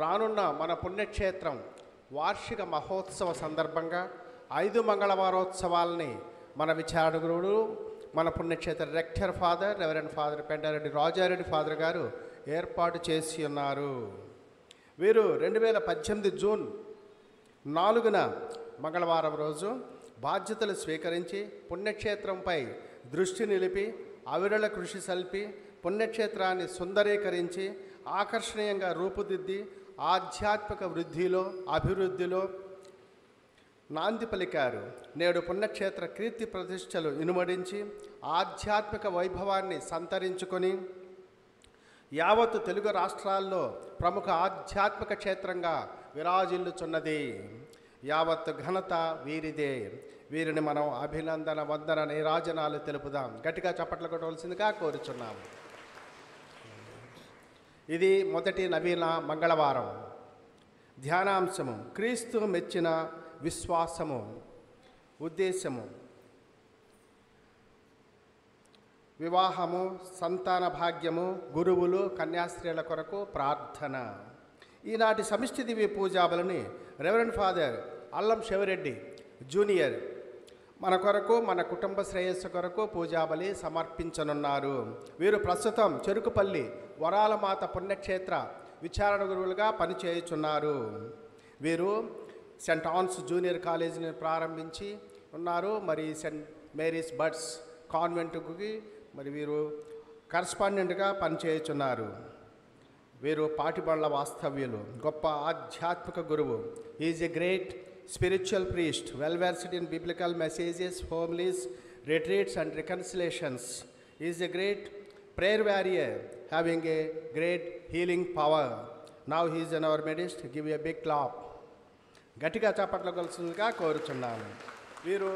రానున్న మన పుణ్యక్షేత్రం వార్షిక మహోత్సవ సందర్భంగా 5 మంగళవారోత్సవాలని మన విచారణ గురువులు మన పుణ్యక్షేత్ర rector father reverend father Pentareddy Rajareddy father గారు ఏర్పాటు చేసి ఉన్నారు. వీరు 2018 జూన్ 4న మంగళవారం రోజు బాధ్యతలు స్వీకరించి పుణ్యక్షేత్రంపై దృష్టి నిలిపి అవిరళ కృషి సల్పి పుణ్యక్షేత్రాన్ని సుందరీకరించి ఆకర్షణీయంగా రూపుదిద్ది ఆధ్యాత్మిక వృద్ధిలో అభివృద్ధిలో నాంది పలికారు. నేడు పుణ్యక్షేత్ర కీర్తి ప్రతిష్టలు ఇనుమడించి ఆధ్యాత్మిక వైభవాన్ని సంతరించుకొని యావత్తు తెలుగు రాష్ట్రాల్లో ప్రముఖ ఆధ్యాత్మిక క్షేత్రంగా విరాజిల్లుచున్నది. యావత్తు ఘనత వీరిదే. వీరిని మనం అభినందన వందన నీరాజనాలు తెలుపుదాం. గట్టిగా చప్పట్లు కొట్టవలసిందిగా కోరుచున్నాము. ఇది మొదటి నవీన మంగళవారం. ధ్యానాంశము క్రీస్తు మెచ్చిన విశ్వాసము. ఉద్దేశము వివాహము, సంతాన భాగ్యము, గురువులు, కన్యాస్త్రీల కొరకు ప్రార్థన. ఈనాటి సమిష్టి దివ్య పూజాబలిని రెవరెండ్ ఫాదర్ అల్లం శివరెడ్డి జూనియర్ మన కొరకు మన కుటుంబ శ్రేయస్సు కొరకు పూజాబలి సమర్పించనున్నారు. వీరు ప్రస్తుతం చెరుకుపల్లి వరాలమాత పుణ్యక్షేత్ర విచారణ గురువులుగా పనిచేయుచున్నారు. వీరు సెంట్ ఆన్స్ జూనియర్ కాలేజీని ప్రారంభించి ఉన్నారు. మరి సెంట్ మేరీస్ బర్డ్స్ కాన్వెంట్కి మరి వీరు కరస్పాండెంట్గా పనిచేయుచున్నారు. వీరు పాటిబండ్ల వాస్తవ్యులు, గొప్ప ఆధ్యాత్మిక గురువు. Is a great spiritual priest, well versed in biblical messages, homilies, retreats and reconciliations. He is a great prayer warrior, having a great healing power. Now he is in our midst. Give a big clap. గట్టిగా చప్పట్లు కొలుసుగా కోరుచున్నాను. వీరు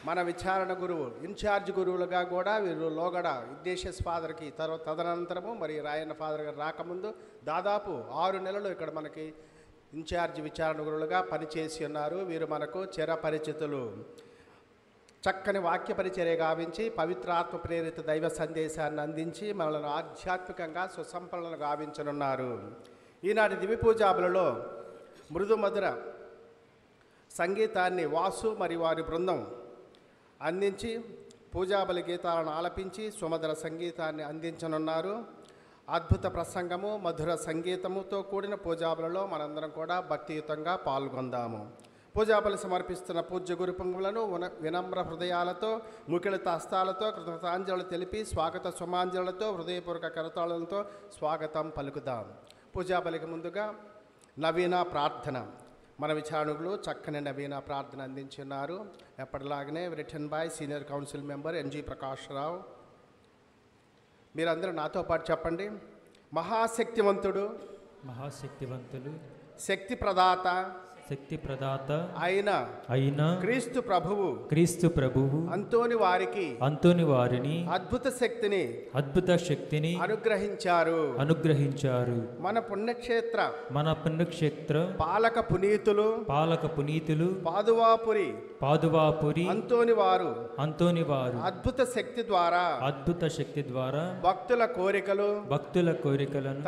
మన విచారణ గురువు, incharge గురువులుగా కూడా వీరు లోగడ ఇగ్నేషియస్ ఫాదర్కి తదనంతరము మరి రాయన్న ఫాదర్ గారు రాకముందు దాదాపు 6 నెలలు ఇక్కడ మనకి ఇన్ఛార్జ్ విచారణ గురువులుగా పనిచేసి ఉన్నారు. వీరు మనకు చిరపరిచితులు. చక్కని వాక్య పరిచర్య గావించి పవిత్రాత్మ ప్రేరిత దైవ సందేశాన్ని అందించి మనల్ని ఆధ్యాత్మికంగా సుసంపన్నలు గావించనున్నారు. ఈనాటి దివ్య పూజాబులలో మృదు మధుర సంగీతాన్ని వాసు మరియు వారి బృందం అందించి పూజాబలి గీతాలను ఆలపించి సుమధుర సంగీతాన్ని అందించనున్నారు. అద్భుత ప్రసంగము, మధుర సంగీతముతో కూడిన పూజాబలలో మనందరం కూడా భక్తియుతంగా పాల్గొందాము. పూజాబలి సమర్పిస్తున్న పూజ్య గురుపంగులను వినమ్ర హృదయాలతో, ముకిళిత హస్తాలతో కృతజ్ఞతాంజలు తెలిపి స్వాగత సుమాంజలతో హృదయపూర్వక కరతాళలతో స్వాగతం పలుకుదాం. పూజాబలికి ముందుగా నవీన ప్రార్థన. మన విచారణకులు చక్కని నవీన ప్రార్థన అందించున్నారు. ఎప్పటిలాగనే written by senior council member NG Prakash Rao. మీరందరూ నాతో పాటు చెప్పండి. మహాశక్తివంతుడు, మహాశక్తివంతులు, శక్తి ప్రదాత అయిన క్రీస్తు ప్రభువు అంతోని వారిని అద్భుత శక్తిని అనుగ్రహించారు. మన పుణ్యక్షేత్ర పాలక పునీతులు పాదువాపురి అంతోని వారు అద్భుత శక్తి ద్వారా భక్తుల కోరికలను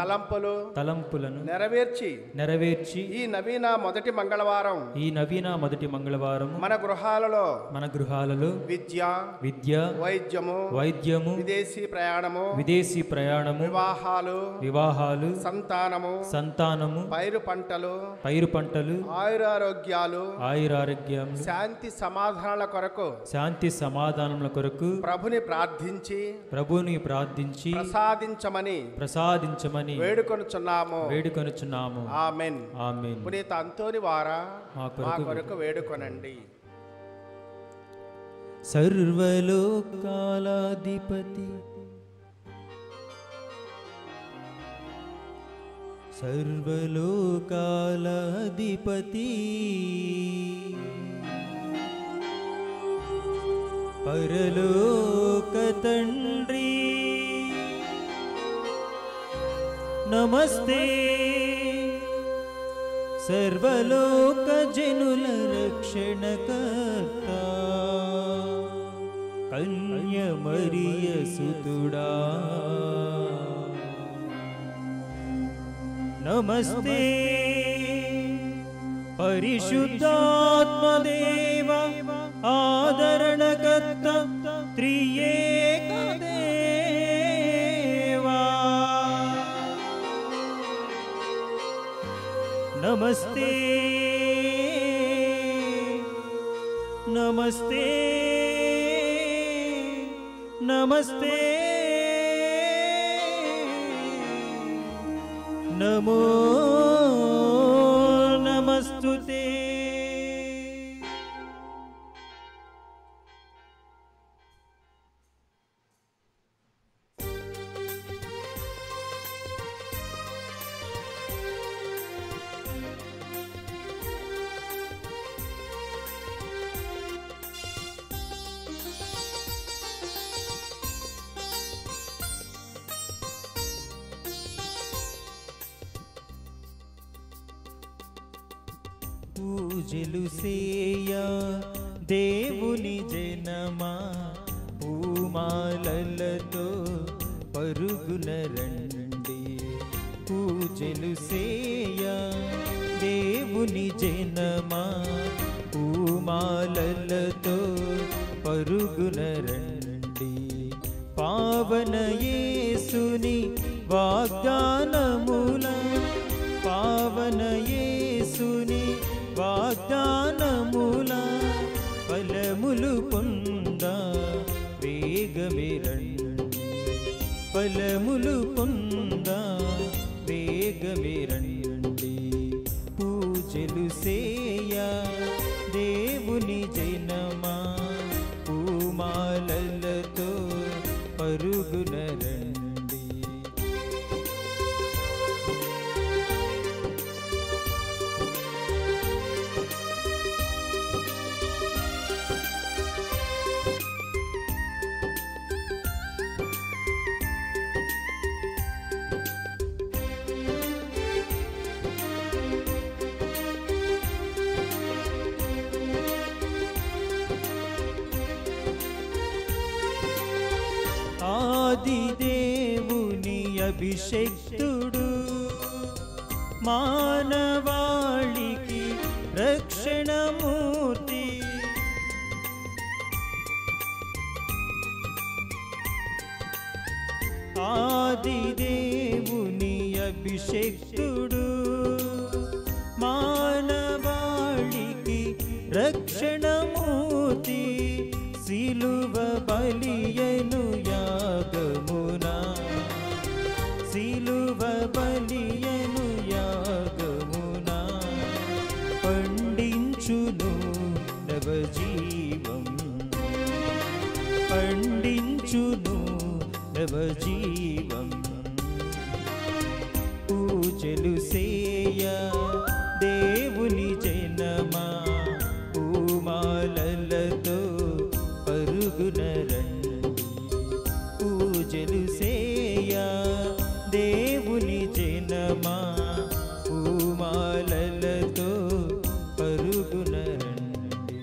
తలంపులను నెరవేర్చి ఈ నవీన మొదటి మంగళవారం మన గృహాలలో విద్య వైద్యము విదేశీ ప్రయాణము వివాహాలు సంతానము పైరు పంటలు ఆయురారోగ్యాలు శాంతి సమాధానముల కొరకు ప్రభుని ప్రార్థించి ప్రసాదించమని వేడుకొనుచున్నాము. ఆమేన్. పునీత అంతోని వారా మా కొరకు వేడుకొనండి. సర్వలోకాధిపతి పరలోక తండ్రి నమస్తే. సర్వలోక జనుల రక్షణకర్త కన్య మరియ సుతుడా నమస్తే పరిశుద్ధాత్మదేవ ఆదరణకర్త త్రియేక దేవా నమస్తే నమస్తే నమస్తే నమో నమస్తుతే. పూజలు సేయ దేవుని జనమా పూమాలలతో పరుగున రండి. పూజలు సేయ దేవుని జనమా పూమాలలతో పరుగున రండి. పావన యేసుని వాగ్దానముల పావన యేసుని వాగ్దానముల ఫలములు పొంద వేగమే రండి. ఫలములు పొంద వేగమే రండి. పూజలు సేయ దేవుని జనమా పూమాలలతో పరుగున రండి. ఆది దేవుని అభిషేక్తుడు మానవాళికి రక్షణమూర్తి. ఆది దేవుని అభిషేక్తుడు మానవాళికి రక్షణమూర్తి. సిలువ బలియను యాగమునా సిలువ బలియను యాగమునా పండించును నవజీవం పండించును నవజీవం. పూజలు సేయ దేవుని జనమా పూమాలలతో పరుగున రండి. పూజలు సేయ దేవుని జనమా పూమాలలతో పరుగున రండి.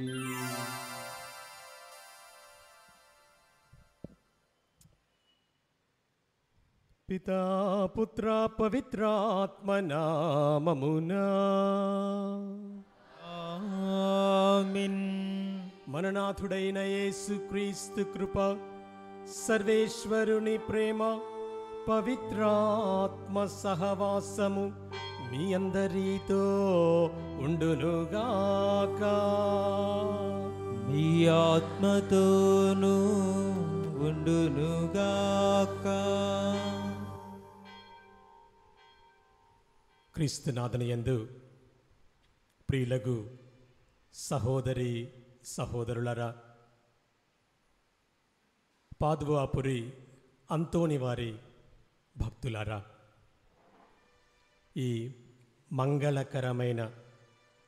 పితా పుత్ర పవిత్రాత్మ నామమునా ఆమేన్. మననాథుడైన యేసుక్రీస్తు కృప సర్వేశ్వరుని ప్రేమ పవిత్రాత్మ సహవాసము మీ అందరితో ఉండునుగాక. మీ ఆత్మతోనూ ఉండునుగాక. క్రీస్తునాథుని యందు ప్రియులగు సహోదరి సహోదరులరా, పాదువాపురి అంతోని వారి భక్తులారా, ఈ మంగళకరమైన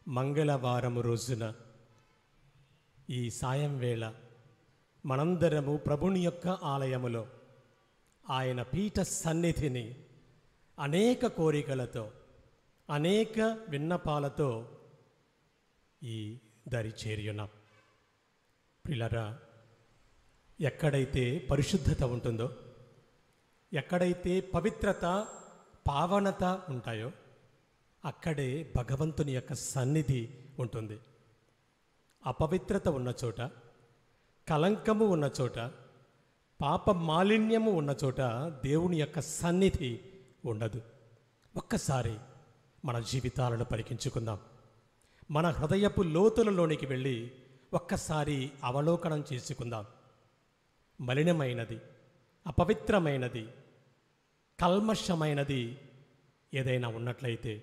మంగళవారము రోజున ఈ సాయం వేళ మనందరము ప్రభుని యొక్క ఆలయములో ఆయన పీఠ సన్నిధిని అనేక కోరికలతో అనేక విన్నపాలతో ఈ దరి చేరియున్నాం. ప్రియులారా, ఎక్కడైతే పరిశుద్ధత ఉంటుందో, ఎక్కడైతే పవిత్రత పావనత ఉంటాయో అక్కడే భగవంతుని యొక్క సన్నిధి ఉంటుంది. అపవిత్రత ఉన్న చోట, కలంకము ఉన్న చోట, పాప మాలిన్యము ఉన్న చోట దేవుని యొక్క సన్నిధి ఉండదు. ఒక్కసారి మన జీవితాలను పరికించుకుందాం. మన హృదయపు లోతులలోనికి వెళ్ళి ఒక్కసారి అవలోకనం చేసుకుందాం. మలినమైనది, అపవిత్రమైనది, కల్మషమైనది ఏదైనా ఉన్నట్లయితే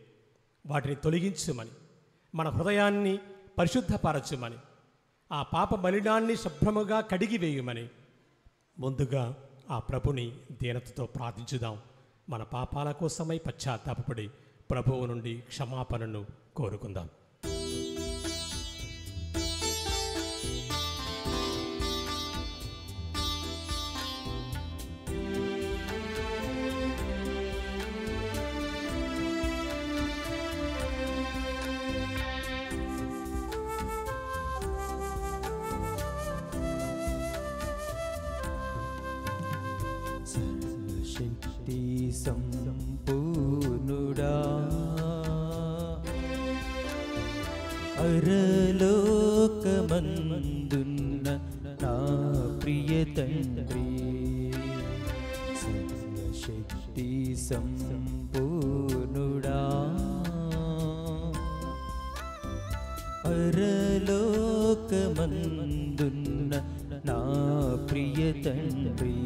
వాటిని తొలగించుమని, మన హృదయాన్ని పరిశుద్ధపరచుమని, ఆ పాప మలినాన్ని శుభ్రముగా కడిగివేయుమని ముందుగా ఆ ప్రభుని దీనతతో ప్రార్థించుదాం. మన పాపాల కోసమై పశ్చాత్తాపపడి ప్రభువు నుండి క్షమాపణను కోరుకుందాం. శక్తి సంపూర్ణుడా, అరలోకమందున్న నా ప్రియ తండ్రి, సర్వశక్తి సంపూర్ణుడా, అరలోకమందున్న నా ప్రియ తండ్రి,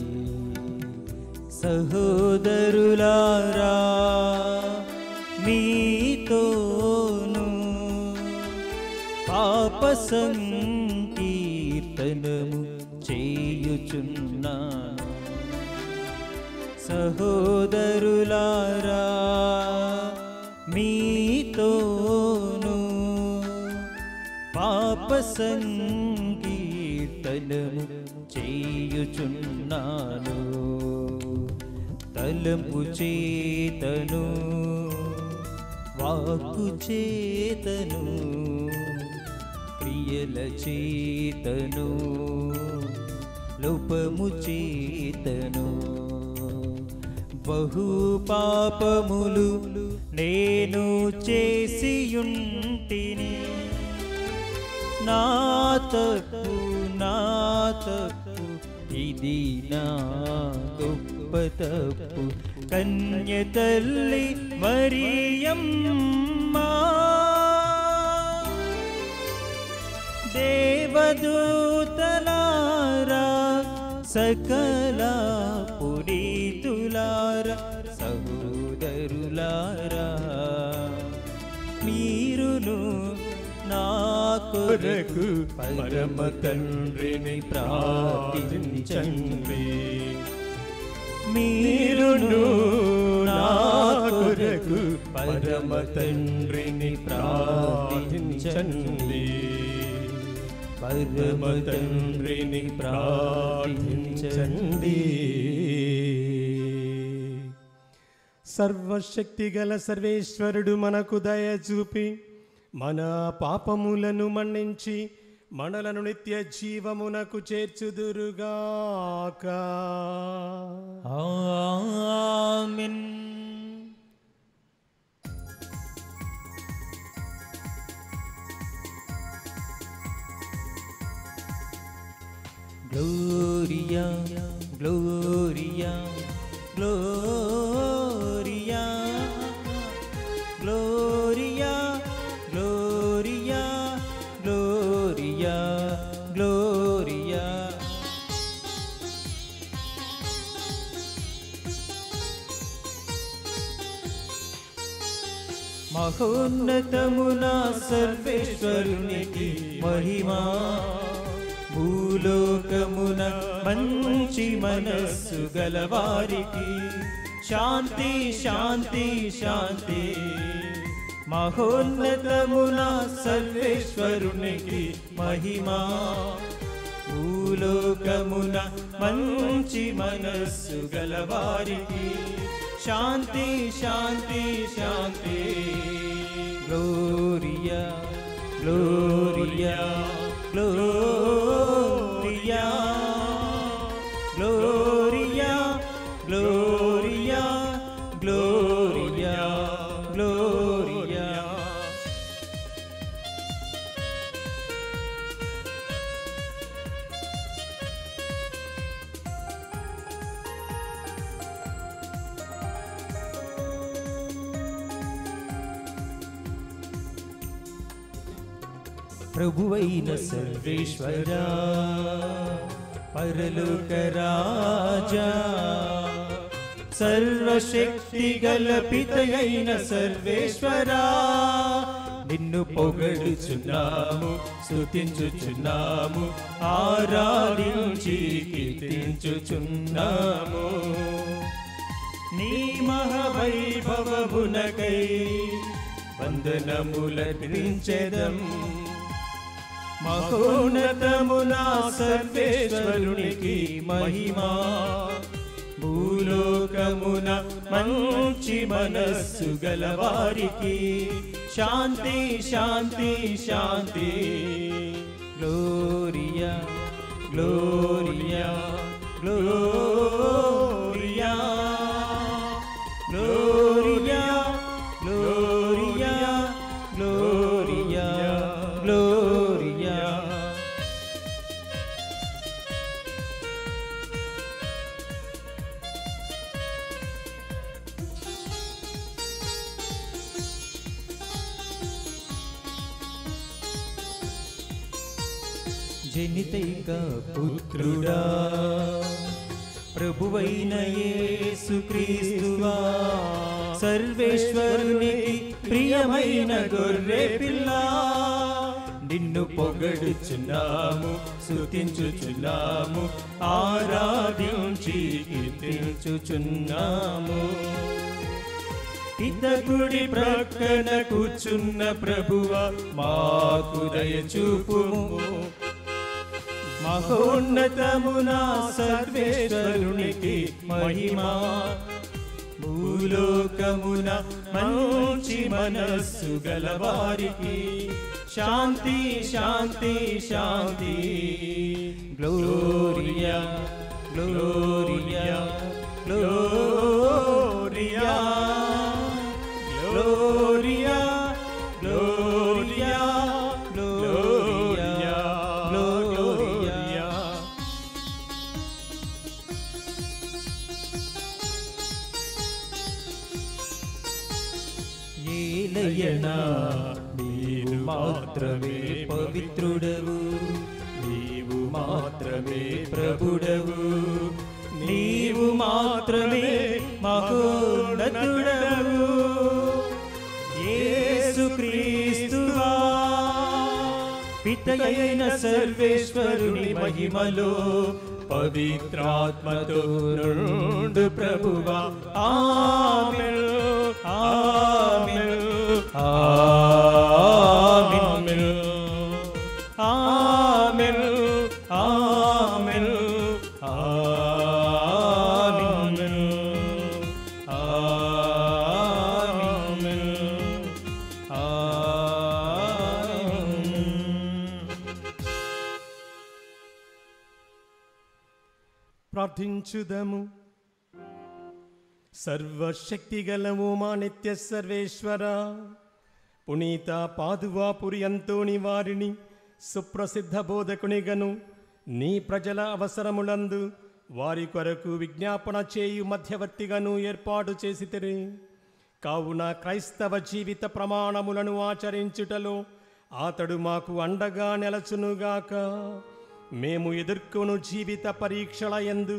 సహోదరులారా మీతోను పాప సంకీర్తనము చేయుచున్నాను. సహోదరులారా మీతోను పాప సంకీర్తనము చేయుచున్నాను. తలంపు చేతను, వాక్కు చేతను, క్రియల చేతను, లోపము చేతను, బహు పాపములు నేను చేసియుంటిని. నా తప్పు, నా తప్పు, ఇది నా గొప్ప తప్పు. కన్య తల్లి మరియమ్మ, దేవదూతలారా, సకల పునీతులారా, సహోదరులారా, మీరును నా కొరకు పరమ తండ్రిని ప్రార్థించండి. మీరును నా కొరకు పరమ తండ్రిని ప్రార్థించండి. పరమ తండ్రిని ప్రార్థించండి. సర్వశక్తిగల సర్వేశ్వరుడు మనకు దయ చూపి మన పాపములను మన్నించి మనలను నిత్య జీవమునకు చేర్చుదురుగాక. Amen. Gloria, Gloria, Gloria, Gloria, Gloria, Gloria, Gloria. మహోన్నతమున సర్వేశ్వరునికి మహిమా, భూలోకమున మంచి మనస్సు గలవారికి శాంతి, శాంతి, శాంతి. మహోన్నతమున సర్వేశ్వరునికి మహిమా, భూలోకమున మంచి మనస్సు గలవారికి శాంతి, శాంతి, శాంతి. Gloria, Gloria, Gloria, Gloria, Gloria, Gloria, Gloria. ప్రభువైన సర్వేశ్వరా పరలోక రాజా సర్వశక్తి గల పితయైన సర్వేశ్వరా నిన్ను పొగడుచున్నాము స్తుతించుచున్నాము ఆరాధించి కీర్తించుచున్నాము నీ మహావైభవమునకై వందనములర్పించెదం మహోన్నతమున సర్వేశ్వరునికి మహిమా భూలోకమున మంచి మనస్సు గలవారికి శాంతి శాంతి శాంతి Gloria Gloria Gloria Gloria Gloria Gloria Gloria జనితైక పుత్రుడా ప్రభువైన యేసుక్రీస్తువా సర్వేశ్వరునికి ప్రియమైన గొర్రె పిల్ల నిన్ను పొగడుచున్నాము స్తుతించుచున్నాము ఆరాధించి కీర్తించుచున్నాము పితకుడి ప్రక్కన కూర్చున్న ప్రభువా మాకు దయచూపుము మహోన్నతమున సర్వేశ్వరునికి మహిమా భూలోకమున మంచి మనస్సు గలవారికి శాంతి శాంతి శాంతి Gloria Gloria Gloria Gloria Gloria Gloria Gloria ఏలయనా నీవు మాత్రమే పవిత్రుడవు నీవు మాత్రమే ప్రభుడవు నీవు మాత్రమే మహోన్నతుడవు యేసుక్రీస్తువా పితయైన సర్వేశ్వరుని మహిమలో పవిత్రాత్మతో నుండు ప్రభువా ఆమేన్ ఆమేన్ ఆమేన్ ఆమేన్ ఆమేన్ ఆమేన్ ఆమేన్ ప్రార్థించుదము. సర్వశక్తిగలవు మా నిత్య సర్వేశ్వర, పునీత పాదువాపురి అంతోని వారిని సుప్రసిద్ధ బోధకునిగను నీ ప్రజల అవసరములందు వారి కొరకు విజ్ఞాపన చేయు మధ్యవర్తిగాను ఏర్పాటు చేసితిరి. కావున క్రైస్తవ జీవిత ప్రమాణములను ఆచరించుటలో అతడు మాకు అండగా నిలచునుగాక. మేము ఎదుర్కొను జీవిత పరీక్షల యందు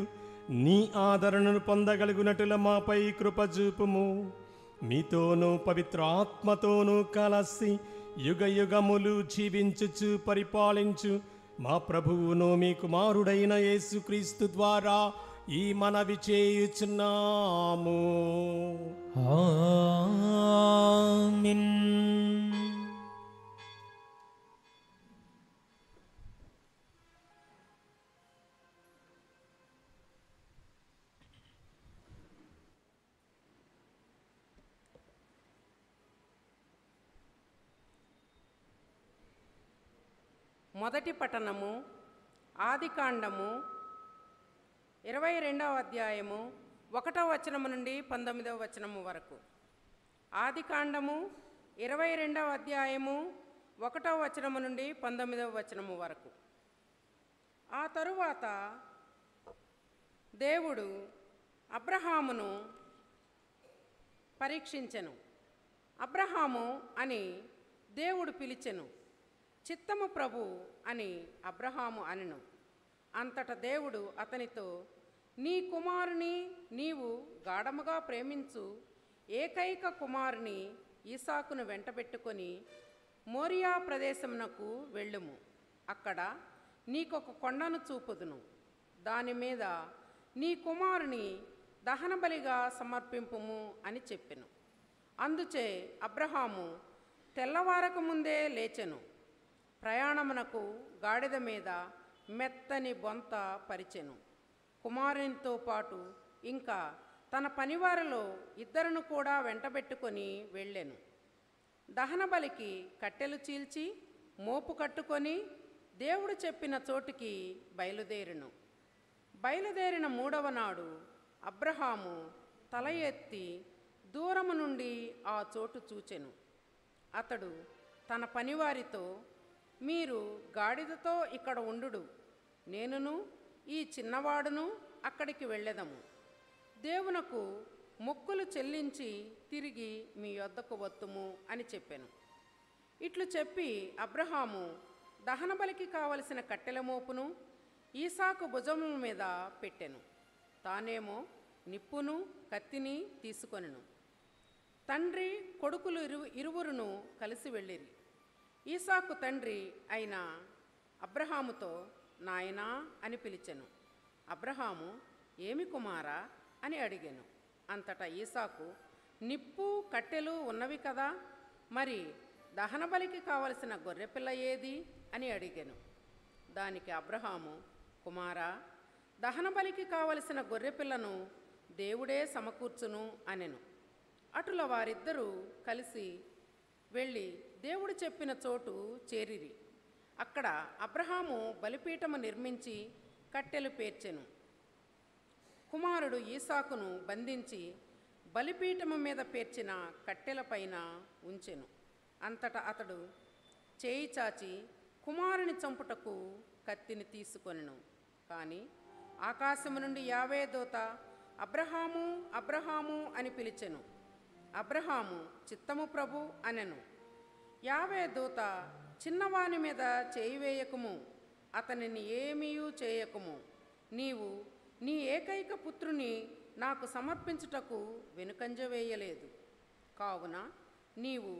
నీ ఆదరణను పొందగలుగునట్టుల మాపై కృపజూపుము. మీతోనూ పవిత్ర ఆత్మతోనూ కలసి యుగ యుగములు జీవించుచు పరిపాలించు మా ప్రభువును మీ కుమారుడైన యేసుక్రీస్తు ద్వారా ఈ మనవి చేయుచున్నాము. ఆమేన్. మొదటి పఠనము ఆదికాండము 22వ అధ్యాయము 1వ వచనము నుండి 19వ వచనము వరకు. ఆదికాండము 22వ అధ్యాయము 1వ వచనము నుండి 19వ వచనము వరకు. ఆ తరువాత దేవుడు అబ్రహామును పరీక్షించెను. అబ్రహాము అని దేవుడు పిలిచెను. చిత్తము ప్రభు అని అబ్రహాము అనెను. అంతట దేవుడు అతనితో, నీ కుమారుని నీవు గాఢముగా ప్రేమించు ఏకైక కుమారుని ఈసాకును వెంటబెట్టుకొని మోరియా ప్రదేశమునకు వెళ్ళుము. అక్కడ నీకొక కొండను చూపుదును. దాని మీద నీ కుమారుని దహనబలిగా సమర్పింపుము అని చెప్పెను. అందుచే అబ్రహాము తెల్లవారక ముందే లేచెను. ప్రయాణమునకు గాడిద మీద మెత్తని బొంత పరిచెను. కుమారునితో పాటు ఇంకా తన పనివారిలో ఇద్దరును కూడా వెంటబెట్టుకొని వెళ్ళెను. దహనబలికి కట్టెలు చీల్చి మోపు కట్టుకొని దేవుడు చెప్పిన చోటికి బయలుదేరెను. బయలుదేరిన 3వ నాడు అబ్రహాము తల ఎత్తి దూరము నుండి ఆ చోటు చూచెను. అతడు తన పనివారితో, మీరు గాడిదతో ఇక్కడ ఉండుడు, నేనును ఈ చిన్నవాడును అక్కడికి వెళ్ళెదము. దేవునకు మొక్కులు చెల్లించి తిరిగి మీ యొద్దకు వత్తుము అని చెప్పెను. ఇట్లు చెప్పి అబ్రహాము దహనబలికి కావలసిన కట్టెల మోపును ఈసాకు భుజముల మీద పెట్టెను. తానేమో నిప్పును కత్తిని తీసుకొనెను. తండ్రి కొడుకులు ఇరువురును కలిసి వెళ్ళిరి. ఈసాకు తండ్రి అయిన అబ్రహాముతో నాయనా అని పిలిచెను. అబ్రహాము, ఏమి కుమారా అని అడిగాను. అంతటా ఈసాకు, నిప్పు కట్టెలు ఉన్నవి కదా, మరి దహనబలికి కావలసిన గొర్రెపిల్ల ఏది అని అడిగాను. దానికి అబ్రహాము, కుమారా, దహనబలికి కావలసిన గొర్రెపిల్లను దేవుడే సమకూర్చును అనెను. అటుల వారిద్దరూ కలిసి వెళ్ళి దేవుడు చెప్పిన చోటు చేరిరి. అక్కడ అబ్రహాము బలిపీఠము నిర్మించి కట్టెలు పేర్చెను. కుమారుడు ఈసాకును బంధించి బలిపీఠము మీద పేర్చిన కట్టెల పైన ఉంచెను. అంతటా అతడు చేయి చాచి కుమారుని చంపుటకు కత్తిని తీసుకొనెను. కానీ ఆకాశము నుండి యావే దూత అబ్రహాము అబ్రహాము అని పిలిచెను. అబ్రహాము చిత్తము ప్రభు అనెను. యావే దూత, చిన్నవాని మీద చేయి వేయకుము, అతనిని ఏమీయూ చేయకుము, నీవు నీ ఏకైక పుత్రుని నాకు సమర్పించుటకు వెనుకంజ వేయలేదు. కావున నీవు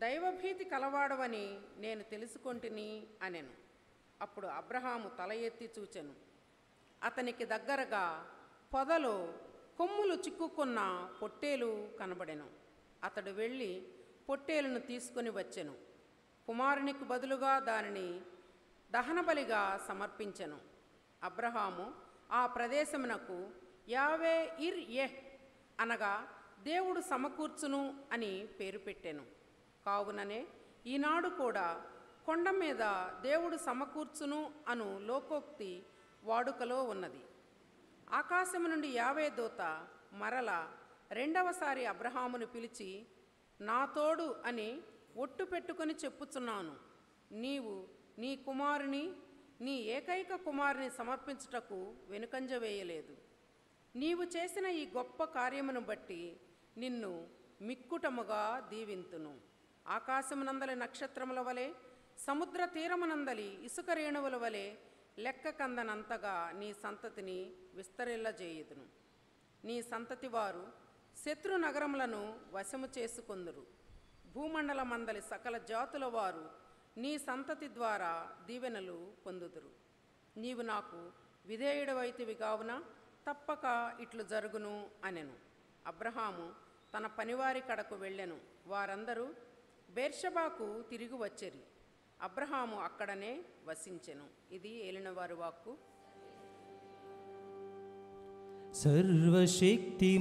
దైవభీతి కలవాడవని నేను తెలుసుకొంటిని అనెను. అప్పుడు అబ్రహాము తల ఎత్తి చూచెను. అతనికి దగ్గరగా పొదలో కొమ్ములు చిక్కుకున్న పొట్టేలు కనబడెను. అతడు వెళ్ళి పొట్టేలును తీసుకొని వచ్చెను. కుమారునికి బదులుగా దానిని దహనబలిగా సమర్పించెను. అబ్రహాము ఆ ప్రదేశమునకు యావే ఇర్ ఎహ్ అనగా దేవుడు సమకూర్చును అని పేరు పెట్టెను. కావుననే ఈనాడు కూడా కొండ మీద దేవుడు సమకూర్చును అను లోకోక్తి వాడుకలో ఉన్నది. ఆకాశము నుండి యావే దూత మరల రెండవసారి అబ్రహామును పిలిచి, నా తోడు అని ఒట్టు పెట్టుకొని చెప్పుచున్నాను, నీవు నీ కుమారుని, నీ ఏకైక కుమారుని సమర్పించుటకు వెనుకంజ వేయలేదు. నీవు చేసిన ఈ గొప్ప కార్యమును బట్టి నిన్ను మిక్కుటముగా దీవింతును. ఆకాశమునందలి నక్షత్రముల వలె, సముద్ర తీరమునందలి ఇసుక రేణువుల వలె లెక్క కందనంతగా నీ సంతతిని విస్తరిల్లజేయుదును. నీ సంతతి వారు శత్రు నగరములను వశము చేసుకొందురు. భూమండలమందలి సకల జాతుల వారు నీ సంతతి ద్వారా దీవెనలు పొందుదురు. నీవు నాకు విధేయుడవైతివి కావున తప్పక ఇట్లు జరుగును అనెను. అబ్రహాము తన పనివారి కడకు వెళ్ళెను. వారందరూ బేర్షబాకు తిరిగి వచ్చెరి. అబ్రహాము అక్కడనే వసించెను. ఇది ఏలినవారి వాక్కు. సర్వశక్తిమంతుడా,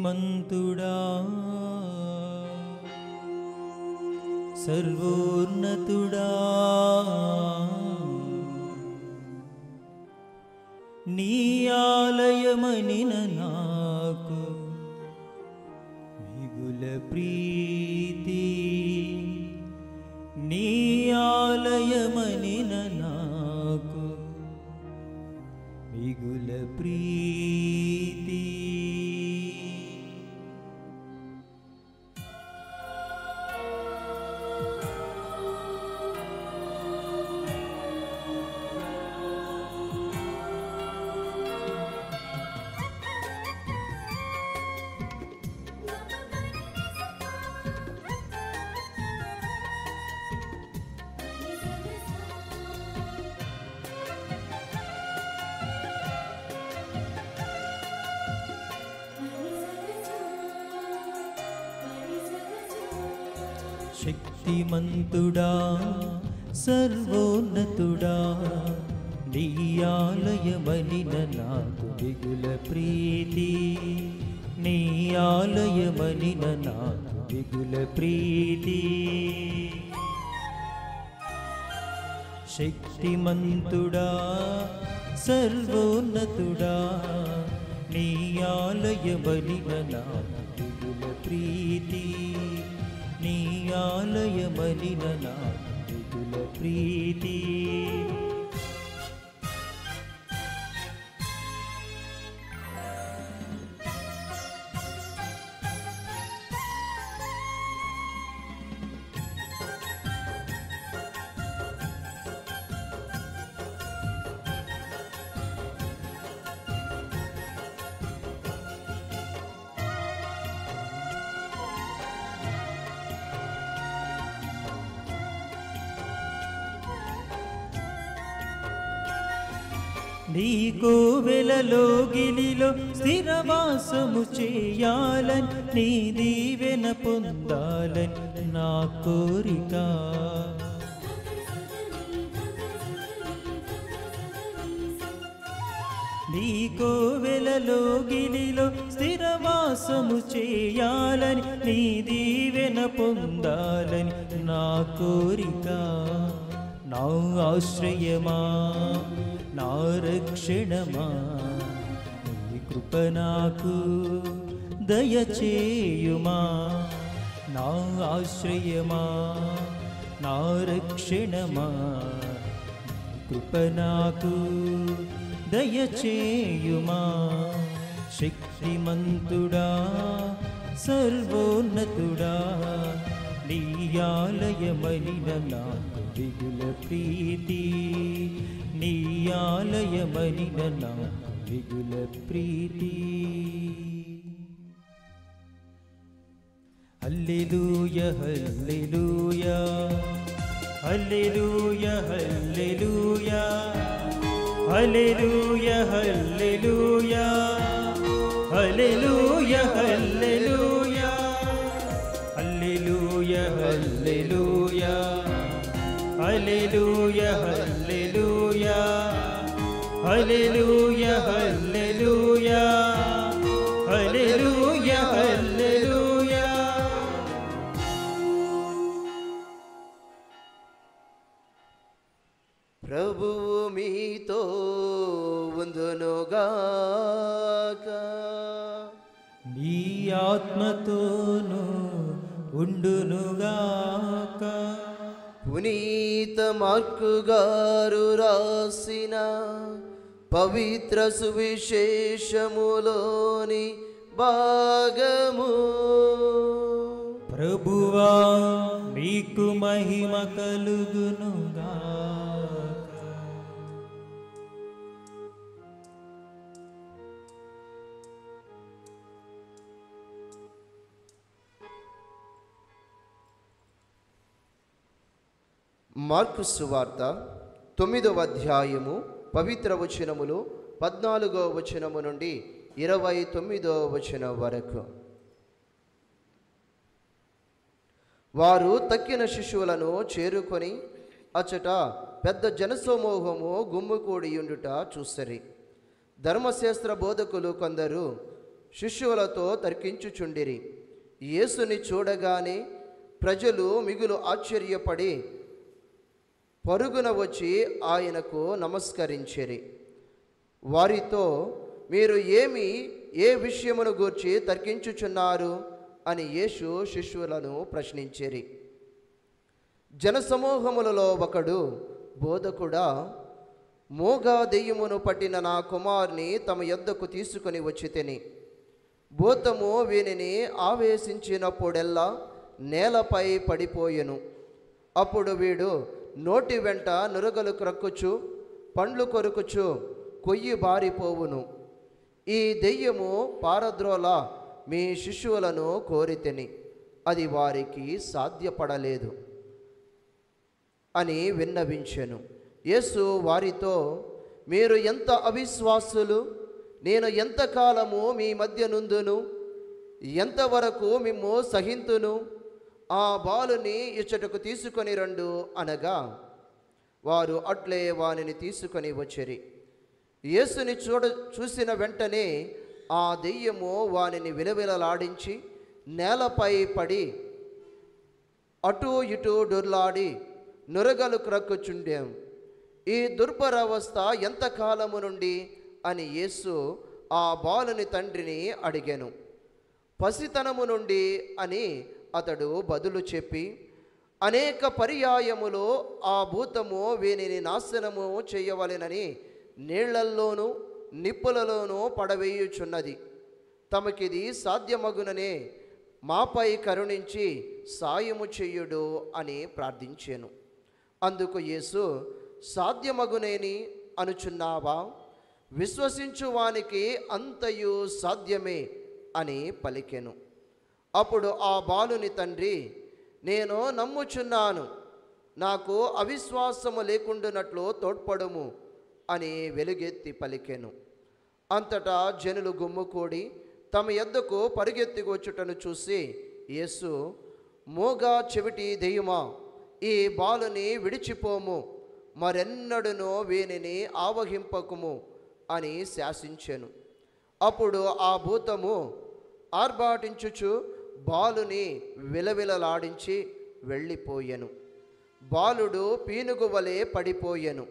సర్వోన్నతుడా, నీ ఆలయమనిన నాకు మిగుల ప్రీతి, నీ ఆలయమనిన నాకు మిగుల ప్రీతి. శక్తిమంతుడా సర్వోన్నతుడా నీ ఆలయమనిన నాకు దిగుల ప్రీతి నీ ఆలయమనిన నాకు దిగుల ప్రీతి శక్తిమంతుడా సర్వోన్నతుడా నీ ఆలయమనిన నాకు దిగుల ప్రీతి నీ ఆలయమనిన నాకు దిగుల ప్రీతి నీ కోవెలలో గిలిలో స్థిరవాసము చేయాలని నీ దీవెన పొందాలని నా కోరిక నీ కోవెలలో గిలిలో స్థిరవాసము చేయాలని నీ దీవెన పొందాలని నా కోరిక నా ఆశ్రయమా నా రక్షణమా నీ కృప నాకు దయచేయుమా నా ఆశ్రయమా నా రక్షణమా నీ కృప నాకు దయచేయుమా శక్తిమంతుడా సర్వోన్నతుడా నీ ఆలయమనిన నాకు దిగుల ప్రీతి నీ ఆలయమనిన నాకు దిగుల ప్రీతి హల్లెలూయా హల్లెలూయా హల్లెలూయా హల్లెలూయా హల్లెలూయా హల్లెలూయా హల్లెలూయా హల్లెలూయా హల్లెలూయా హల్లెలూయా హల్లెలూయా హల్లెలూయా హల్లెలూయా హల్లెలూయా హల్లెలూయా హల్లెలూయా ప్రభువు మీతో ఉందునుగాక నీ ఆత్మతోను ఉండునుగాక పునీత మార్కు గారు రాసిన పవిత్ర సువిశేషములోని భాగము. ప్రభువా మీకు మహిమ కలుగునుగాక. మార్కు సువార్త 9వ అధ్యాయము పవిత్ర వచనములు 14వ వచనము నుండి 29వ వచనం వరకు. వారు తక్కిన శిశువులను చేరుకొని అచ్చట పెద్ద జనసమూహము గుమ్ముకూడియుండుట చూసరి. ధర్మశాస్త్ర బోధకులు కొందరు శిశువులతో తర్కించుచుండిరి. యేసుని చూడగానే ప్రజలు మిగులు ఆశ్చర్యపడి పరుగున వచ్చి ఆయనకు నమస్కరించిరి. వారితో మీరు ఏ విషయమును గూర్చి తర్కించుచున్నారు అని యేసు శిష్యులను ప్రశ్నించిరి. జనసమూహములలో ఒకడు, బోధకుడా, మోగా దెయ్యమును పట్టిన నా కుమారుని తమ యొద్దకు తీసుకొని వచ్చితిని. భూతము వీనిని ఆవేశించినప్పుడెల్లా నేలపై పడిపోయెను. అప్పుడు వీడు నోటి వెంట నురగలు క్రక్కుచు పండ్లు కొరుకుచు కొయ్యి బారిపోవును. ఈ దెయ్యము పారద్రోల మీ శిశువులను కోరితిని, అది వారికి సాధ్యపడలేదు అని విన్నవించెను. యేసు వారితో, మీరు ఎంత అవిశ్వాసులు! నేను ఎంతకాలము మీ మధ్య నుందును, ఎంతవరకు మిమ్ము సహింతును? ఆ బాలుని ఇచ్చటకు తీసుకొని రండు అనగా వారు అట్లే వానిని తీసుకొని వచ్చిరి. యేసుని చూసిన వెంటనే ఆ దెయ్యము వానిని విలవిలలాడించి నేలపై పడి అటూ ఇటూ డొర్లాడి నురగలు క్రక్కుచుండెం. ఈ దుర్భరావస్థ ఎంతకాలము నుండి అని యేసు ఆ బాలుని తండ్రిని అడిగాను. పసితనము నుండి అని అతడు బదులు చెప్పి, అనేక పర్యాయములో ఆ భూతము వీనిని నాశనము చేయవలెనని నీళ్లల్లోనూ నిప్పులలోనూ పడవేయుచున్నది. తమకిది సాధ్యమగుననే మాపై కరుణించి సాయము చెయ్యుడు అని ప్రార్థించాను. అందుకు యేసు, సాధ్యమగునేని అనుచున్నావా? విశ్వసించువానికి అంతయు సాధ్యమే అని పలికెను. అప్పుడు ఆ బాలుని తండ్రి, నేను నమ్ముచున్నాను, నాకు అవిశ్వాసము లేకుండానట్లు తోడ్పడుము అని వెలుగెత్తి పలికెను. అంతటా జనులు గుమ్ముకూడి తమ యొద్దకు పరిగెత్తి వచ్చుటను చూసి యేసు, మోగా చెవిటి దెయ్యమా, ఈ బాలుని విడిచిపోము, మరెన్నడూనూ వీనిని ఆవహింపకుము అని శాసించెను. అప్పుడు ఆ భూతము ఆర్భాటించుచు బాలుని విలవిలలాడించి వెళ్ళిపోయెను. బాలుడు పీనుగు వలె పడిపోయెను.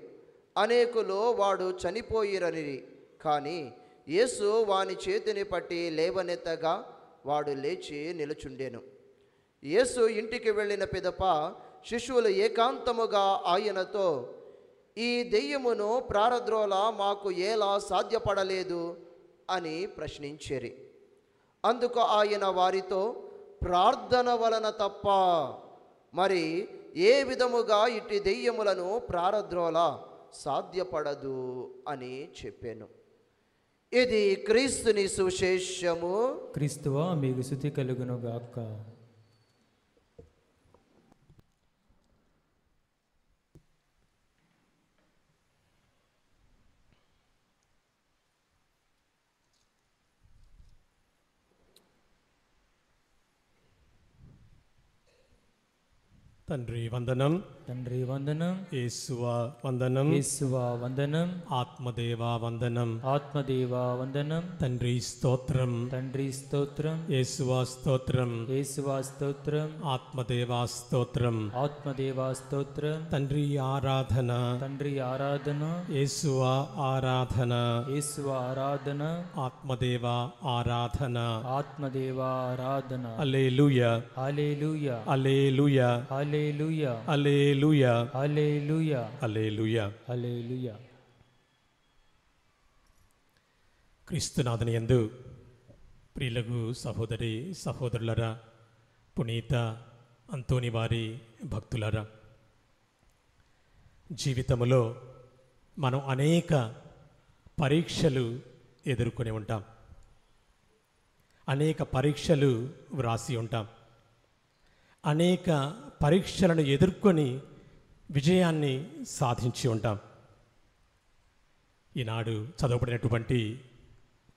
అనేకులు వాడు చనిపోయిరనిరి. కానీ యేసు వాని చేతిని పట్టి లేవనెత్తగా వాడు లేచి నిలుచుండెను. యేసు ఇంటికి వెళ్ళిన పిదప శిష్యులు ఏకాంతముగా ఆయనతో, ఈ దెయ్యమును ప్రారద్రోల మాకు ఎలా సాధ్యపడలేదు అని ప్రశ్నించిరి. అందుకు ఆయన వారితో, ప్రార్థన వలన తప్ప మరి ఏ విధముగా ఇట్టి దెయ్యములను ప్రారద్రోల సాధ్యపడదు అని చెప్పాను. ఇది క్రీస్తుని సువిశేషము. క్రీస్తువా మీకు స్తుతి కలుగును గాక. తండ్రి వందనం, తండ్రి వందనం, యేసువా వందనం, యేసువా వందనం, ఆత్మదేవా వందనం, ఆత్మదేవా వందనం, తండ్రి స్తోత్రం, తండ్రి స్తోత్రం, యేసువా స్తోత్రం, యేసువా స్తోత్రం, ఆత్మదేవా స్తోత్రం, ఆత్మదేవా స్తోత్రం, తండ్రి ఆరాధన, తండ్రి ఆరాధన, యేసువా ఆరాధన, యేసువా ఆరాధన, ఆత్మదేవా ఆరాధన. ఆత్మదేవా ఆరాధన. హల్లెలూయా, హల్లెలూయా, హల్లెలూయా, హల్లెలూయా, హల్లెలూయా, హల్లెలూయా, హల్లెలూయా. హల్లెలూయా. క్రీస్తునాథుని యందు ప్రియులకు సహోదరి సహోదరులరా, పునీత అంతోని వారి భక్తులరా, జీవితంలో మనం అనేక పరీక్షలు ఎదుర్కొని ఉంటాం. అనేక పరీక్షలు వ్రాసి ఉంటాం. అనేక పరీక్షలను ఎదుర్కొని విజయాన్ని సాధించి ఉంటాం. ఈనాడు చదవబడినటువంటి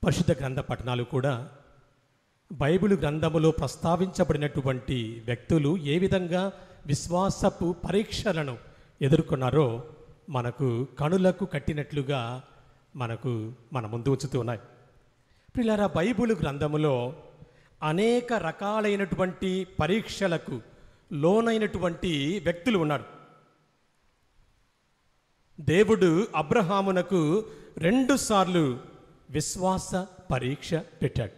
పరిశుద్ధ గ్రంథ పఠనాలు కూడా బైబిల్ గ్రంథములో ప్రస్తావించబడినటువంటి వ్యక్తులు ఏ విధంగా విశ్వాసపు పరీక్షలను ఎదుర్కొన్నారో మనకు కనులకు కట్టినట్లుగా మన ముందు ఉంచుతూ ఉన్నాయి. ప్రియులారా, బైబిల్ గ్రంథములో అనేక రకాలైనటువంటి పరీక్షలకు లోనైనటువంటి వ్యక్తులు ఉన్నారు. దేవుడు అబ్రహామునకు 2 సార్లు విశ్వాస పరీక్ష పెట్టాడు.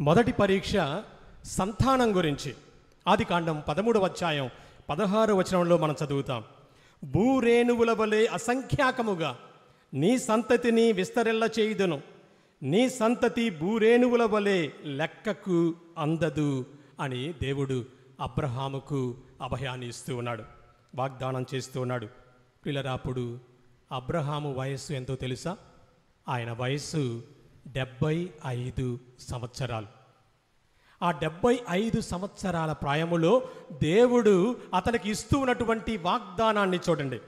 మొదటి పరీక్ష సంతానం గురించి. ఆదికాండం 13వ అధ్యాయం 16వ వచనంలో మనం చదువుతాం. భూరేణువుల వలె అసంఖ్యాకముగా నీ సంతతిని విస్తరిల్ల చేయుదును, నీ సంతతి భూరేణువుల వలె లెక్కకు అందదు అని దేవుడు అబ్రహాముకు అభయాన్ని ఇస్తూ ఉన్నాడు, వాగ్దానం చేస్తూ ఉన్నాడు. పిల్లరా, అప్పుడు అబ్రహాము వయస్సు ఎంతో తెలుసా? ఆయన వయస్సు 75 సంవత్సరాలు. ఆ 75 సంవత్సరాల ప్రాయములో దేవుడు అతనికి ఇస్తూ ఉన్నటువంటి వాగ్దానాన్ని చూడండి.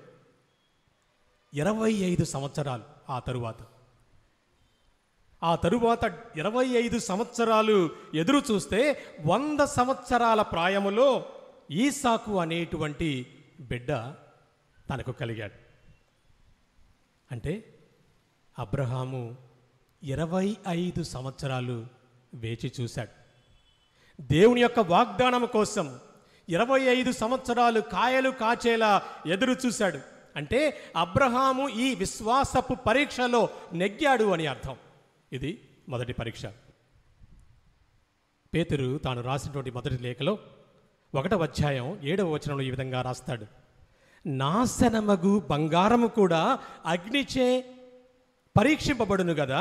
25 సంవత్సరాలు ఆ తరువాత ఆ తరువాత 25 సంవత్సరాలు ఎదురు చూస్తే 100 సంవత్సరాల ప్రాయములో ఈసాకు అనేటువంటి బిడ్డ తనకు కలిగాడు. అంటే అబ్రహాము 25 సంవత్సరాలు వేచి చూశాడు. దేవుని యొక్క వాగ్దానం కోసం 25 సంవత్సరాలు కాయలు కాచేలా ఎదురు చూశాడు. అంటే అబ్రహాము ఈ విశ్వాసపు పరీక్షలో నెగ్గాడు అని అర్థం. ఇది మొదటి పరీక్ష. పేతురు తాను రాసినటువంటి మొదటి లేఖలో 1వ అధ్యాయం 7వ వచనంలో ఈ విధంగా రాస్తాడు, నాశనమగు బంగారము కూడా అగ్నిచే పరీక్షింపబడును కదా,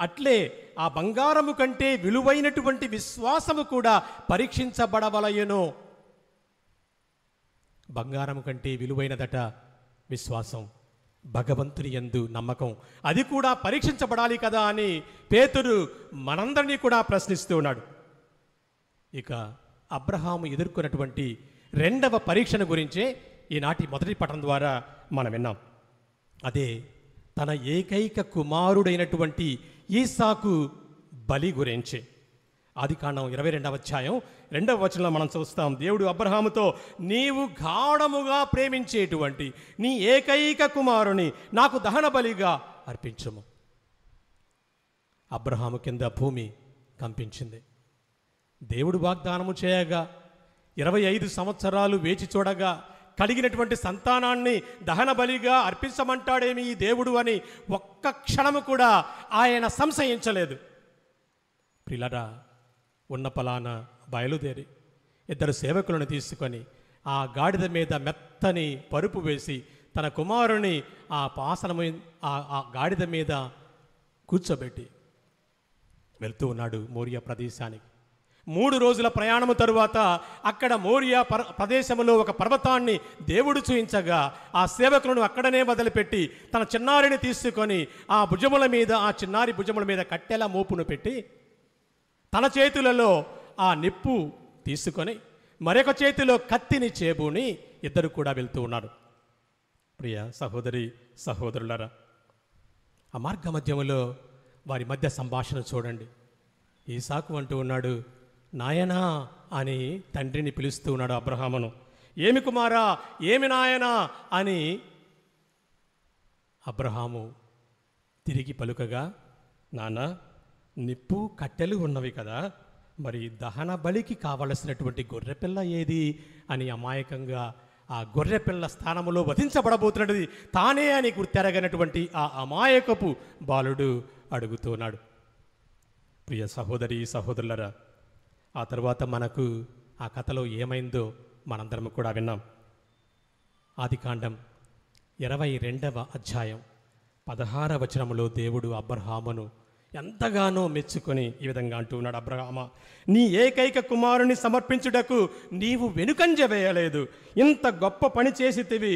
అట్లే ఆ బంగారము కంటే విలువైనటువంటి విశ్వాసము కూడా పరీక్షించబడవలయను. బంగారము కంటే విలువైనదట విశ్వాసం, భగవంతుని యందు నమ్మకం. అది కూడా పరీక్షించబడాలి కదా అని పేతురు మనందరినీ కూడా ప్రశ్నిస్తూ ఉన్నాడు. ఇక అబ్రహాము ఎదుర్కొన్నటువంటి 2వ పరీక్షను గురించే ఈనాటి మొదటి పఠనం ద్వారా మనం విన్నాం. అదే తన ఏకైక కుమారుడైనటువంటి ఈసాకు బలి గురించి. ఆదికాండం 22వ అధ్యాయం 2వ వచనంలో మనం చూస్తాం, దేవుడు అబ్రహాముతో, నీవు గాఢముగా ప్రేమించేటువంటి నీ ఏకైక కుమారుని నాకు దహన బలిగా అర్పించుము. అబ్రహాము కింద భూమి కంపించింది. దేవుడు వాగ్దానము చేయగా 25 సంవత్సరాలు వేచి చూడగా కలిగినటువంటి సంతానాన్ని దహన బలిగా అర్పించమంటాడేమి ఈ దేవుడు అని ఒక్క క్షణము కూడా ఆయన సంశయించలేదు. ప్రిలరా, ఉన్న పలానా బయలుదేరి 2 సేవకులను తీసుకొని ఆ గాడిద మీద మెత్తని పరుపు వేసి తన కుమారుని ఆ పాసనము ఆ గాడిద మీద కూర్చోబెట్టి వెళ్తూ ఉన్నాడు మోరియా ప్రదేశానికి. 3 రోజుల ప్రయాణము తరువాత అక్కడ మోరియా ప్రదేశంలో ఒక పర్వతాన్ని దేవుడు చూయించగా ఆ సేవకులను అక్కడనే వదిలిపెట్టి తన చిన్నారిని తీసుకొని ఆ భుజముల మీద, ఆ చిన్నారి భుజముల మీద కట్టెల మోపును పెట్టి తన చేతులలో ఆ నిప్పు తీసుకొని మరొక చేతిలో కత్తిని చేబూని 2 కూడా వెళ్తూ ఉన్నారు. ప్రియ సహోదరి సహోదరులరా, ఆ మార్గ మధ్యములో వారి మధ్య సంభాషణ చూడండి. ఈసాకు అంటూ ఉన్నాడు, నాయనా అని తండ్రిని పిలుస్తూ ఉన్నాడు అబ్రహామును. ఏమి కుమారా, ఏమి నాయనా అని అబ్రహాము తిరిగి పలుకగా, నాన్న నిప్పు కట్టెలు ఉన్నవి కదా, మరి దహన బలికి కావలసినటువంటి గొర్రెపిల్ల ఏది అని అమాయకంగా ఆ గొర్రెపిల్ల స్థానంలో వధించబడబోతున్నది తానే అని గుర్తెరగనటువంటి ఆ అమాయకపు బాలుడు అడుగుతున్నాడు. ప్రియ సహోదరి సహోదరులరా, ఆ తర్వాత మనకు ఆ కథలో ఏమైందో మనందరం కూడా విన్నాం. ఆదికాండం 22వ అధ్యాయం 16వ వచనములో దేవుడు అబ్రహామును ఎంతగానో మెచ్చుకొని ఈ విధంగా అంటూ ఉన్నాడు, అబ్రహామా, నీ ఏకైక కుమారుని సమర్పించుటకు నీవు వెనుకంజ వేయలేదు, ఇంత గొప్ప పని చేసితివి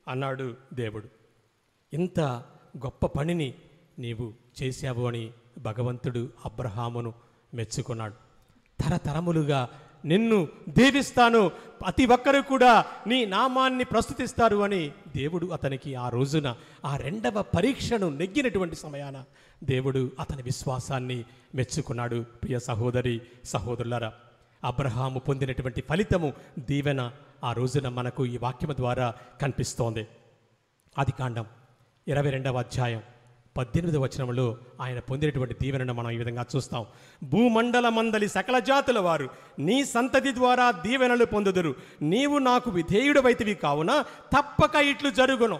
అన్నాడు దేవుడు. ఇంత గొప్ప పనిని నీవు చేశావు అని భగవంతుడు అబ్రహామును మెచ్చుకున్నాడు. తరతరములుగా నిన్ను దీవిస్తాను, ప్రతి ఒక్కరు కూడా నీ నామాన్ని ప్రస్తుతిస్తారు అని దేవుడు అతనికి ఆ రోజున ఆ 2వ పరీక్షను నెగ్గినటువంటి సమయాన దేవుడు అతని విశ్వాసాన్ని మెచ్చుకున్నాడు. ప్రియ సహోదరి సహోదరులారా, అబ్రహాము పొందినటువంటి ఫలితము, దీవెన ఆ రోజున మనకు ఈ వాక్యము ద్వారా కనిపిస్తోంది. ఆదికాండం 22వ అధ్యాయం 18వ వచనంలో ఆయన పొందినటువంటి దీవెనను మనం ఈ విధంగా చూస్తాం. భూమండల మందలి సకల జాతుల వారు నీ సంతతి ద్వారా దీవెనలు పొందుదురు, నీవు నాకు విధేయుడవైతివి కావున తప్పక ఇట్లు జరుగును.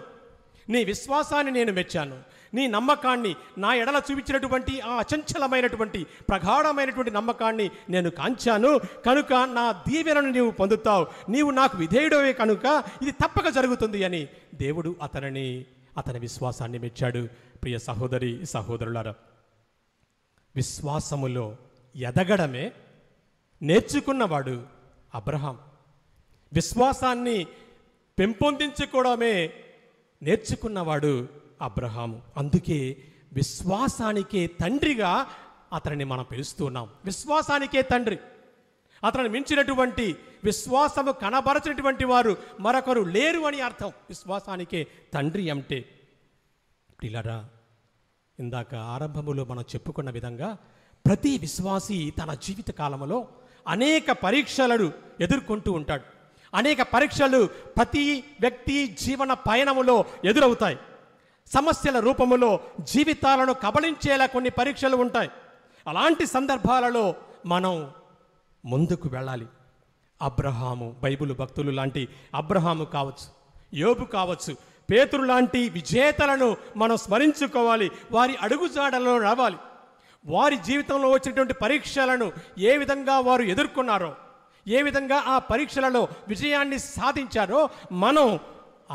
నీ విశ్వాసాన్ని నేను మెచ్చాను, నీ నమ్మకాన్ని, నా ఎడల చూపించినటువంటి ఆ అచంచలమైనటువంటి ప్రగాఢమైనటువంటి నమ్మకాన్ని నేను కాంచాను కనుక నా దీవెనను నీవు పొందుతావు, నీవు నాకు విధేయుడవే కనుక ఇది తప్పక జరుగుతుంది అని దేవుడు అతని విశ్వాసాన్ని మెచ్చాడు. ప్రియ సహోదరి సహోదరులారా, విశ్వాసములో ఎదగడమే నేర్చుకున్నవాడు అబ్రహాం. విశ్వాసాన్ని పెంపొందించుకోవడమే నేర్చుకున్నవాడు అబ్రహాము. అందుకే విశ్వాసానికే తండ్రిగా అతనిని మనం పిలుస్తున్నాం. విశ్వాసానికే తండ్రి. అతను మించినటువంటి విశ్వాసము కనబరచినటువంటి వారు మరొకరు లేరు అని అర్థం. విశ్వాసానికే తండ్రి అంటే పిల్లరా, ఇందాక ఆరంభములో మనం చెప్పుకున్న విధంగా ప్రతి విశ్వాసి తన జీవిత కాలంలో అనేక పరీక్షలను ఎదుర్కొంటూ ఉంటాడు. అనేక పరీక్షలు ప్రతి వ్యక్తి జీవన పయనములో ఎదురవుతాయి. సమస్యల రూపములో జీవితాలను కబళించేలా కొన్ని పరీక్షలు ఉంటాయి. అలాంటి సందర్భాలలో మనం ముందుకు వెళ్ళాలి. అబ్రహాము, బైబిల్ భక్తులు లాంటి అబ్రహాము కావచ్చు, యోబు కావచ్చు, పేతురు లాంటి విజేతలను మనం స్మరించుకోవాలి. వారి అడుగుజాడలలో రావాలి. వారి జీవితంలో వచ్చినటువంటి పరీక్షలను ఏ విధంగా వారు ఎదుర్కొన్నారో, ఏ విధంగా ఆ పరీక్షలలో విజయాన్ని సాధించారో మనం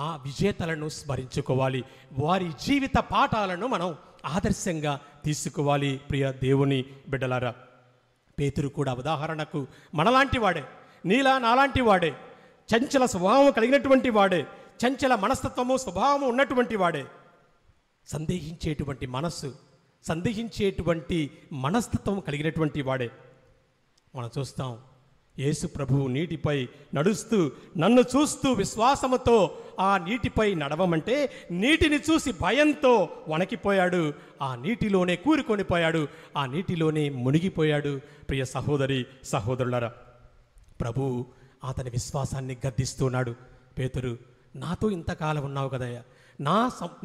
ఆ విజేతలను స్మరించుకోవాలి. వారి జీవిత పాఠాలను మనం ఆదర్శంగా తీసుకోవాలి. ప్రియ దేవుని బిడ్డలారా, పేతురు కూడా ఉదాహరణకు మనలాంటి వాడే, నీలా నాలాంటి వాడే, చంచల స్వభావం కలిగినటువంటి వాడే, చంచల మనస్తత్వము స్వభావము ఉన్నటువంటి వాడే. సందేహించేటువంటి మనస్సు, సందేహించేటువంటి మనస్తత్వం కలిగినటువంటి వాడే. మనం చూస్తాం, యేసు ప్రభువు నీటిపై నడుస్తూ నన్ను చూస్తూ విశ్వాసముతో ఆ నీటిపై నడవమంటే నీటిని చూసి భయంతో వణకిపోయాడు. ఆ నీటిలోనే కూరుకొనిపోయాడు, ఆ నీటిలోనే మునిగిపోయాడు. ప్రియ సహోదరి సహోదరులారా, ప్రభువు అతని విశ్వాసాన్ని గద్దిస్తున్నాడు. పేతురు, నాతో ఇంతకాలం ఉన్నావు కదయ్యా,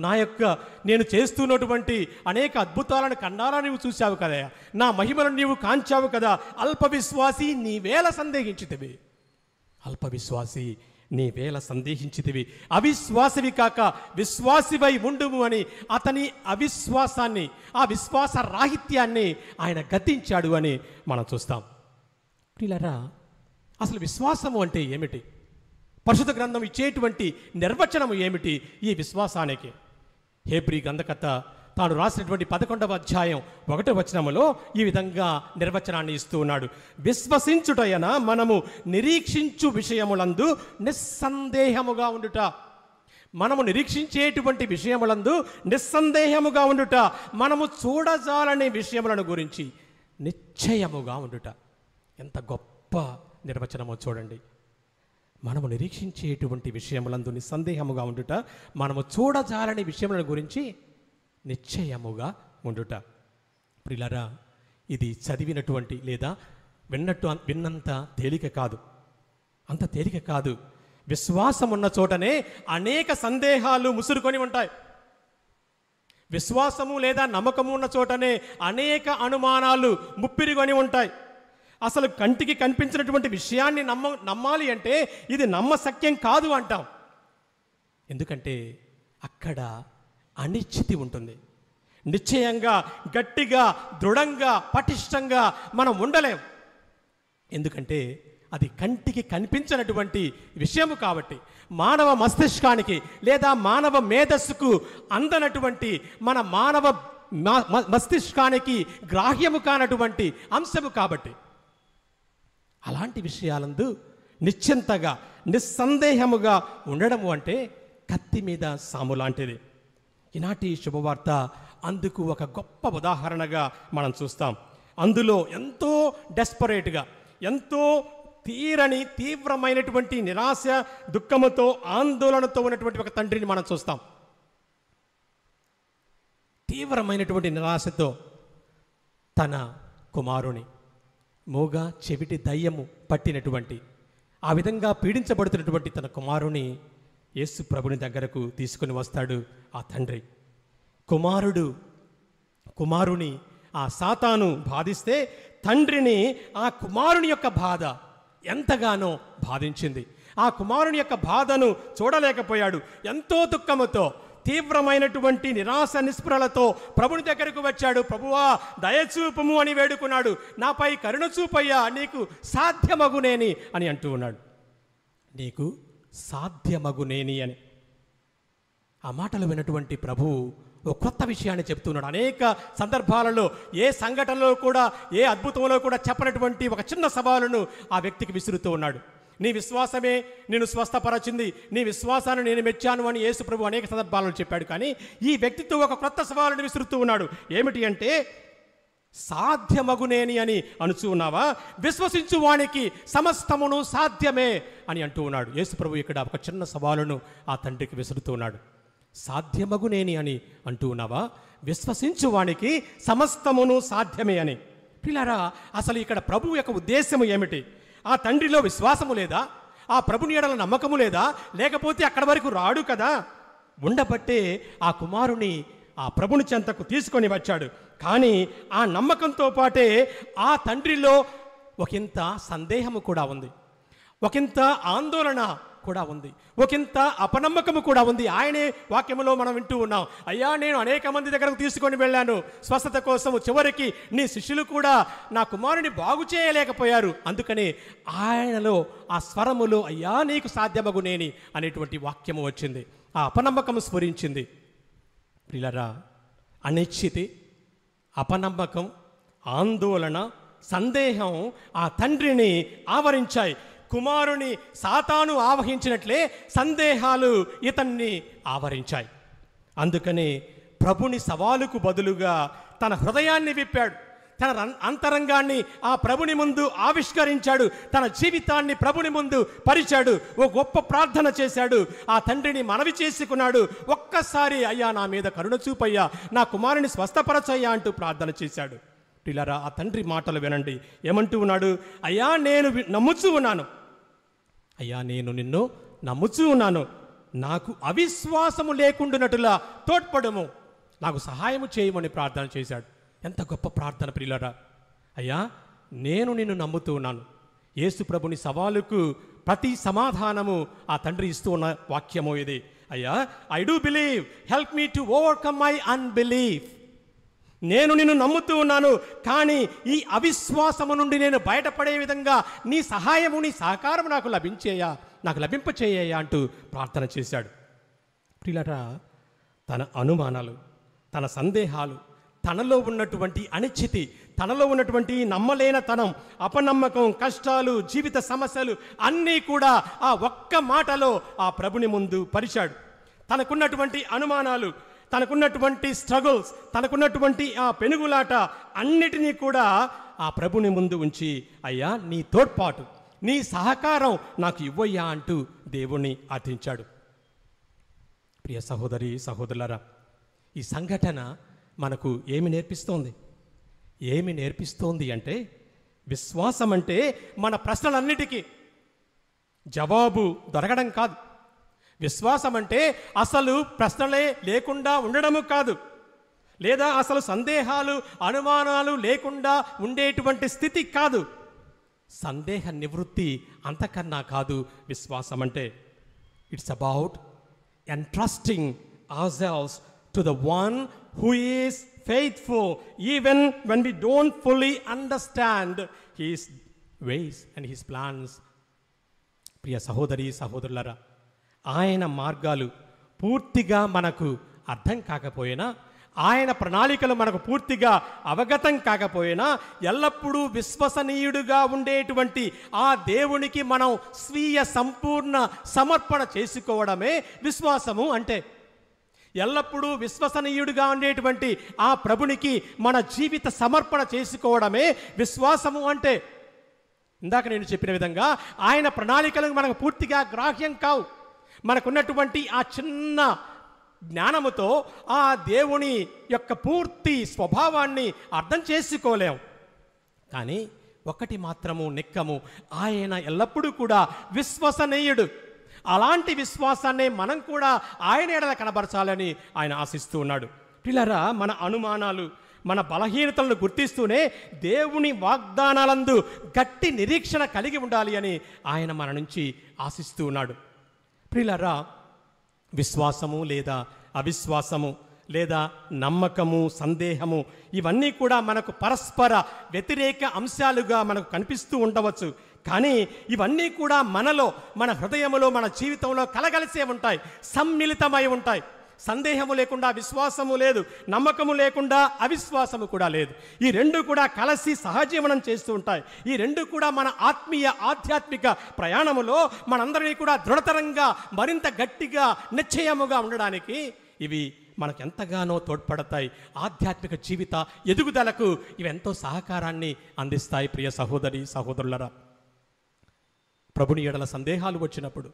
నా యొక్క నేను చేస్తున్నటువంటి అనేక అద్భుతాలను కన్నారా నీవు చూశావు కదయ్యా, నా మహిమలను నీవు కాంచావు కదా, అల్ప విశ్వాసి నీవేళ సందేహించితివి, అల్ప విశ్వాసి నీవేళ సందేహించితివి, అవిశ్వాసివి కాక విశ్వాసివై ఉండుము అని అతని అవిశ్వాసాన్ని, ఆ విశ్వాస రాహిత్యాన్ని ఆయన గద్దించాడు అని మనం చూస్తాం. ప్రియులారా, అసలు విశ్వాసము అంటే ఏమిటి? పరిశుద్ధ గ్రంథం ఇచ్చేటువంటి నిర్వచనము ఏమిటి ఈ విశ్వాసానికి? హెబ్రీ గ్రంథకర్త తాను రాసినటువంటి 11వ అధ్యాయం 1వ వచనములో ఈ విధంగా నిర్వచనాన్ని ఇస్తూ ఉన్నాడు. విశ్వసించుటయన మనము నిరీక్షించు విషయములందు నిస్సందేహముగా ఉండుట. మనము నిరీక్షించేటువంటి విషయములందు నిస్సందేహముగా ఉండుట, మనము చూడజాలనే విషయములను గురించి నిశ్చయముగా ఉండుట. ఎంత గొప్ప నిర్వచనమో చూడండి. మనము నిరీక్షించేటువంటి విషయములందు నిస్సందేహముగా ఉండుట, మనము చూడజాలని విషయముల గురించి నిశ్చయముగా ఉండుట. ప్రియులారా, ఇది చదివినటువంటి లేదా విన్నంత తేలిక కాదు, అంత తేలిక కాదు. విశ్వాసం ఉన్న చోటనే అనేక సందేహాలు ముసురుకొని ఉంటాయి. విశ్వాసము లేదా నమ్మకము ఉన్న చోటనే అనేక అనుమానాలు ముప్పిరికొని ఉంటాయి. అసలు కంటికి కనిపించినటువంటి విషయాన్ని నమ్మాలి అంటే ఇది నమ్మశక్యం కాదు అంటాం. ఎందుకంటే అక్కడ అనిశ్చితి ఉంటుంది. నిశ్చయంగా, గట్టిగా, దృఢంగా, పటిష్టంగా మనం ఉండలేం. ఎందుకంటే అది కంటికి కనిపించినటువంటి విషయము కాబట్టి, మానవ మస్తిష్కానికి లేదా మానవ మేధస్సుకు అందనటువంటి మన మానవ మస్తిష్కానికి గ్రాహ్యము కానటువంటి అంశము కాబట్టి, అలాంటి విషయాలందు నిశ్చింతగా నిస్సందేహముగా ఉండడము అంటే కత్తి మీద సాము లాంటిది. ఈనాటి శుభవార్త అందుకు ఒక గొప్ప ఉదాహరణగా మనం చూస్తాం. అందులో ఎంతో డెస్పరేట్గా, ఎంతో తీవ్రమైనటువంటి నిరాశ, దుఃఖముతో, ఆందోళనతో ఉన్నటువంటి ఒక తండ్రిని మనం చూస్తాం. తీవ్రమైనటువంటి నిరాశతో తన కుమారుని, మూగ చెవిటి దయ్యము పట్టినటువంటి, ఆ విధంగా పీడించబడుతున్నటువంటి తన కుమారుని యేసు ప్రభుని దగ్గరకు తీసుకుని వస్తాడు ఆ తండ్రి. కుమారుని ఆ సాతాను బాధిస్తే తండ్రిని ఆ కుమారుని యొక్క బాధ ఎంతగానో బాధించింది. ఆ కుమారుని యొక్క బాధను చూడలేకపోయాడు. ఎంతో దుఃఖముతో, తీవ్రమైనటువంటి నిరాశ నిస్పృహలతో ప్రభుని దగ్గరకు వచ్చాడు. ప్రభువా, దయచూపుము అని వేడుకున్నాడు. నాపై కరుణ చూపయ్యా, నీకు సాధ్యమగునేని అని అంటూ ఉన్నాడు. నీకు సాధ్యమగునేని అని ఆ మాటలు విన్నటువంటి ప్రభువు ఒక కొత్త విషయాన్ని చెప్తున్నాడు. అనేక సందర్భాలలో, ఏ సంఘటనలో కూడా, ఏ అద్భుతంలో కూడా చెప్పనటువంటి ఒక చిన్న సవాలును ఆ వ్యక్తికి విసురుతూ ఉన్నాడు. నీ విశ్వాసమే నేను స్వస్థపరచింది, నీ విశ్వాసాన్ని నేను మెచ్చాను అని యేసు ప్రభు అనేక సందర్భాలను చెప్పాడు. కానీ ఈ వ్యక్తితో ఒక కొత్త సవాలును విసురుతూ ఉన్నాడు. ఏమిటి అంటే, సాధ్యమగునేని అని అనుచూ ఉన్నావా? విశ్వసించు వానికి సమస్తమును సాధ్యమే అని అంటూ ఉన్నాడు. యేసు ప్రభు ఇక్కడ ఒక చిన్న సవాలును ఆ తండ్రికి విసురుతూ ఉన్నాడు. సాధ్యమగునేని అని అంటూ ఉన్నావా? విశ్వసించు వానికి సమస్తమును సాధ్యమే అని. పిల్లరా, అసలు ఇక్కడ ప్రభు యొక్క ఉద్దేశము ఏమిటి? ఆ తండ్రిలో విశ్వాసము లేదా? ఆ ప్రభుని ఎడల నమ్మకము లేదా? లేకపోతే అక్కడి వరకు రాడు కదా. ఉండబట్టే ఆ కుమారుని ఆ ప్రభుని చెంతకు తీసుకొని వచ్చాడు. కానీ ఆ నమ్మకంతో పాటే ఆ తండ్రిలో ఒకంత సందేహము కూడా ఉంది, ఒకంత ఆందోళన కూడా ఉంది, ఒకంత అపనమ్మకము కూడా ఉంది. ఆయనే వాక్యములో మనం వింటూ ఉన్నాం, అయ్యా నేను అనేక మంది దగ్గరకు తీసుకొని వెళ్ళాను స్వస్థత కోసము, చివరికి నీ శిష్యులు కూడా నా కుమారుని బాగు చేయలేకపోయారు. అందుకని ఆయనలో ఆ స్వరములో అయ్యా నీకు సాధ్యమగునేని అనేటువంటి వాక్యము వచ్చింది. ఆ అపనమ్మకము స్ఫురించింది. ప్రియులారా, అనిశ్చితి, అపనమ్మకం, ఆందోళన, సందేహం ఆ తండ్రిని ఆవరించాయి. కుమారుని సాతాను ఆవహించినట్లే సందేహాలు ఇతన్ని ఆవరించాయి. అందుకని ప్రభుని సవాలుకు బదులుగా తన హృదయాన్ని విప్పాడు, తన అంతరంగాన్ని ఆ ప్రభుని ముందు ఆవిష్కరించాడు, తన జీవితాన్ని ప్రభుని ముందు పరిచాడు, ఓ గొప్ప ప్రార్థన చేశాడు. ఆ తండ్రిని మనవి చేసుకున్నాడు, ఒక్కసారి అయ్యా నా మీద కరుణ చూపయ్యా, నా కుమారుని స్వస్థపరచయ్యా అంటూ ప్రార్థన చేశాడు. పిల్లరా, ఆ తండ్రి మాటలు వినండి. ఏమంటూ ఉన్నాడు? అయ్యా నేను నమ్ముచూ ఉన్నాను, అయ్యా నేను నిన్ను నమ్ముచూ ఉన్నాను, నాకు అవిశ్వాసము లేకుండానట్టులా తోడ్పడము, నాకు సహాయము చేయమని ప్రార్థన చేశాడు. ఎంత గొప్ప ప్రార్థన ప్రియులారా! అయ్యా నేను నిన్ను నమ్ముతూ ఉన్నాను. యేసు ప్రభుని సవాలుకు ప్రతి సమాధానము ఆ తండ్రి ఇస్తూ ఉన్న వాక్యము ఇది. అయ్యా I do believe, help me to overcome my unbelief. నేను నిన్ను నమ్ముతూ ఉన్నాను, కానీ ఈ అవిశ్వాసము నుండి నేను బయటపడే విధంగా నీ సహాయము, నీ సహకారం నాకు లభింపచేయ్యా అంటూ ప్రార్థన చేశాడు. ప్రియులారా, తన అనుమానాలు, తన సందేహాలు, తనలో ఉన్నటువంటి అనిశ్చితి, తనలో ఉన్నటువంటి నమ్మలేనతనం, అపనమ్మకం, కష్టాలు, జీవిత సమస్యలు అన్నీ కూడా ఆ ఒక్క మాటలో ఆ ప్రభుని ముందు పరిచాడు. తనకున్నటువంటి అనుమానాలు, తనకున్నటువంటి స్ట్రగుల్స్, తనకున్నటువంటి ఆ పెనుగులాట అన్నిటినీ కూడా ఆ ప్రభుని ముందు ఉంచి అయ్యా నీ తోడ్పాటు, నీ సహకారం నాకు ఇవ్వయ్యా అంటూ దేవుణ్ణి అర్థించాడు. ప్రియ సహోదరి సహోదరులారా, ఈ సంఘటన మనకు ఏమి నేర్పిస్తోంది అంటే, విశ్వాసం అంటే మన ప్రశ్నలన్నిటికీ జవాబు దొరకడం కాదు. విశ్వాసం అంటే అసలు ప్రశ్నలే లేకుండా ఉండడము కాదు, లేదా అసలు సందేహాలు, అనుమానాలు లేకుండా ఉండేటువంటి స్థితి కాదు. సందేహ నివృత్తి అంతకన్నా కాదు విశ్వాసం అంటే. It's about entrusting ourselves to the one who is faithful even when we don't fully understand his ways and his plans. ప్రియ సహోదరి సహోదరులారా, ఆయన మార్గాలు పూర్తిగా మనకు అర్థం కాకపోయినా, ఆయన ప్రణాళికలు మనకు పూర్తిగా అవగతం కాకపోయినా, ఎల్లప్పుడూ విశ్వసనీయుడుగా ఉండేటువంటి ఆ దేవునికి మనం స్వీయ సంపూర్ణ సమర్పణ చేసుకోవడమే విశ్వాసము అంటే. ఎల్లప్పుడూ విశ్వసనీయుడిగా ఉండేటువంటి ఆ ప్రభునికి మన జీవిత సమర్పణ చేసుకోవడమే విశ్వాసము అంటే. ఇందాక నేను చెప్పిన విధంగా ఆయన ప్రణాళికలు మనకు పూర్తిగా గ్రాహ్యం కావు. మనకున్నటువంటి ఆ చిన్న జ్ఞానముతో ఆ దేవుని యొక్క పూర్తి స్వభావాన్ని అర్థం చేసుకోలేం. కానీ ఒకటి మాత్రము నిక్కము, ఆయన ఎల్లప్పుడూ కూడా విశ్వసనీయుడు. అలాంటి విశ్వాసాన్ని మనం కూడా ఆయన ఎడల కనబరచాలని ఆయన ఆశిస్తూ ఉన్నాడు. పిల్లరా, మన అనుమానాలు, మన బలహీనతలను గుర్తిస్తూనే దేవుని వాగ్దానాలందు గట్టి నిరీక్షణ కలిగి ఉండాలి అని ఆయన మన నుంచి ఆశిస్తూ ఉన్నాడు. ప్రియులారా, విశ్వాసము లేదా అవిశ్వాసము లేదా నమ్మకము, సందేహము ఇవన్నీ కూడా మనకు పరస్పర వ్యతిరేక అంశాలుగా మనకు కనిపిస్తూ ఉండవచ్చు. కానీ ఇవన్నీ కూడా మనలో, మన హృదయములో, మన జీవితంలో కలగలిసే ఉంటాయి, సమ్మిళితమై ఉంటాయి. సందేహము లేకుండా విశ్వాసము లేదు, నమ్మకము లేకుండా అవిశ్వాసము కూడా లేదు. ఈ రెండు కూడా కలిసి సహజీవనం చేస్తూ ఉంటాయి. ఈ రెండు కూడా మన ఆధ్యాత్మిక ప్రయాణములో మనందరినీ కూడా దృఢతరంగా, మరింత గట్టిగా, నిశ్చయముగా ఉండడానికి ఇవి మనకు ఎంతగానో తోడ్పడతాయి. ఆధ్యాత్మిక జీవిత ఎదుగుదలకు ఇవి ఎంతో సహకారాన్ని అందిస్తాయి. ప్రియ సహోదరి సహోదరులరా, ప్రభుని ఎడల సందేహాలు వచ్చినప్పుడు,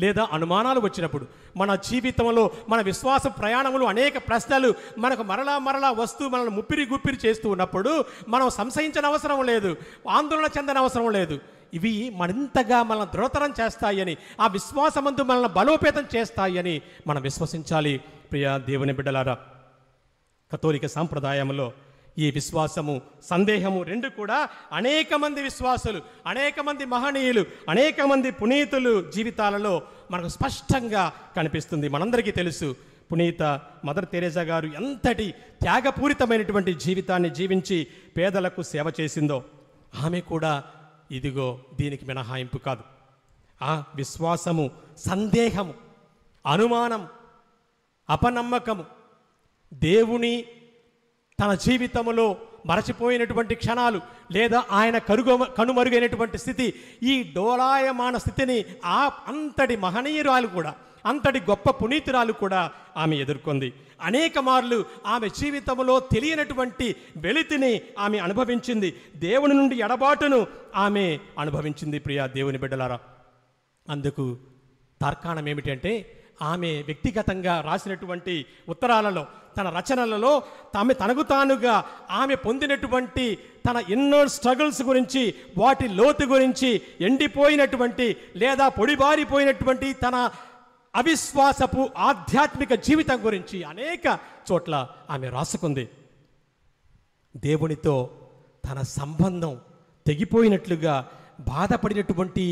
లేదా అనుమానాలు వచ్చినప్పుడు, మన జీవితంలో మన విశ్వాస ప్రయాణంలో అనేక ప్రశ్నలు మనకు మరలా వస్తూ మనల్ని ముప్పిరి గుప్పిరి చేస్తూ ఉన్నప్పుడు మనం సంశయించిన అవసరం లేదు, ఆందోళన చెందని అవసరం లేదు. ఇవి మరింతగా మనల్ని దృఢతరం చేస్తాయని, ఆ విశ్వాసమందు మనల్ని బలోపేతం చేస్తాయని మనం విశ్వసించాలి. ప్రియ దేవుని బిడ్డలారా, కథోలిక సాంప్రదాయంలో ఈ విశ్వాసము సందేహము రెండు కూడా అనేక మంది విశ్వాసులు, అనేక మంది మహనీయులు, అనేక మంది పునీతులు జీవితాలలో మనకు స్పష్టంగా కనిపిస్తుంది. మనందరికీ తెలుసు, పునీత మదర్ తెరేసా గారు ఎంతటి త్యాగపూరితమైనటువంటి జీవితాన్ని జీవించి పేదలకు సేవ చేసిందో. ఆమె కూడా ఇదిగో దీనికి మినహాయింపు కాదు. ఆ విశ్వాసము, సందేహము, అనుమానం, అపనమ్మకము, దేవుని తన జీవితంలో మరచిపోయినటువంటి క్షణాలు, లేదా ఆయన కనుమరుగైనటువంటి స్థితి, ఈ డోలాయమాన స్థితిని అంతటి మహనీయురాలు కూడా, అంతటి గొప్ప పునీతురాలు కూడా ఆమె ఎదుర్కొంది. అనేక మార్లు ఆమె జీవితంలో తెలియనటువంటి వెలితిని ఆమె అనుభవించింది. దేవుని నుండి ఎడబాటును ఆమె అనుభవించింది. ప్రియా దేవుని బిడ్డలారా, అందుకు తార్కాణం ఏమిటంటే, ఆమె వ్యక్తిగతంగా రాసినటువంటి ఉత్తరాలలో, తన రచనలలో తనకు తానుగా ఆమె పొందినటువంటి తన ఎన్నో స్ట్రగుల్స్ గురించి, వాటి లోతు గురించి, ఎండిపోయినటువంటి లేదా పొడిబారిపోయినటువంటి తన అవిశ్వాసపు ఆధ్యాత్మిక జీవితం గురించి అనేక చోట్ల ఆమె రాసుకుంది. దేవునితో తన సంబంధం తెగిపోయినట్లుగా బాధపడినటువంటి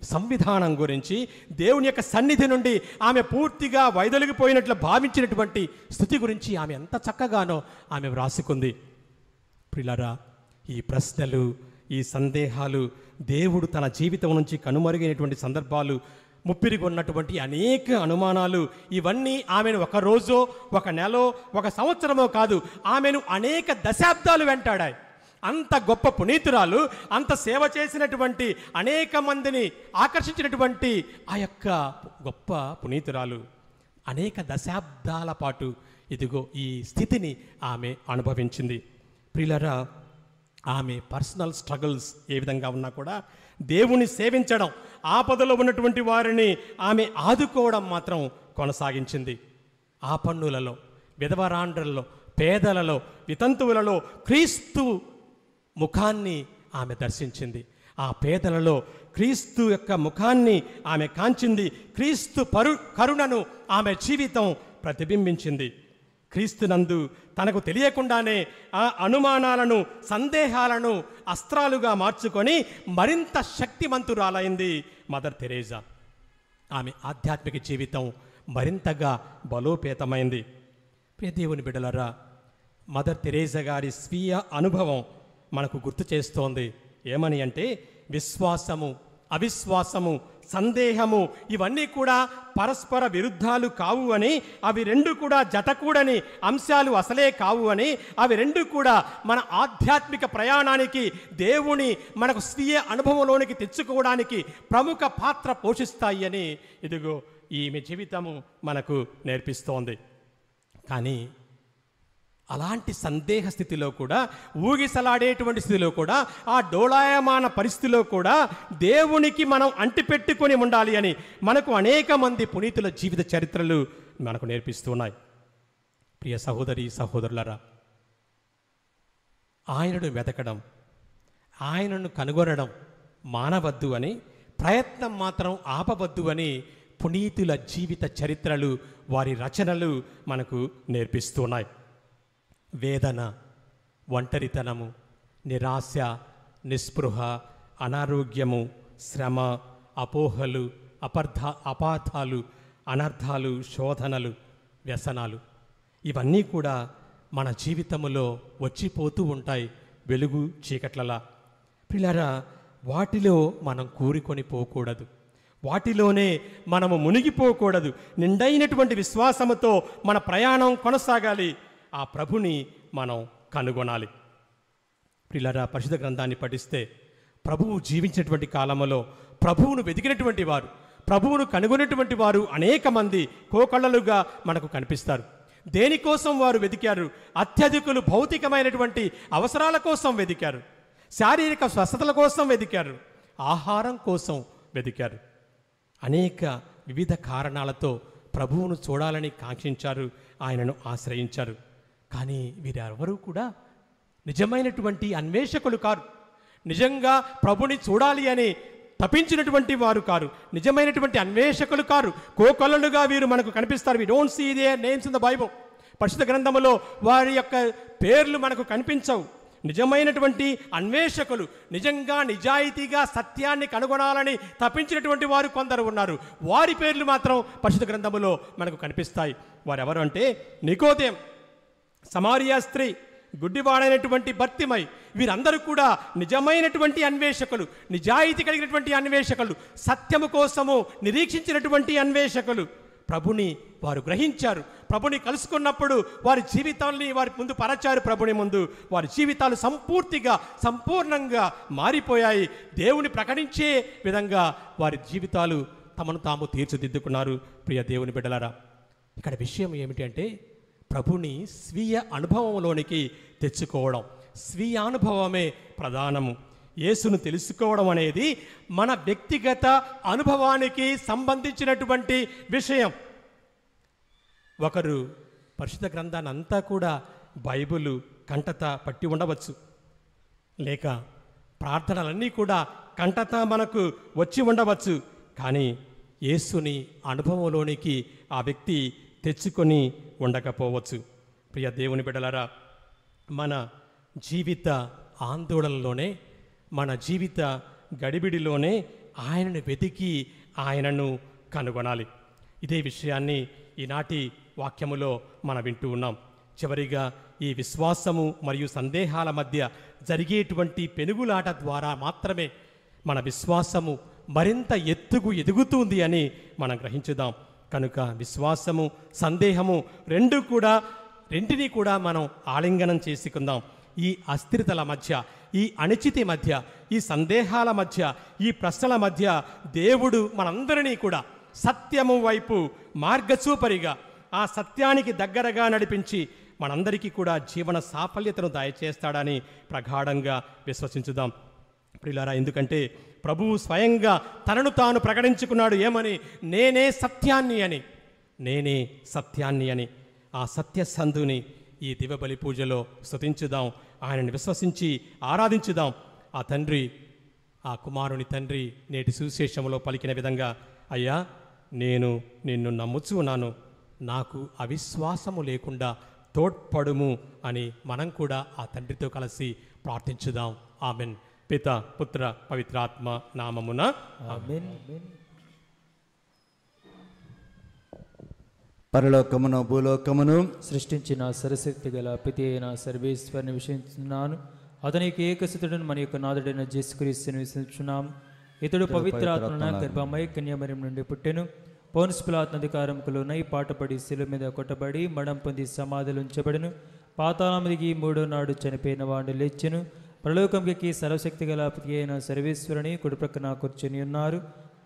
సంవిధానం గురించి, దేవుని యొక్క సన్నిధి నుండి ఆమె పూర్తిగా వైదొలిగిపోయినట్లు భావించినటువంటి స్థితి గురించి ఆమె ఎంత చక్కగానో ఆమె వ్రాసుకుంది. ప్రియులారా, ఈ ప్రశ్నలు, ఈ సందేహాలు, దేవుడు తన జీవితం నుంచి కనుమరుగైనటువంటి సందర్భాలు, ముప్పిరిగా ఉన్నటువంటి అనేక అనుమానాలు, ఇవన్నీ ఆమెను ఒక రోజో, ఒక నెలో, ఒక సంవత్సరమో కాదు, ఆమెను అనేక దశాబ్దాలు వెంటాడాయి. అంత గొప్ప పునీతురాలు, అంత సేవ చేసినటువంటి, అనేక మందిని ఆకర్షించినటువంటి ఆ యొక్క గొప్ప పునీతురాలు అనేక దశాబ్దాల పాటు ఇదిగో ఈ స్థితిని ఆమె అనుభవించింది. ప్రియులారా, ఆమె పర్సనల్ స్ట్రగుల్స్ ఏ విధంగా ఉన్నా కూడా దేవుని సేవించడం, ఆపదలో ఉన్నటువంటి వారిని ఆమె ఆదుకోవడం మాత్రం కొనసాగించింది. ఆ పన్నులలో, విధవరాండ్రల్లో, పేదలలో, వితంతువులలో క్రీస్తు ముఖాన్ని ఆమె దర్శించింది. ఆ పేదలలో క్రీస్తు యొక్క ముఖాన్ని ఆమె కాంచింది. క్రీస్తు కరుణను ఆమె జీవితం ప్రతిబింబించింది. క్రీస్తునందు తనకు తెలియకుండానే ఆ అనుమానాలను, సందేహాలను అస్త్రాలుగా మార్చుకొని మరింత శక్తిమంతురాలైంది మదర్ తెరేసా. ఆమె ఆధ్యాత్మిక జీవితం మరింతగా బలోపేతమైంది. ప్రియ దేవుని బిడ్డలారా, మదర్ తెరేసా గారి స్వీయ అనుభవం మనకు గుర్తు చేస్తోంది. ఏమని అంటే, విశ్వాసము, అవిశ్వాసము, సందేహము ఇవన్నీ కూడా పరస్పర విరుద్ధాలు కావు అని, అవి రెండు కూడా జతకూడని అంశాలు అసలే కావు అని, అవి రెండు కూడా మన ఆధ్యాత్మిక ప్రయాణానికి, దేవుని మనకు స్వీయ అనుభవంలోనికి తెచ్చుకోవడానికి ప్రముఖ పాత్ర పోషిస్తాయి అని ఇదిగో ఈమె జీవితము మనకు నేర్పిస్తోంది. కానీ అలాంటి సందేహ స్థితిలో కూడా, ఊగిసలాడేటువంటి స్థితిలో కూడా, ఆ డోలాయమాన పరిస్థితిలో కూడా దేవునికి మనం అంటిపెట్టుకొని ఉండాలి అని మనకు అనేక మంది పునీతుల జీవిత చరిత్రలు మనకు నేర్పిస్తున్నాయి. ప్రియ సహోదరి సహోదరులరా, ఆయనను వెతకడం, ఆయనను కనుగొనడం మానవద్దు అని, ప్రయత్నం మాత్రం ఆపవద్దు అని పునీతుల జీవిత చరిత్రలు, వారి రచనలు మనకు నేర్పిస్తున్నాయి. వేదన, ఒంటరితనము, నిరాశ, నిస్పృహ, అనారోగ్యము, శ్రమ, అపోహలు, అపార్థాలు, అనర్థాలు, శోధనలు, వ్యసనాలు ఇవన్నీ కూడా మన జీవితంలో వచ్చిపోతూ ఉంటాయి, వెలుగు చీకట్లలా. పిల్లరా, వాటిలో మనం కూరుకొని పోకూడదు, వాటిలోనే మనము మునిగిపోకూడదు. నిండైనటువంటి విశ్వాసముతో మన ప్రయాణం కొనసాగాలి. ఆ ప్రభుని మనం కనుగొనాలి. ప్రియులారా, పరిశుద్ధ గ్రంథాన్ని పఠిస్తే ప్రభువు జీవించినటువంటి కాలంలో ప్రభువును వెతికినటువంటి వారు, ప్రభువును కనుగొనేటువంటి వారు అనేక మంది కోకళ్ళలుగా మనకు కనిపిస్తారు. దేనికోసం వారు వెతికారు? అత్యధికులు భౌతికమైనటువంటి అవసరాల కోసం వెతికారు, శారీరక స్వస్థతల కోసం వెతికారు, ఆహారం కోసం వెతికారు. అనేక వివిధ కారణాలతో ప్రభువును చూడాలని కాంక్షించారు, ఆయనను ఆశ్రయించారు. కానీ వీరెవరూ కూడా నిజమైనటువంటి అన్వేషకులు కారు. నిజంగా ప్రభుని చూడాలి అని తపించినటువంటి వారు కారు. నిజమైనటువంటి అన్వేషకులు కారు. కోకొల్లలుగా వీరు మనకు కనిపిస్తారు. We don't see their names in the Bible. పరిశుద్ధ గ్రంథములో వారి యొక్క పేర్లు మనకు కనిపించవు. నిజమైనటువంటి అన్వేషకులు, నిజంగా నిజాయితీగా సత్యాన్ని కనుగొనాలని తప్పించినటువంటి వారు కొందరు ఉన్నారు. వారి పేర్లు మాత్రం పరిశుద్ధ గ్రంథములో మనకు కనిపిస్తాయి. వారెవరు అంటే నికోదేం, సమారియా స్త్రీ, గుడ్డివాడైనటువంటి బర్తిమై, వీరందరూ కూడా నిజమైనటువంటి అన్వేషకులు, నిజాయితీ కలిగినటువంటి అన్వేషకులు, సత్యము కోసము నిరీక్షించినటువంటి అన్వేషకులు. ప్రభుని వారు గ్రహించారు. ప్రభుని కలుసుకున్నప్పుడు వారి జీవితాన్ని వారి ముందు పరచారు. ప్రభుని ముందు వారి జీవితాలు సంపూర్ణంగా మారిపోయాయి. దేవుని ప్రకటించే విధంగా వారి జీవితాలు తమను తాము తీర్చిదిద్దుకున్నారు. ప్రియ దేవుని బిడ్డలారా, ఇక్కడ విషయం ఏమిటి అంటే ప్రభుని స్వీయ అనుభవంలోనికి తెచ్చుకోవడం. స్వీయ అనుభవమే ప్రధానము. యేసును తెలుసుకోవడం అనేది మన వ్యక్తిగత అనుభవానికి సంబంధించినటువంటి విషయం. ఒకరు పరిశుద్ధ గ్రంథాన్ని అంతా కూడా బైబిలు కంటత పట్టి ఉండవచ్చు, లేక ప్రార్థనలన్నీ కూడా కంటత మనకు వచ్చి ఉండవచ్చు. కానీ యేసుని అనుభవంలోనికి ఆ వ్యక్తి తెచ్చుకొని ఉండకపోవచ్చు. ప్రియ దేవుని బిడ్డలారా, మన జీవిత ఆందోళనలోనే, మన జీవిత గడిబిడిలోనే ఆయనను వెతికి ఆయనను కనుగొనాలి. ఇదే విషయాన్ని ఈనాటి వాక్యములో మనం వింటూ ఉన్నాం. చివరిగా ఈ విశ్వాసము మరియు సందేహాల మధ్య జరిగేటువంటి పెనుగులాట ద్వారా మాత్రమే మన విశ్వాసము మరింత ఎదుగుతుంది అని మనం గ్రహించుదాం. కనుక విశ్వాసము, సందేహము రెంటినీ కూడా మనం ఆలింగనం చేసుకుందాం. ఈ అస్థిరతల మధ్య, ఈ అనిశ్చితి మధ్య, ఈ సందేహాల మధ్య, ఈ ప్రశ్నల మధ్య దేవుడు మనందరినీ కూడా సత్యము వైపు మార్గచూపరిగా, ఆ సత్యానికి దగ్గరగా నడిపించి మనందరికీ కూడా జీవన సాఫల్యతను దయచేస్తాడని ప్రగాఢంగా విశ్వసించుదాం. ప్రియులారా, ఎందుకంటే ప్రభువు స్వయంగా తనను తాను ప్రకటించుకున్నాడు. ఏమని? నేనే సత్యాన్ని అని. ఆ సత్యసంధుని ఈ దివ్యబలి పూజలో స్తుతించుదాం. ఆయనను విశ్వసించి ఆరాధించుదాం. ఆ తండ్రి, ఆ కుమారుని తండ్రి నేటి సువిశేషంలో పలికిన విధంగా, అయ్యా, నేను నిన్ను నమ్ముచూ ఉన్నాను, నాకు అవిశ్వాసము లేకుండా తోడ్పడుము అని మనం కూడా ఆ తండ్రితో కలిసి ప్రార్థించుదాం. ఆమెన్. పిత, పుత్ర, పవిత్రాత్మ నామమున ఆమేన్. పరలోకమును భూలోకమును సృష్టించిన సర్వశక్తి గల పితి అయిన సర్వేశ్వరుని విషయించున్నాను. అతనికి ఏకసుతుడను మన యొక్క నాథుడైన యేసుక్రీస్తుని విశ్వసించున్నాం. ఇతడు పవిత్రాత్మన గర్భమై కన్యామరియం నుండి పుట్టెను. పౌన్సు పిలాతు అధికారంకు లోనై పాటపడి శిలువ మీద కొట్టబడి మడం పొంది సమాధిలో ఉంచబడెను. పాతాళం దిగి మూడో నాడు చనిపోయిన వాడిని లేచెను. పరలోకంకి సర్వశక్తి గల పితి అయిన సర్వేశ్వరుని కుడిప్రక్కన కూర్చొని ఉన్నారు.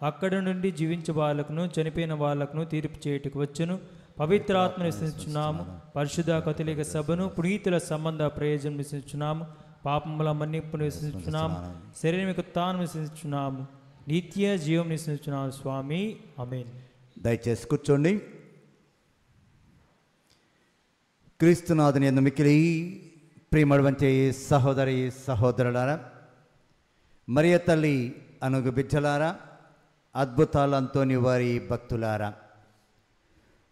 అక్కడి నుండి జీవించే వాళ్ళకును చనిపోయిన వాళ్ళకును తీర్పు చేయటకు వచ్చును. పవిత్రాత్మను విశ్వసించున్నాము. పరిశుద్ధ కథలిక సభను, పునీతుల సంబంధ ప్రయోజనం విశ్వసించున్నాము. పాపముల మన్నిప్పును విశ్వసించున్నాము. శరీరం తాను విశ్వసించున్నాము. నిత్య జీవం విశ్వసించున్నాము. స్వామి, ఆమేన్. దయచేసి కూర్చోండి. క్రీస్తునాథుని యందు మిక్కిలి ప్రియమటువంటి సహోదరి సహోదరులారా, మరియ తల్లి అనుగు బిడ్డలారా, అద్భుతాలంతోని వారి భక్తులారా,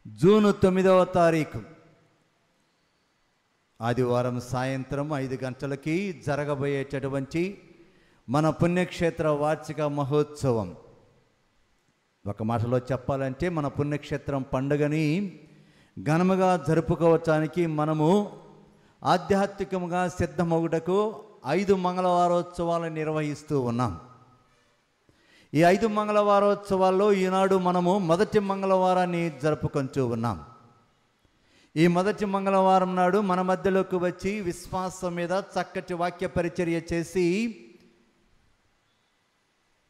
జూన్ 9వ తారీఖు ఆదివారం సాయంత్రం 5 గంటలకి జరగబోయేటటువంటి మన పుణ్యక్షేత్ర వార్షిక మహోత్సవం, ఒక మాటలో చెప్పాలంటే మన పుణ్యక్షేత్రం పండుగని ఘనముగా జరుపుకోవటానికి మనము ఆధ్యాత్మికంగా సిద్ధమవుటకు 5 మంగళవారోత్సవాలు నిర్వహిస్తూ ఉన్నాం. ఈ 5 మంగళవారోత్సవాల్లో ఈనాడు మనము మొదటి మంగళవారాన్ని జరుపుకుంటూ ఉన్నాం. ఈ మొదటి మంగళవారం నాడు మన మధ్యలోకి వచ్చి విశ్వాసం మీద చక్కటి వాక్య పరిచర్య చేసి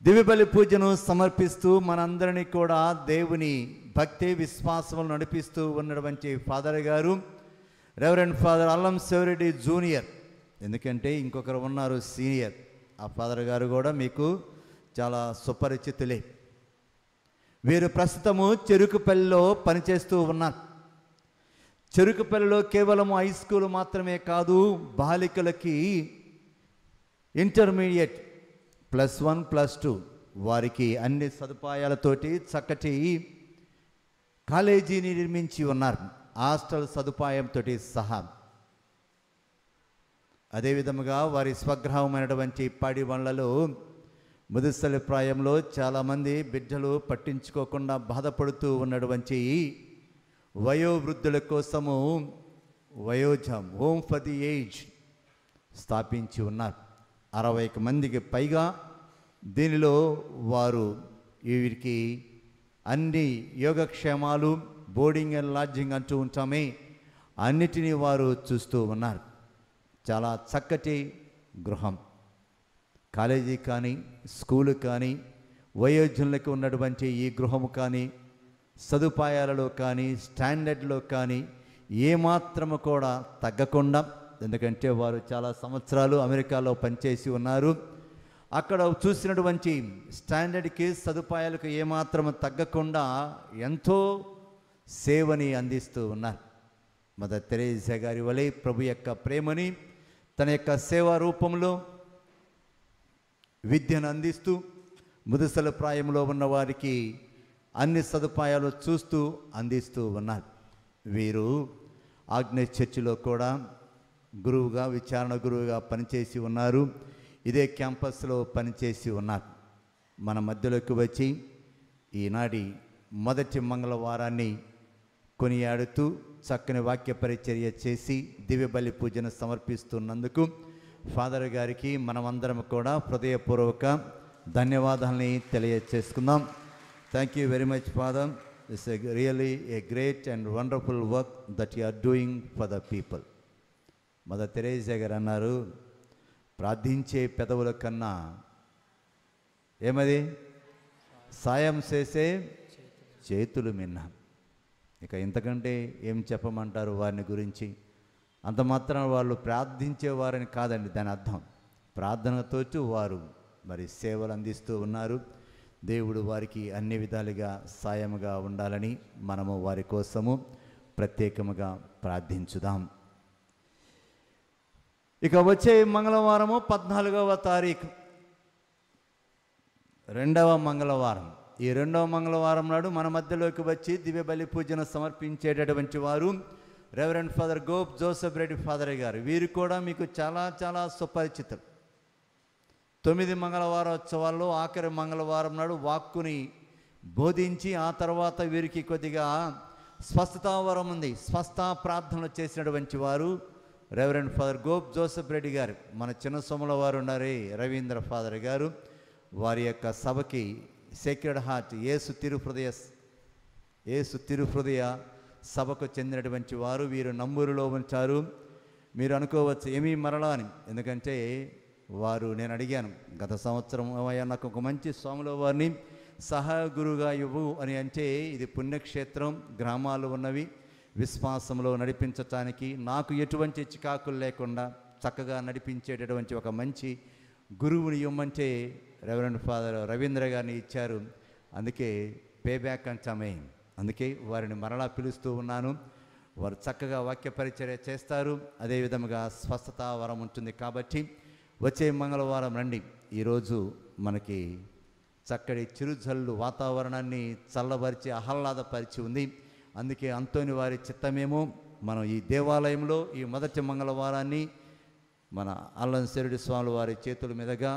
దివ్యబలి పూజను సమర్పిస్తూ మనందరినీ కూడా దేవుని భక్తి విశ్వాసములు నడిపిస్తూ ఉన్నటువంటి ఫాదర్ గారు, రెవరెండ్ ఫాదర్ అల్లం శివరెడ్డి జూనియర్. ఎందుకంటే ఇంకొకరు ఉన్నారు సీనియర్. ఆ ఫాదర్ గారు కూడా మీకు చాలా సుపరిచితులే. వీరు ప్రస్తుతము చెరుకుపల్లిలో పనిచేస్తూ ఉన్నారు. చెరుకుపల్లిలో కేవలం హై స్కూల్ మాత్రమే కాదు, బాలికలకి ఇంటర్మీడియట్ +1 +2 వారికి అన్ని సదుపాయాలతోటి చక్కటి కాలేజీని నిర్మించి ఉన్నారు, హాస్టల్ సదుపాయంతో సహా. అదేవిధముగా వారి స్వగ్రామమైనటువంటి పాడిబండ్లలో ముదుసలి ప్రాయంలో చాలామంది బిడ్డలు పట్టించుకోకుండా బాధపడుతూ ఉన్నటువంటి వయోవృద్ధుల కోసము వయోజం హోమ్ ఫర్ ది ఏజ్ స్థాపించి ఉన్నారు. 60 మందికి పైగా దీనిలో వారు వీరికి అన్ని యోగక్షేమాలు, బోర్డింగ్ అండ్ లాడ్జింగ్ అంటూ ఉంటామే, అన్నిటినీ వారు చూస్తూ ఉన్నారు. చాలా చక్కటి గృహం. కాలేజీ కానీ, స్కూలు కానీ, వయోజనులకు ఉన్నటువంటి ఈ గృహము కానీ, సదుపాయాలలో కానీ, స్టాండర్డ్లో కానీ ఏమాత్రము కూడా తగ్గకుండా, ఎందుకంటే వారు చాలా సంవత్సరాలు అమెరికాలో పనిచేసి ఉన్నారు, అక్కడ చూసినటువంటి స్టాండర్డ్కి, సదుపాయాలకు ఏమాత్రం తగ్గకుండా ఎంతో సేవని అందిస్తూ ఉన్నారు. మదర్ తెరేసా గారి వలె ప్రభు యొక్క ప్రేమని తన యొక్క సేవా రూపంలో విద్యను అందిస్తూ ముదుసల ప్రాయంలో ఉన్న వారికి అన్ని సదుపాయాలు చూస్తూ అందిస్తూ ఉన్నారు. వీరు ఆగ్నేయ చర్చిలో కూడా గురువుగా, విచారణ గురువుగా పనిచేసి ఉన్నారు. ఇదే క్యాంపస్లో పనిచేసి ఉన్నారు. మన మధ్యలోకి వచ్చి ఈనాటి మొదటి మంగళవారాన్ని కొనియాడుతూ చక్కని వాక్య పరిచర్య చేసి దివ్య బలి పూజను సమర్పిస్తున్నందుకు ఫాదర్ గారికి మనమందరం కూడా హృదయపూర్వక ధన్యవాదాలని తెలియచేసుకుందాం. Thank you very much father. It's really a great and wonderful work that you are doing for the people. Mother Teresa గారు అన్నారు, ప్రార్థించే పెదవుల కన్నా ఏమది సాయం చేసే చేతులు మిన్న. ఇక ఇంతకంటే ఏం చెప్పమంటారు వారిని గురించి? అంత మాత్రం వాళ్ళు ప్రార్థించేవారని కాదండి దాని అర్థం. ప్రార్థనతోటి వారు మరి సేవలు అందిస్తూ ఉన్నారు. దేవుడు వారికి అన్ని విధాలుగా సాయముగా ఉండాలని మనము వారి కోసము ప్రత్యేకముగా ప్రార్థించుదాం. ఇక వచ్చే మంగళవారము 14వ తారీఖు, రెండవ మంగళవారం. ఈ రెండవ మంగళవారం నాడు మన మధ్యలోకి వచ్చి దివ్య బలి పూజను సమర్పించేటటువంటి వారు రెవరెండ్ ఫాదర్ గోప్ జోసెఫ్ రెడ్డి ఫాదర్ గారు. వీరు కూడా మీకు చాలా చాలా సుపరిచితులు. 9 మంగళవారోత్సవాల్లో ఆఖరి మంగళవారం నాడు వాక్కుని బోధించి ఆ తర్వాత వీరికి కొద్దిగా స్వస్థతావరం ఉంది, స్వస్థ ప్రార్థనలు చేసినటువంటి వారు రెవరెండ్ ఫాదర్ గోప్ జోసెఫ్ రెడ్డి గారు. మన చిన్న సోముల వారు ఉన్నారే రవీంద్ర ఫాదర్ గారు, వారి యొక్క సభకి సేక్రెడ్ హార్ట్ యేసు తిరుహృదయ సభకు చెందినటువంటి వారు. వీరు నంబూరులో ఉంచారు. మీరు అనుకోవచ్చు ఏమీ మరలా అని, ఎందుకంటే వారు, నేను అడిగాను గత సంవత్సరం అయ్యా నాకు ఒక మంచి స్వాముల వారిని సహాయ గురువుగా ఇవ్వు అని అంటే, ఇది పుణ్యక్షేత్రం, గ్రామాలు ఉన్నవి, విశ్వాసంలో నడిపించటానికి నాకు ఎటువంటి చికాకులు లేకుండా చక్కగా నడిపించేటటువంటి ఒక మంచి గురువుని ఇవ్వమంటే రెవరెండ్ ఫాదర్ రవీంద్ర గారిని ఇచ్చారు. అందుకే పేబ్యాక్ అంటామే, అందుకే వారిని మరలా పిలుస్తూ ఉన్నాను. వారు చక్కగా వాక్య పరిచర్య చేస్తారు. అదేవిధముగా స్వస్థత వరం ఉంటుంది. కాబట్టి వచ్చే మంగళవారం రండి. ఈరోజు మనకి చక్కటి చిరుజల్లు వాతావరణాన్ని చల్లబరిచి ఆహ్లాదపరిచి ఉంది. అందుకే అంతోని వారి చిత్తమేమో మనం ఈ దేవాలయంలో ఈ మొదటి మంగళవారాన్ని మన అల్లం శిరుడి స్వామి వారి చేతుల మీదుగా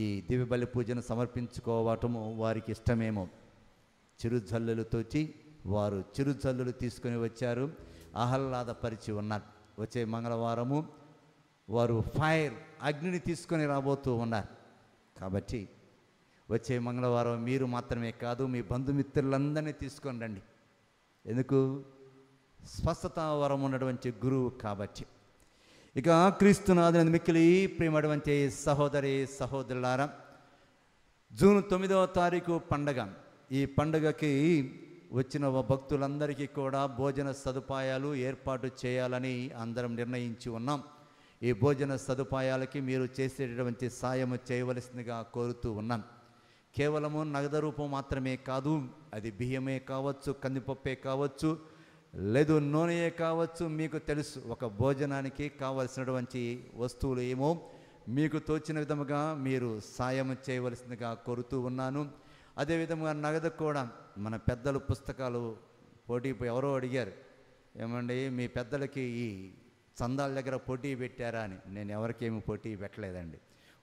ఈ దివ్య బలి పూజను సమర్పించుకోవటము వారికి ఇష్టమేమో. చిరుజల్లులతోటి వారు చిరుజల్లులు తీసుకొని వచ్చారు, ఆహ్లాదపరిచి ఉన్నారు. వచ్చే మంగళవారము వారు ఫైర్ అగ్నిని తీసుకొని రాబోతూ ఉన్నారు. కాబట్టి వచ్చే మంగళవారం మీరు మాత్రమే కాదు, మీ బంధుమిత్రులందరినీ తీసుకొని రండి. ఎందుకు? స్వస్థత వరం ఉన్నటువంటి గురువు కాబట్టి. ఇక క్రీస్తునాథుని మిక్కిలి ప్రియమైనటువంటి సహోదరి సహోదరులారా, జూన్ 9వ తారీఖు పండగ. ఈ పండుగకి వచ్చిన భక్తులందరికీ కూడా భోజన సదుపాయాలు ఏర్పాటు చేయాలని అందరం నిర్ణయించి ఉన్నాం. ఈ భోజన సదుపాయాలకి మీరు చేసేటటువంటి సాయం చేయవలసిందిగా కోరుతూ ఉన్నాం. కేవలము నగదు రూపం మాత్రమే కాదు, అది బియ్యమే కావచ్చు, కందిపప్పే కావచ్చు, లేదు నూనెయే కావచ్చు. మీకు తెలుసు, ఒక భోజనానికి కావలసినటువంటి వస్తువులు ఏమో మీకు తోచిన విధముగా మీరు సాయం చేయవలసిందిగా కోరుతూ ఉన్నాను. అదేవిధంగా నగదు కూడా మన పెద్దలు పుస్తకాలు పోటీ ఎవరో అడిగారు, ఏమండి మీ పెద్దలకి ఈ చందాల దగ్గర పోటీ పెట్టారా అని. నేను ఎవరికేమి పోటీ పెట్టలేదండి.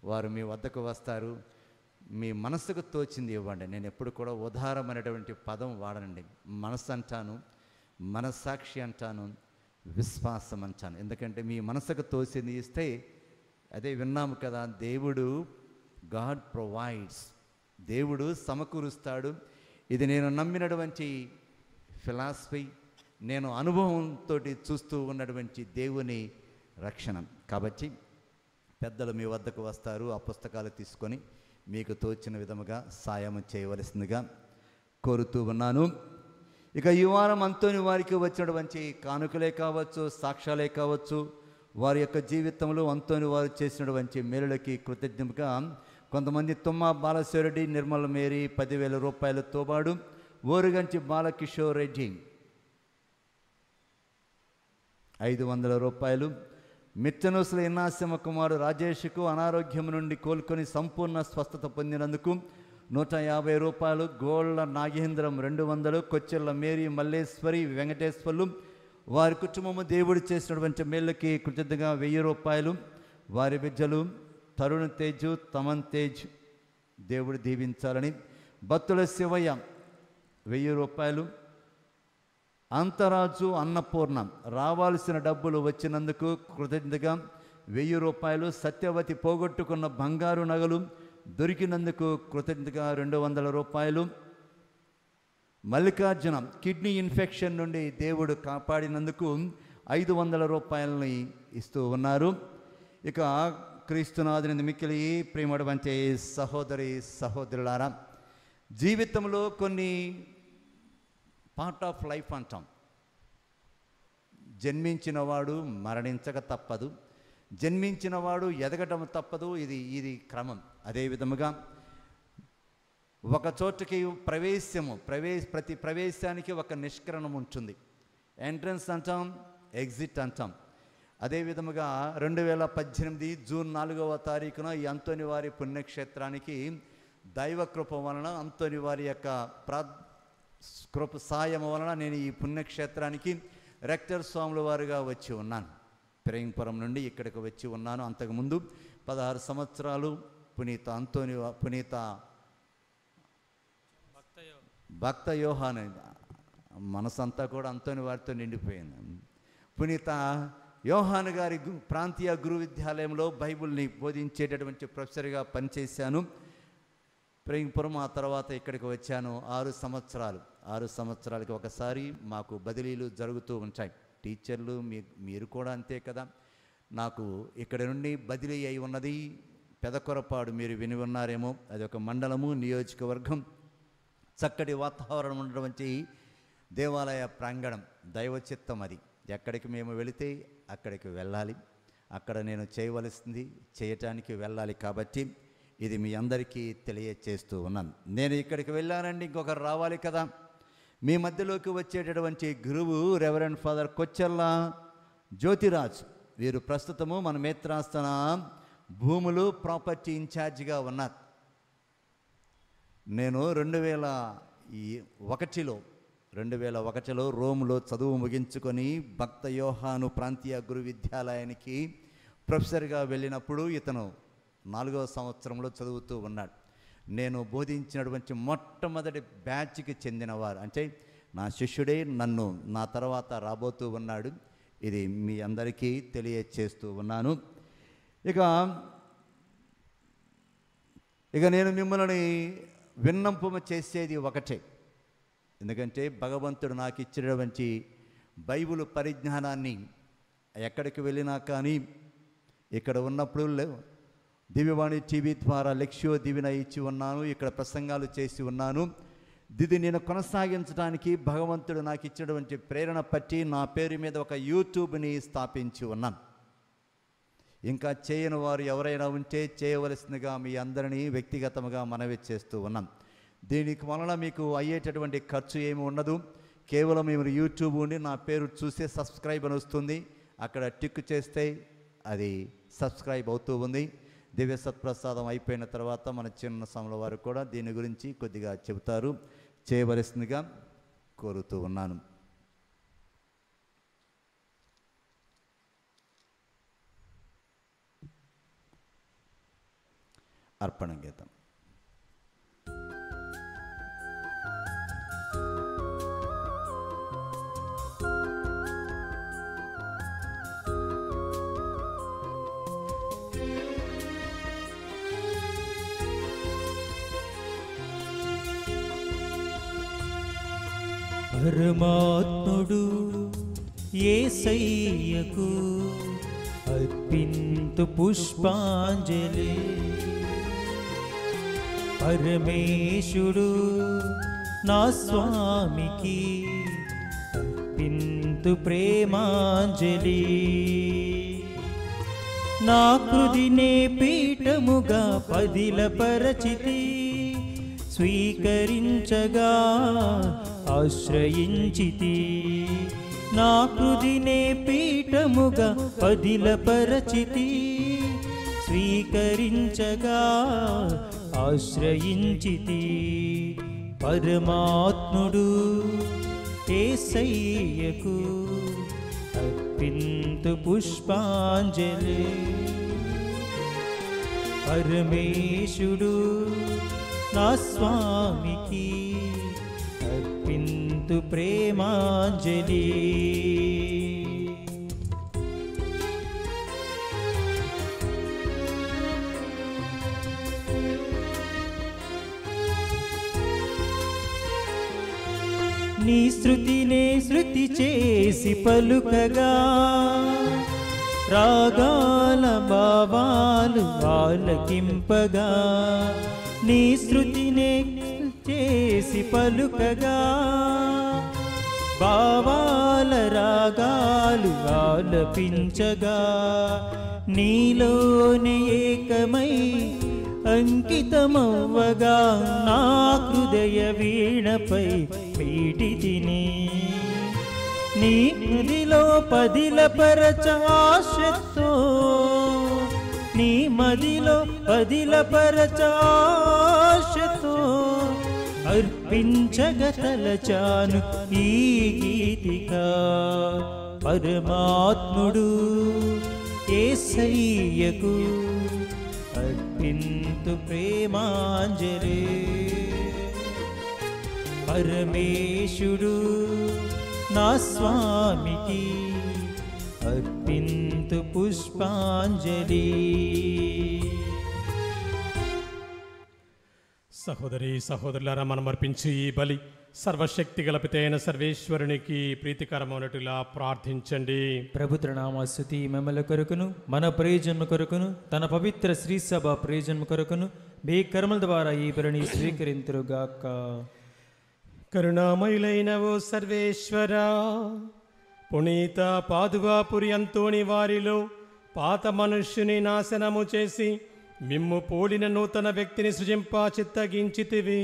వారు మీ వద్దకు వస్తారు, మీ మనసుకు తోచింది ఇవ్వండి. నేను ఎప్పుడు కూడా ఉదారమైనటువంటి పదం వాడనండి. మనసు అంటాను, మనస్సాక్షి అంటాను, విశ్వాసం అంటాను. ఎందుకంటే మీ మనసుకు తోచింది ఇస్తే, అదే విన్నాము కదా, దేవుడు గాడ్ ప్రొవైడ్స్, దేవుడు సమకూరుస్తాడు. ఇది నేను నమ్మినటువంటి ఫిలాసఫీ, నేను అనుభవంతో చూస్తూ ఉన్నటువంటి దేవుని రక్షణ. కాబట్టి పెద్దలు మీ వద్దకు వస్తారు, ఆ పుస్తకాలు తీసుకొని మీకు తోచిన విధముగా సాయం చేయవలసిందిగా కోరుతూ ఉన్నాను. ఇక ఈ వారం అంతోని వారికి వచ్చినటువంటి కానుకలే కావచ్చు, సాక్ష్యాలే కావచ్చు, వారి యొక్క జీవితంలో అంతోని వారు చేసినటువంటి మేలులకి కృతజ్ఞతగా కొంతమంది తుమ్మా బాలశివరెడ్డి, నిర్మల మేరీ 10,000 రూపాయలు తోబాడు, ఓరుగంచి బాలకిషోర్ రెడ్డి 500 రూపాయలు, మిచ్చనూసుల ఇన్నాశమ కుమారు రాజేష్కు అనారోగ్యం నుండి కోలుకొని సంపూర్ణ స్వస్థత పొందినందుకు 150 రూపాయలు, గోళ్ళ నాగేంద్రం 200, కొచ్చెల్ల మేరీ, మల్లేశ్వరి, వెంకటేశ్వర్లు వారి కుటుంబము దేవుడు చేసినటువంటి మేళ్ళకి కృతజ్ఞతగా 1000 రూపాయలు, వారి బిడ్డలు తరుణ్ తేజు, తమన్ తేజ్ దేవుడు దీవించాలని, బత్తుల శివయ్య 1000 రూపాయలు, అంతరాజు అన్నపూర్ణ రావాల్సిన డబ్బులు వచ్చినందుకు కృతజ్ఞతగా 1000 రూపాయలు, సత్యవతి పోగొట్టుకున్న బంగారు నగలు దొరికినందుకు కృతజ్ఞతగా 200 రూపాయలు, మల్లికార్జున కిడ్నీ ఇన్ఫెక్షన్ నుండి దేవుడు కాపాడినందుకు 500 రూపాయలని ఇస్తూ ఉన్నారు. ఇక క్రీస్తునాథుని మిక్కిలి ప్రేమటువంటి సహోదరి సహోదరులారా, జీవితంలో కొన్ని పార్ట్ ఆఫ్ లైఫ్ అంటాం. జన్మించినవాడు మరణించక తప్పదు, జన్మించినవాడు ఎదగటం తప్పదు, ఇది క్రమం. అదే విధముగా ఒక చోటుకి ప్రతి ప్రవేశానికి ఒక నిష్కరణం ఉంటుంది. ఎంట్రన్స్ అంటాం, ఎగ్జిట్ అంటాం. అదే విధముగా 2018 జూన్ 4వ తారీఖున ఈ అంతోని వారి పుణ్యక్షేత్రానికి దైవ కృప వలన, అంతోని వారి యొక్క కృప సాయం వలన నేను ఈ పుణ్యక్షేత్రానికి రెక్టర్ స్వాముల వారుగా వచ్చి ఉన్నాను. పెరంపురం నుండి ఇక్కడికి వచ్చి ఉన్నాను. అంతకుముందు 16 సంవత్సరాలు పునీత భక్త యోహాన్, మనసంతా కూడా అంతోని వారితో నిండిపోయింది. పునీత యోహాన్ గారి ప్రాంతీయ గురు విద్యాలయంలో బైబిల్ని బోధించేటటువంటి ప్రొఫెసర్గా పనిచేశాను పెరంపురం. ఆ తర్వాత ఇక్కడికి వచ్చాను. 6 సంవత్సరాలకి ఒకసారి మాకు బదిలీలు జరుగుతూ ఉంటాయి. టీచర్లు మీరు కూడా అంతే కదా. నాకు ఇక్కడ నుండి బదిలీ అయి ఉన్నది పెదకొరపాడు, మీరు విని ఉన్నారేమో. అది ఒక మండలము, నియోజకవర్గం, చక్కటి వాతావరణం ఉన్నటువంటి దేవాలయ ప్రాంగణం, దైవచిత్తం. అది ఎక్కడికి మేము వెళితే అక్కడికి వెళ్ళాలి, అక్కడ నేను చేయవలసింది చేయటానికి వెళ్ళాలి. కాబట్టి ఇది మీ అందరికీ తెలియచేస్తూ ఉన్నాను. నేను ఇక్కడికి వెళ్ళానండి, ఇంకొకరు రావాలి కదా. మీ మధ్యలోకి వచ్చేటటువంటి గురువు రెవరెండ్ ఫాదర్ కొచ్చెల్ల జ్యోతిరాజ్. వీరు ప్రస్తుతము మన మేత్రాస్థాన భూములు ప్రాపర్టీ ఇన్ఛార్జిగా ఉన్నారు. నేను 2001లో రోమ్లో చదువు ముగించుకొని భక్త యోహాను ప్రాంతీయ గురు విద్యాలయానికి ప్రొఫెసర్గా వెళ్ళినప్పుడు ఇతను 4వ సంవత్సరంలో చదువుతూ ఉన్నాడు. నేను బోధించినటువంటి మొట్టమొదటి బ్యాచ్కి చెందినవారు, అంటే నా శిష్యుడే నా తర్వాత రాబోతూ ఉన్నాడు. ఇది మీ అందరికీ తెలియచేస్తూ ఉన్నాను. ఇక నేను మిమ్మల్ని విన్నపము చేసేది ఒకటే. ఎందుకంటే భగవంతుడు నాకు ఇచ్చినటువంటి బైబిల్ పరిజ్ఞానాన్ని ఎక్కడికి వెళ్ళినా కానీ, ఇక్కడ ఉన్నప్పుడు దివ్యవాణి టీవీ ద్వారా లెక్ష్యో దివిన ఇచ్చి ఉన్నాను, ఇక్కడ ప్రసంగాలు చేసి ఉన్నాను. ఇది నేను కొనసాగించడానికి భగవంతుడు నాకు ఇచ్చినటువంటి ప్రేరణ పట్టి నా పేరు మీద ఒక యూట్యూబ్ని స్థాపించి ఉన్నాను. ఇంకా చేయని వారు ఎవరైనా ఉంటే చేయవలసిందిగా మీ అందరినీ వ్యక్తిగతంగా మనవి చేస్తూ ఉన్నాం. దీనికి వలన మీకు అయ్యేటటువంటి ఖర్చు ఏమి ఉండదు. కేవలం మీరు యూట్యూబ్ ఉండి నా పేరు చూస్తే సబ్స్క్రైబ్ అని వస్తుంది, అక్కడ టిక్ చేస్తే అది సబ్స్క్రైబ్ అవుతూ ఉంది. దివ్య సత్ప్రసాదం అయిపోయిన తర్వాత మన చిన్న సమల వారు కూడా దీని గురించి కొద్దిగా చెబుతారు, చేయవలసిందిగా కోరుతూ ఉన్నాను. అర్పణ గీతం. పరమాత్ముడు యేసయ్యకు అర్పింతు పుష్పాంజలి. పరమేశుడు నా స్వామికి అర్పింతు ప్రేమాంజలి. నా కృదినే పీఠముగా పదిలపరచితి, స్వీకరించగా ఆశ్రయించితి. నా కృదినే పీఠముగా పదిలపరచితి, స్వీకరించగా ఆశ్రయించితి. పరమాత్ముడు యేసయ్యకు అర్పింతు పుష్పాంజలి. పరమేశుడు నా స్వామికి అర్పింతు ప్రేమాంజలి. నీ శృతినే శృతి చేసి పలుకగా, రాగాల భావాలు ఆలకింపగా. నీ శృతినే చేసి పలుకగా, భావాల రాగాలు ఆలపించగా. నీలోనే ఏకమై అంకితమవ్వగా, నా హృదయ వీణపై పీటితిని. నీ మదిలో పదిలపరచ ఆశతో, నీ మదిలో పదిలపరచ ఆశతో అర్పించగ తలచాను ఈ గీతిక. పరమాత్ముడు యేసయ్యకు అర్పింతు ప్రేమాంజలి. పరమేశుడు నా స్వామికి అర్పింతు పుష్పాంజలి. సహోదరి సహోదరులారా, మనం అర్పించి ఈ బలి సర్వశక్తి గలపితైన సర్వేశ్వరునికి ప్రీతికరమైనట్టులా ప్రార్థించండి. ప్రభుత్రనామ స్తుతి మెమల కొరకును, మన ప్రయోజనం కొరకును, తన పవిత్ర శ్రీ సభ ప్రయోజనం కొరకును మీ కర్మల ద్వారా ఈ బలిని స్వీకరింతురుగాక. కరుణామయులైన ఓ సర్వేశ్వర, పునీత పాదువాపురి అంతోని వారిలో పాత మనుష్యుని నాశనము చేసి మిమ్ము పోలిన నూతన వ్యక్తిని సృజింపా చిత్తగించితివి.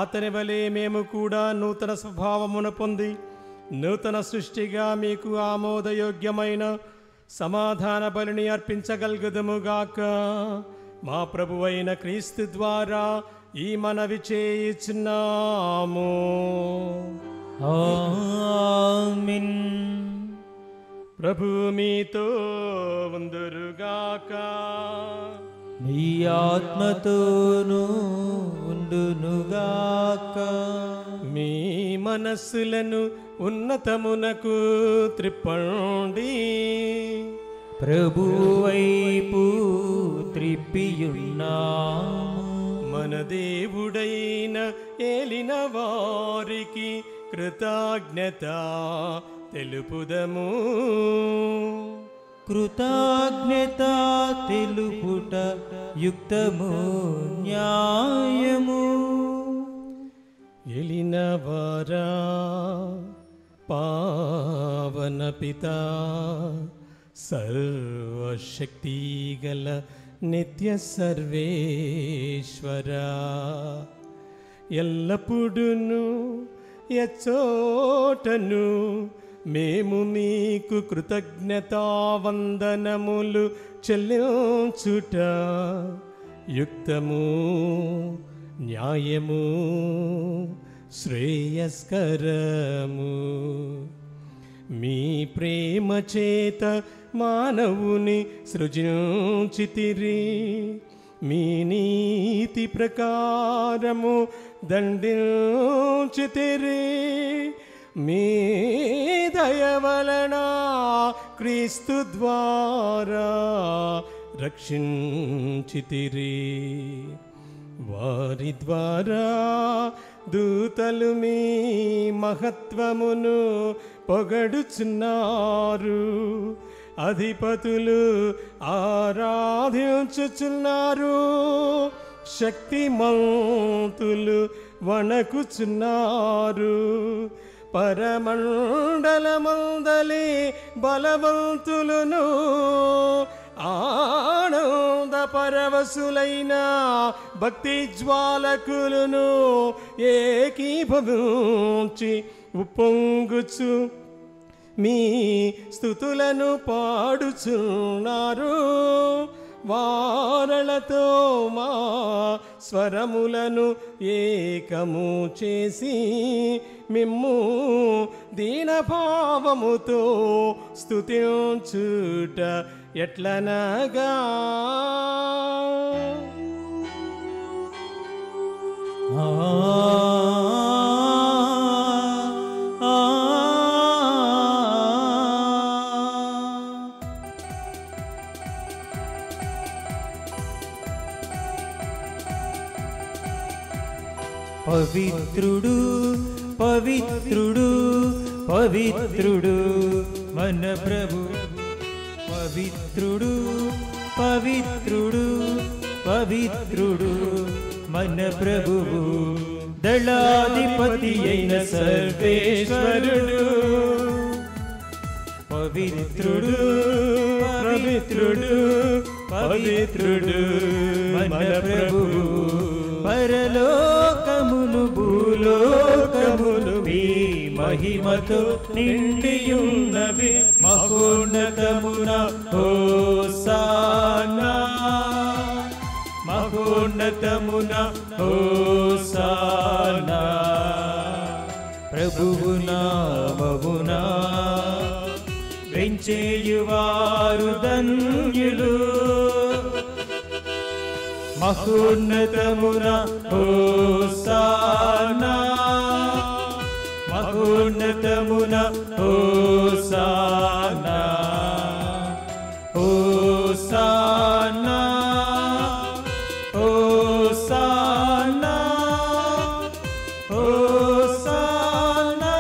అతని వలె మేము కూడా నూతన స్వభావమును పొంది నూతన సృష్టిగా మీకు ఆమోదయోగ్యమైన సమాధాన బలిని అర్పించగలుగుదుముగాక. మా ప్రభువైన క్రీస్తు ద్వారా ఈ మనవి చేయుచున్నాము. ఆమేన్. ప్రభు మీతో ఉందురుగాక. నీ ఆత్మతోనూ ఉండునుగాక. మీ మనస్సులను ఉన్నతమునకు త్రిప్పండి. ప్రభువైపు త్రిప్పియున్నాము. మన దేవుడైన ఏలిన వారికి కృతజ్ఞత తెలుపుదము. కృతజ్ఞత తెలుపుట యుక్తము, న్యాయము. ఏలిన వారా, పావన పిత సర్వశక్తిగల నిత్య సర్వేశ్వరా, ఎల్లప్పుడును ఎచ్చోటను మేము మీకు కృతజ్ఞతావందనములు చెల్లించుట యుక్తము, న్యాయము, శ్రేయస్కరము. మీ ప్రేమ చేత మానవుని సృజించితిరి, మీ నీతి ప్రకారము దండించితిరి. మీ దయ వలన క్రీస్తు ద్వారా రక్షించితిరి. వారి ద్వారా దూతలు మీ మహత్వమును పొగడుచున్నారు, అధిపతులు ఆరాధించుచున్నారు, శక్తిమంతులు వణకుచున్నారు. పరమండలమందలి బలవంతులను ఆనంద పరవశులైన భక్తి జ్వాలకులను ఏకీభవించి ఉప్పొంగుచు మీ స్తుతులను పాడుచున్నారు. వారలతో మా స్వరములను ఏకము చేసి మిమ్ము దీనభావముతో స్తుతించుట ఎట్లనగా, పవిత్రుడు పవిత్రుడు పవిత్రుడు మన ప్రభు, పవిత్రుడు పవిత్రుడు పవిత్రుడు మన ప్రభువు, దళాధిపతి అయిన సర్వేశ్వరుడు. పవిత్రుడు పవిత్రుడు పవిత్రుడు మన ప్రభువు, పరలోకమును భూలోకమును మీ మహిమతో నిండియున్నవి. మహోన్నతమున హోసానా, మహోన్నతమున హోసానా. ప్రభువు నామమునా వెంచేయువారు ధన్యులు. మహోన్నతమున హోసానా, మహోన్నతమున హోసానా, హోసానా, హోసానా, హోసానా.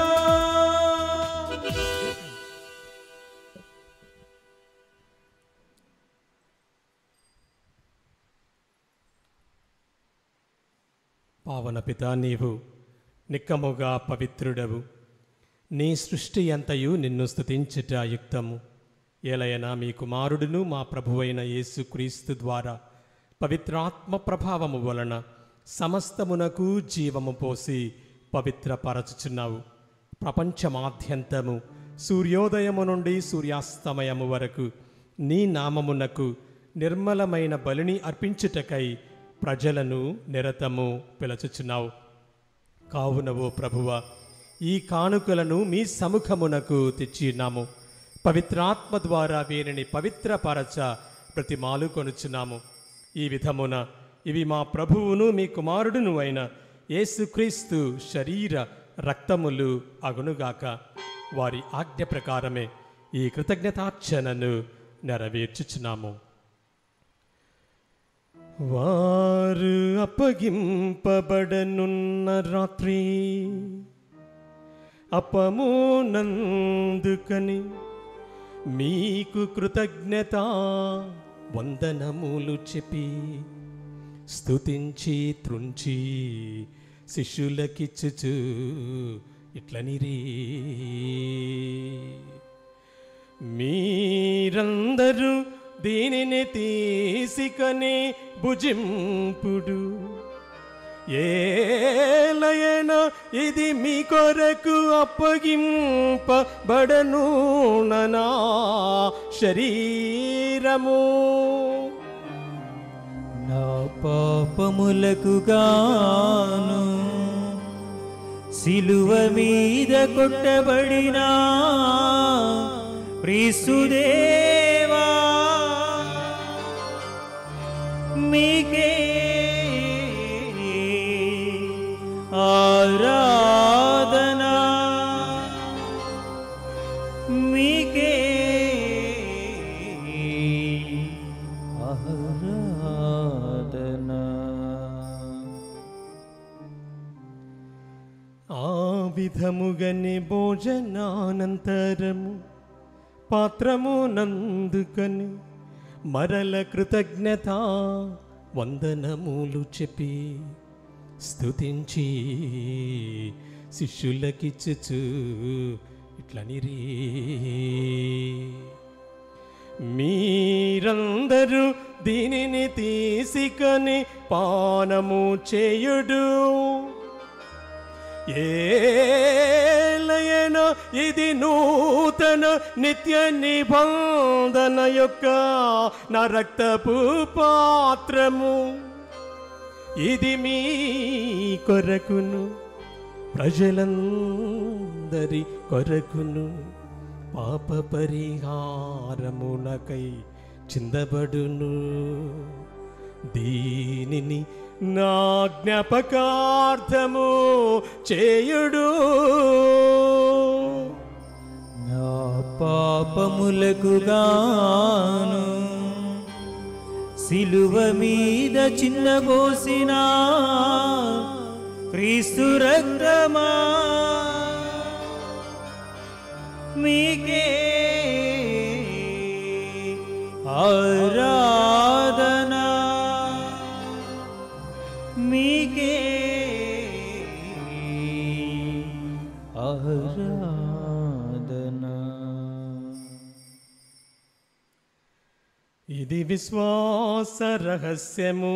పావన పితా, నీవు నిక్కముగా పవిత్రుడవు. నీ సృష్టి అంతయు నిన్ను స్తుతించుట యుక్తము. ఏలయనా మీ కుమారుడును మా ప్రభువైన యేసుక్రీస్తు ద్వారా పవిత్రాత్మ ప్రభావము వలన సమస్తమునకు జీవము పోసి పవిత్రపరచుచున్నావు. ప్రపంచమాద్యంతము సూర్యోదయము నుండి సూర్యాస్తమయము వరకు నీ నామమునకు నిర్మలమైన బలిని అర్పించుటకై ప్రజలను నిరతము పిలుచుచున్నావు. కావున ఓ ప్రభువ, ఈ కానుకలను మీ సముఖమునకు తెచ్చినాము. పవిత్రాత్మ ద్వారా వీరిని పవిత్రపరచ ప్రతిమాలు కొనుచున్నాము. ఈ విధమున ఇవి మా ప్రభువును మీ కుమారుడును అయిన యేసుక్రీస్తు శరీర రక్తములు అగునుగాక. వారి ఆజ్ఞ ప్రకారమే ఈ కృతజ్ఞతార్చనను నెరవేర్చుచున్నాము. వారు అప్పగింపబడనున్న రాత్రి అపమునందుకని మీకు కృతజ్ఞత వందనములు చెప్పి స్తుతించి త్రుంచి శిష్యులకిచ్చుచు ఇట్లనిరి. మీరందరూ దీనిని తీసుకొని భుజింపుడు. ఏలయన ఇది మీ కొరకు అప్పగింపబడను నా శరీరము. నా పాపములకు గాను సిలువ మీద కొట్టబడిన క్రీస్తుదేవా మీకే ఆరాధనా, మీకే ఆరాధనా. ఆ విధముగని భోజనానంతరము పాత్రము నందుకని మరల కృతజ్ఞత వందనములు చెప్పి స్తుతించి శిష్యులకిచ్చుచు ఇట్లనిరి, మీరందరూ దీనిని తీసుకొని పానము చేయుడు. ఏలయన ఇది నూతన నిత్య నిబంధన యొక్క నా రక్తపు పాత్రము. ఇది మీ కొరకును ప్రజలందరి కొరకును పాప పరిహారమునకై చిందబడును. దీనిని నా జ్ఞాపకార్థము చేయుడు. నా పాపములకు గాను సిలువ మీద చిన్నబోసిన క్రీస్తు రక్తమా మీకే ఆరాధనా, మీకే ఆరాధనా. ఇది విశ్వాస రహస్యము.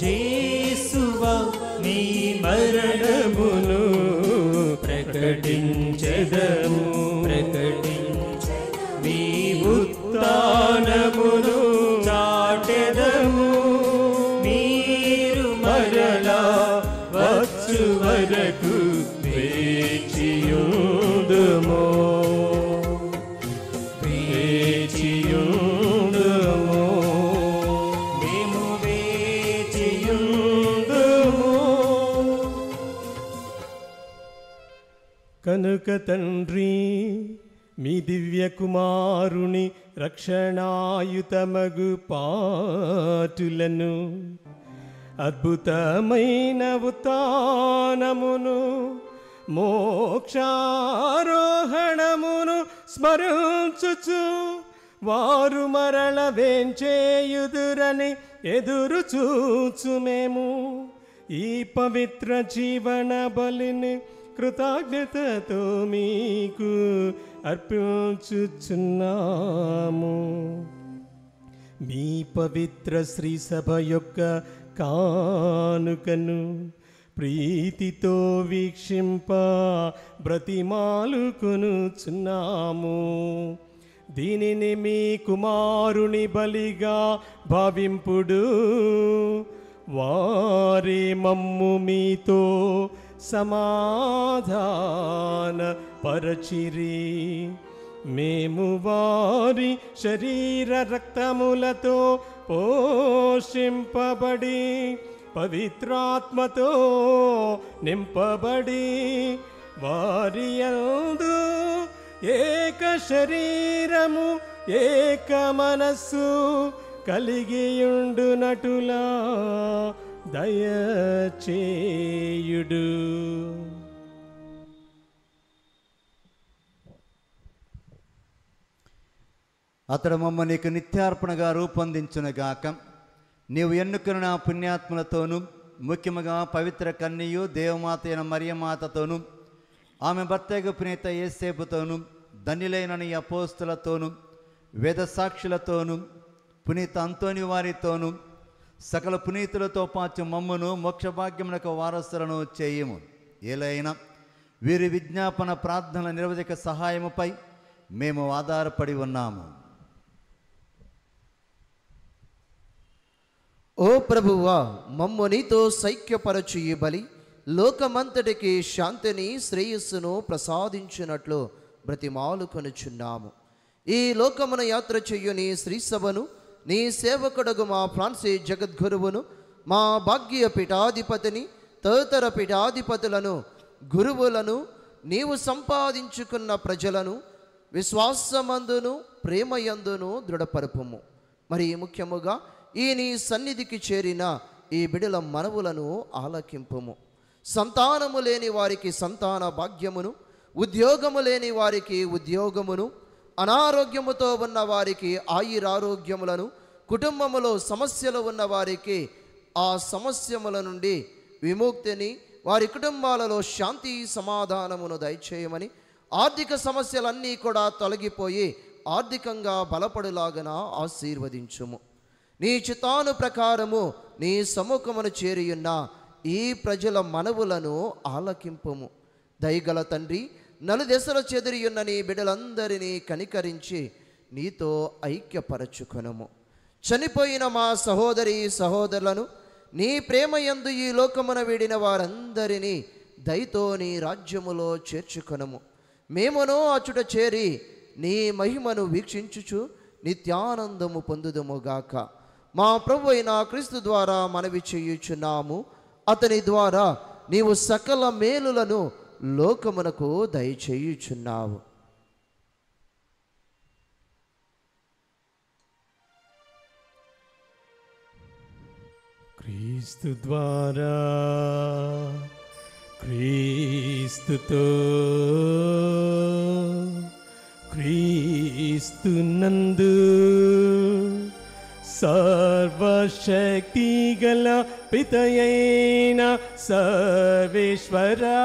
యేసువా నీ మరణమును ప్రకటించెదము, మీ ఉత్థానమును చాటెదము. మీరు మరలా వచ్చు వరకు వేచియుందుము, వేచియుందుము, మేము వేచియుందుము. కనుక తండ్రి మీ దివ్య కుమారుని రక్షణాయుతమగు పాటులను అద్భుతమైన ఉత్థానమును మోక్షారోహణమును స్మరించుచు వారు మరల వేంచేయుదురని ఎదురు చూచు మేము ఈ పవిత్ర జీవన బలిని కృతజ్ఞతతో మీకు అర్పించుచున్నాము. మీ పవిత్ర శ్రీ సభ యొక్క కానుకను ప్రీతితో వీక్షింప బ్రతిమాలుకొనుచున్నాము. దీనిని మీ కుమారుని బలిగా భావింపుడు. వారి మమ్ము మీతో సమాధాన పరచిరి. మేము వారి శరీర రక్తములతో పోషింపబడి పవిత్రాత్మతో నింపబడి వారి యందు ఏక శరీరము ఏక మనస్సు కలిగియుండునటులా దయచేయుడు. అతడు మమ్మ నీకు నిత్యార్పణగా రూపొందించునుగాక. నీవు ఎన్నుకున్న పుణ్యాత్ములతోనూ ముఖ్యముగా పవిత్ర కన్యయు దేవమాత అయిన మరియమాతతోనూ ఆమె భర్తకు పునీత యేసేపుతోనూ ధన్యులైన నీ అపోస్తులతోనూ వేద సాక్షులతోనూ పునీత అంతోని వారితోనూ సకల పునీతులతో పాటు మమ్మును మోక్షభాగ్యమునకు వారసులను చేయము. ఏలైనా వీరి విజ్ఞాపన ప్రార్థనల నిరవధిక సహాయముపై మేము ఆధారపడి ఉన్నాము. ఓ ప్రభువా, మమ్ము నీతో సైక్యపరచు ఈ బలి లోకమంతటికి శాంతిని శ్రేయస్సును ప్రసాదించినట్లు బ్రతిమాలుకొనుచున్నాము. ఈ లోకమున యాత్ర చెయ్యు నీ శ్రీసభను, నీ సేవకుడగు మా ఫ్రాన్సిస్ జగద్గురువును, మా భాగ్య పీఠాధిపతిని, తదితర పీఠాధిపతులను, గురువులను, నీవు సంపాదించుకున్న ప్రజలను విశ్వాసమందును ప్రేమయందును దృఢపరుపుము. మరి ముఖ్యముగా ఈ నీ సన్నిధికి చేరిన ఈ బిడల మనవులను ఆలకింపుము. సంతానము లేని వారికి సంతాన భాగ్యమును, ఉద్యోగము లేని వారికి ఉద్యోగమును, అనారోగ్యముతో ఉన్న వారికి ఆయురారోగ్యములను, కుటుంబములో సమస్యలు ఉన్న వారికి ఆ సమస్యముల నుండి విముక్తిని, వారి కుటుంబాలలో శాంతి సమాధానమును దయచేయమని, ఆర్థిక సమస్యలన్నీ కూడా తొలగిపోయి ఆర్థికంగా బలపడులాగన ఆశీర్వదించుము. నీ చిత్తాను ప్రకారము నీ సముఖమును చేరియున్న ఈ ప్రజల మనవులను ఆలకింపుము. దయగల తండ్రి, నలుదెసల చెదిరియున్న నీ బిడ్డలందరినీ కనికరించి నీతో ఐక్యపరచుకొనుము. చనిపోయిన మా సహోదరి సహోదరులను నీ ప్రేమయందు ఈ లోకమున వీడిన వారందరినీ దయతో నీ రాజ్యములో చేర్చుకొనుము. మేమును అచుట చేరి నీ మహిమను వీక్షించుచు నిత్యానందము పొందుదుముగాక. మా ప్రభు అయిన క్రీస్తు ద్వారా మనవి చేయుచున్నాము. అతని ద్వారా నీవు సకల మేలులను లోకమునకు దయచేయుచున్నావు. క్రీస్తు ద్వారా, క్రీస్తుతో, క్రీస్తునందు సర్వశక్తి గల పితయైన సర్వేశ్వరా,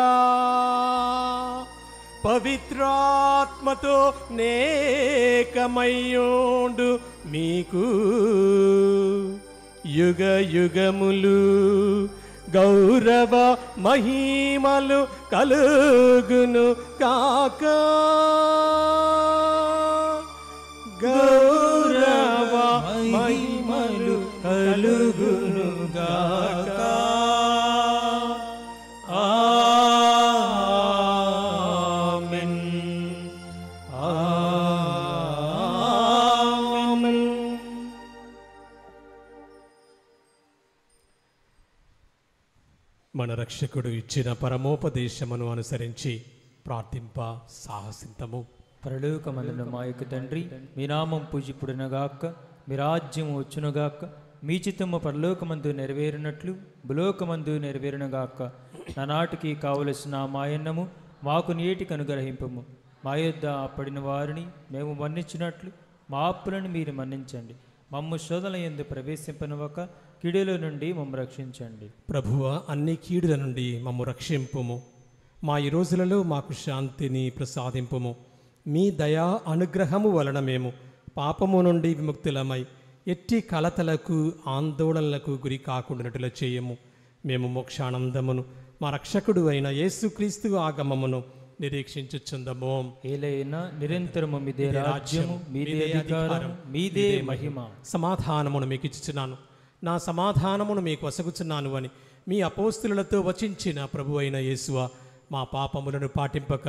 పవిత్రాత్మతో నేకమయ్యోండు మీకు యుగ యుగములు గౌరవ మహిమలు కలుగును కాక. గౌరవ మహిమలు కలుగును గాక. ఆమేన్. ఆమేన్. మన రక్షకుడు ఇచ్చిన పరమోపదేశమును అనుసరించి ప్రార్థింప సాహసింతము. పరలోకమందున మా యొక్క తండ్రి, మీ నామం పూజిపుడునగాక, మీ రాజ్యము వచ్చునుగాక, మీ చిత్తము పరలోకమందు నెరవేరినట్లు భూలోకమందు నెరవేరునుగాక. నానాటికి కావలసిన మాయన్నము మాకు నేటికి అనుగ్రహింపము. మా యొద్ద పడిన వారిని మేము మన్నించినట్లు మా అప్పులను మీరు మన్నించండి. మమ్ము శోధన యందు ప్రవేశింపనివ్వక కీడుల నుండి మమ్ము రక్షించండి. ప్రభువ, అన్ని కీడుల నుండి మమ్ము రక్షింపుము. మా ఈ రోజులలో మాకు శాంతిని ప్రసాదింపుము. మీ దయా అనుగ్రహము వలన మేము పాపము నుండి విముక్తులమై ఎట్టి కలతలకు ఆందోళనలకు గురి కాకుండానట్లు చేయము. మేము మోక్షానందమును మా రక్షకుడు అయిన యేసుక్రీస్తు ఆగమమును నిరీక్షించుచుందము. ఏలైనా నిరంతరము మీదే రాజ్యము, మీదే అధికారము, మీదే మహిమ. సమాధానమును మీకు ఇచ్చుచున్నాను, నా సమాధానమును మీకు వసగుచున్నాను అని మీ అపోస్తులతో వచించిన ప్రభు అయిన యేసువా, మా పాపములను పాటింపక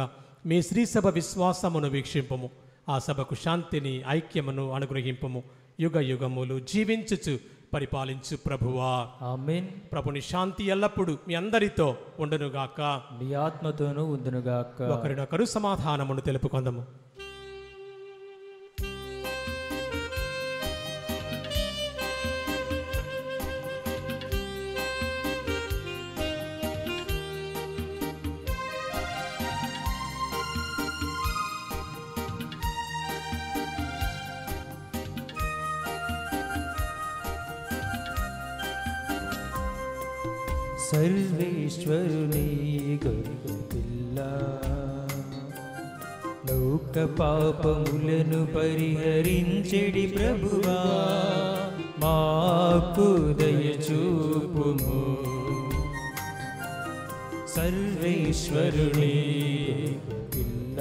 మీ శ్రీసభ విశ్వాసమును వీక్షింపము. ఆ సభకు శాంతిని ఐక్యమును అనుగ్రహింపము. యుగ యుగములు జీవించుచు పరిపాలించు ప్రభువా. ఆమేన్. ప్రభుని శాంతి ఎల్లప్పుడూ మీ అందరితో ఉండునుగాక, మీ ఆత్మతోనూ ఉండునుగాక. ఒకరినొకరు సమాధానమును తెలుపుకొందము. సర్వేశ్వరుని గొర్రెపిల్ల లోక పాపములను పరిహరించెడి ప్రభువా మాకు దయచూపుము. సర్వేశ్వరుని పిల్ల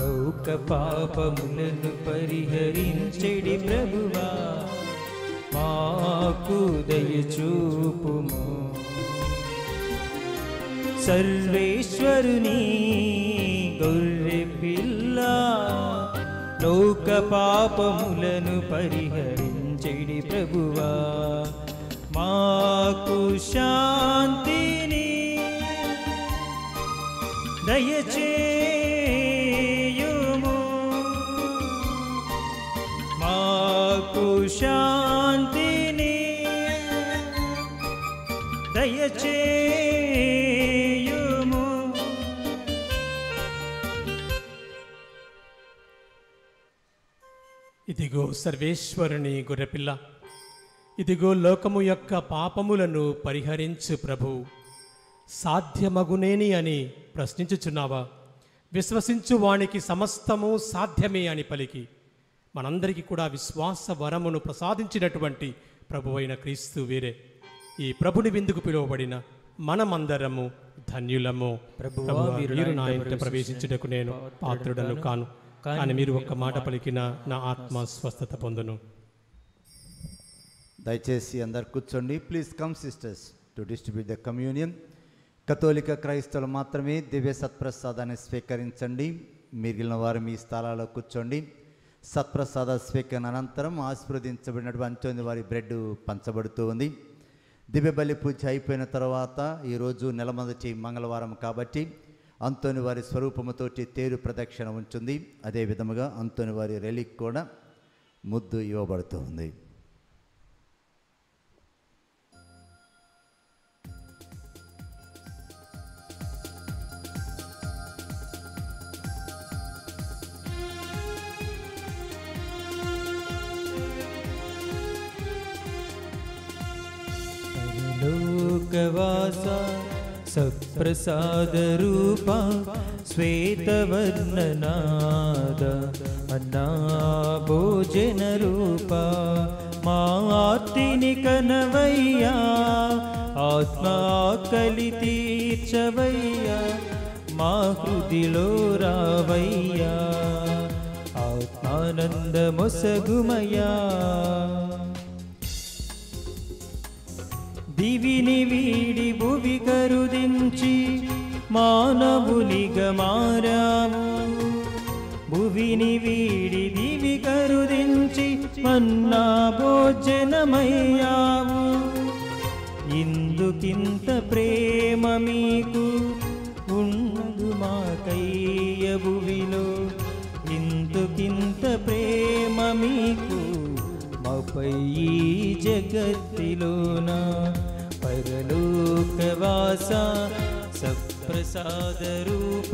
లోక పాపములను పరిహరించెడి ప్రభువా మాకు దయచూపుము. సర్వేశ్వరుని గొర్రె పిల్ల లోక పాపములను పరిహరించెడి ప్రభువా మాకు శాంతిని దయచేయుము. మాకు శాంతిని దయచేయుము. ఇదిగో సర్వేశ్వరుని గొర్రెపిల్ల, ఇదిగో లోకము యొక్క పాపములను పరిహరించు ప్రభు. సాధ్యమగునేని అని ప్రశ్నించుచున్నావా? విశ్వసించు వానికి సమస్తము సాధ్యమే అని పలికి మనందరికీ కూడా విశ్వాస వరమును ప్రసాదించినటువంటి ప్రభు అయిన క్రీస్తు వీరే. ఈ ప్రభుని విందుకు పిలువబడిన మనమందరము ధన్యులము. ప్రభువా, మీరు నా ఇంట ప్రవేశించుటకు నేను పాత్రుడను కాను, కానీ మీరు ఒక్క మాట పలికిన నా ఆత్మ స్వస్థత పొందును. దయచేసి అందరు కూర్చోండి. Please come sisters to distribute the communion. కథోలిక క్రైస్తవులు మాత్రమే దివ్య సత్ప్రసాదాన్ని స్వీకరించండి. మిగిలిన వారు మీ స్థలాల్లో కూర్చోండి. సత్ప్రసాద స్వీకరణ అనంతరం ఆశీర్వదించబడినటువంటి అంతోని వారి బ్రెడ్ పంచబడుతూ ఉంది. దివ్య బలి పూజ అయిపోయిన తర్వాత ఈరోజు నెలమొదటి మంగళవారం కాబట్టి అంతోని వారి స్వరూపముతోటి తేరు ప్రదక్షిణ ఉంటుంది. అదే విధముగా అంతోని వారి రెలిక్ కూడా ముద్దు ఇవ్వబడుతూ ఉంది. లోకవాస సప్రసాద రూప శ్వేతవర్ణనాద అన్నా భోజన రూప మా ఆర్తిని కనవయ్యా ఆత్మాకలి తీర్చవయ్యా మా హృదిలో రావయ్యా ఆత్మానందమొసగుమయ్యా. దివిని వీడి భువి కరుదించి మానవునిగా మారాము. భువిని వీడి దివి కరుదించి మన్నా భోజనమయ్యాము. ఇందుకింత ప్రేమ మీకు ఉండదు మాకయ్య భువిలో. ఇందుకింత ప్రేమ మీకు మాపై ఈ జగత్తిలోన. పరలోకవాస సప్రసాద రూప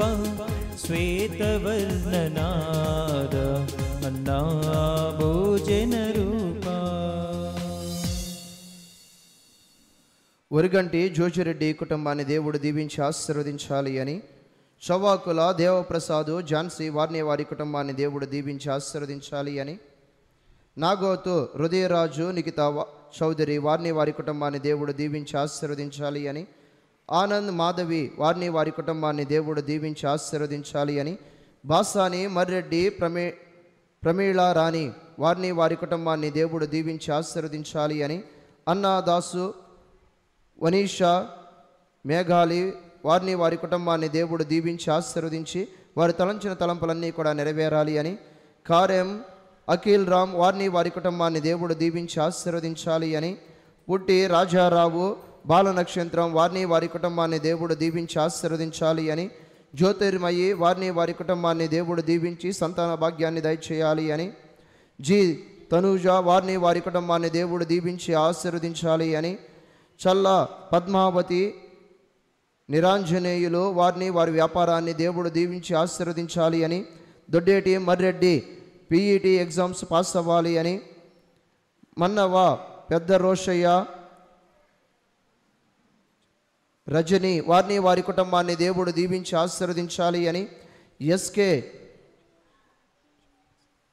శ్వేతవర్ణనాద అన్నా భోజన రూప. ఒరిగంటి జోజిరెడ్డి కుటుంబాన్ని దేవుడు దీవించి ఆశీర్వదించాలి అని, చౌవాకుల దేవప్రసాదు ఝాన్సీ వారిని వారి కుటుంబాన్ని దేవుడు దీవించి ఆశీర్వదించాలి అని, నాగోతు హృదయరాజు నిఖిత చౌదరి వారిని వారి కుటుంబాన్ని దేవుడు దీవించి ఆశీర్వదించాలి అని, ఆనంద్ మాధవి వారిని వారి కుటుంబాన్ని దేవుడు దీవించి ఆశీర్వదించాలి అని, బాసాని మర్రెడ్డి ప్రమీళ రాణి వారిని వారి కుటుంబాన్ని దేవుడు దీవించి ఆశీర్వదించాలి అని, అన్నాదాసు వనీషా మేఘాలి వారిని వారి కుటుంబాన్ని దేవుడు దీవించి ఆశీర్వదించి వారి తలంచిన తలంపులన్నీ కూడా నెరవేరాలి అని, కార్యం అఖిల్ రామ్ వారిని వారి కుటుంబాన్ని దేవుడు దీవించి ఆశీర్వదించాలి అని, పుట్టి రాజారావు బాలనక్షత్రం వారిని వారి కుటుంబాన్ని దేవుడు దీవించి ఆశీర్వదించాలి అని, జ్యోతిర్మయి వారిని వారి కుటుంబాన్ని దేవుడు దీవించి సంతాన భాగ్యాన్ని దయచేయాలి అని, జి తనూజ వారిని వారి కుటుంబాన్ని దేవుడు దీవించి ఆశీర్వదించాలి అని, చల్ల పద్మావతి నిరాంజనేయులు వారిని వారి వ్యాపారాన్ని దేవుడు దీవించి ఆశీర్వదించాలి అని, దొడ్డేటి మర్రెడ్డి పీఈటీ ఎగ్జామ్స్ పాస్ అవ్వాలి అని, మన్నవ పెద్ద రోషయ్య రజని వారిని వారి కుటుంబాన్ని దేవుడు దీవించి ఆశీర్వదించాలి అని, ఎస్కే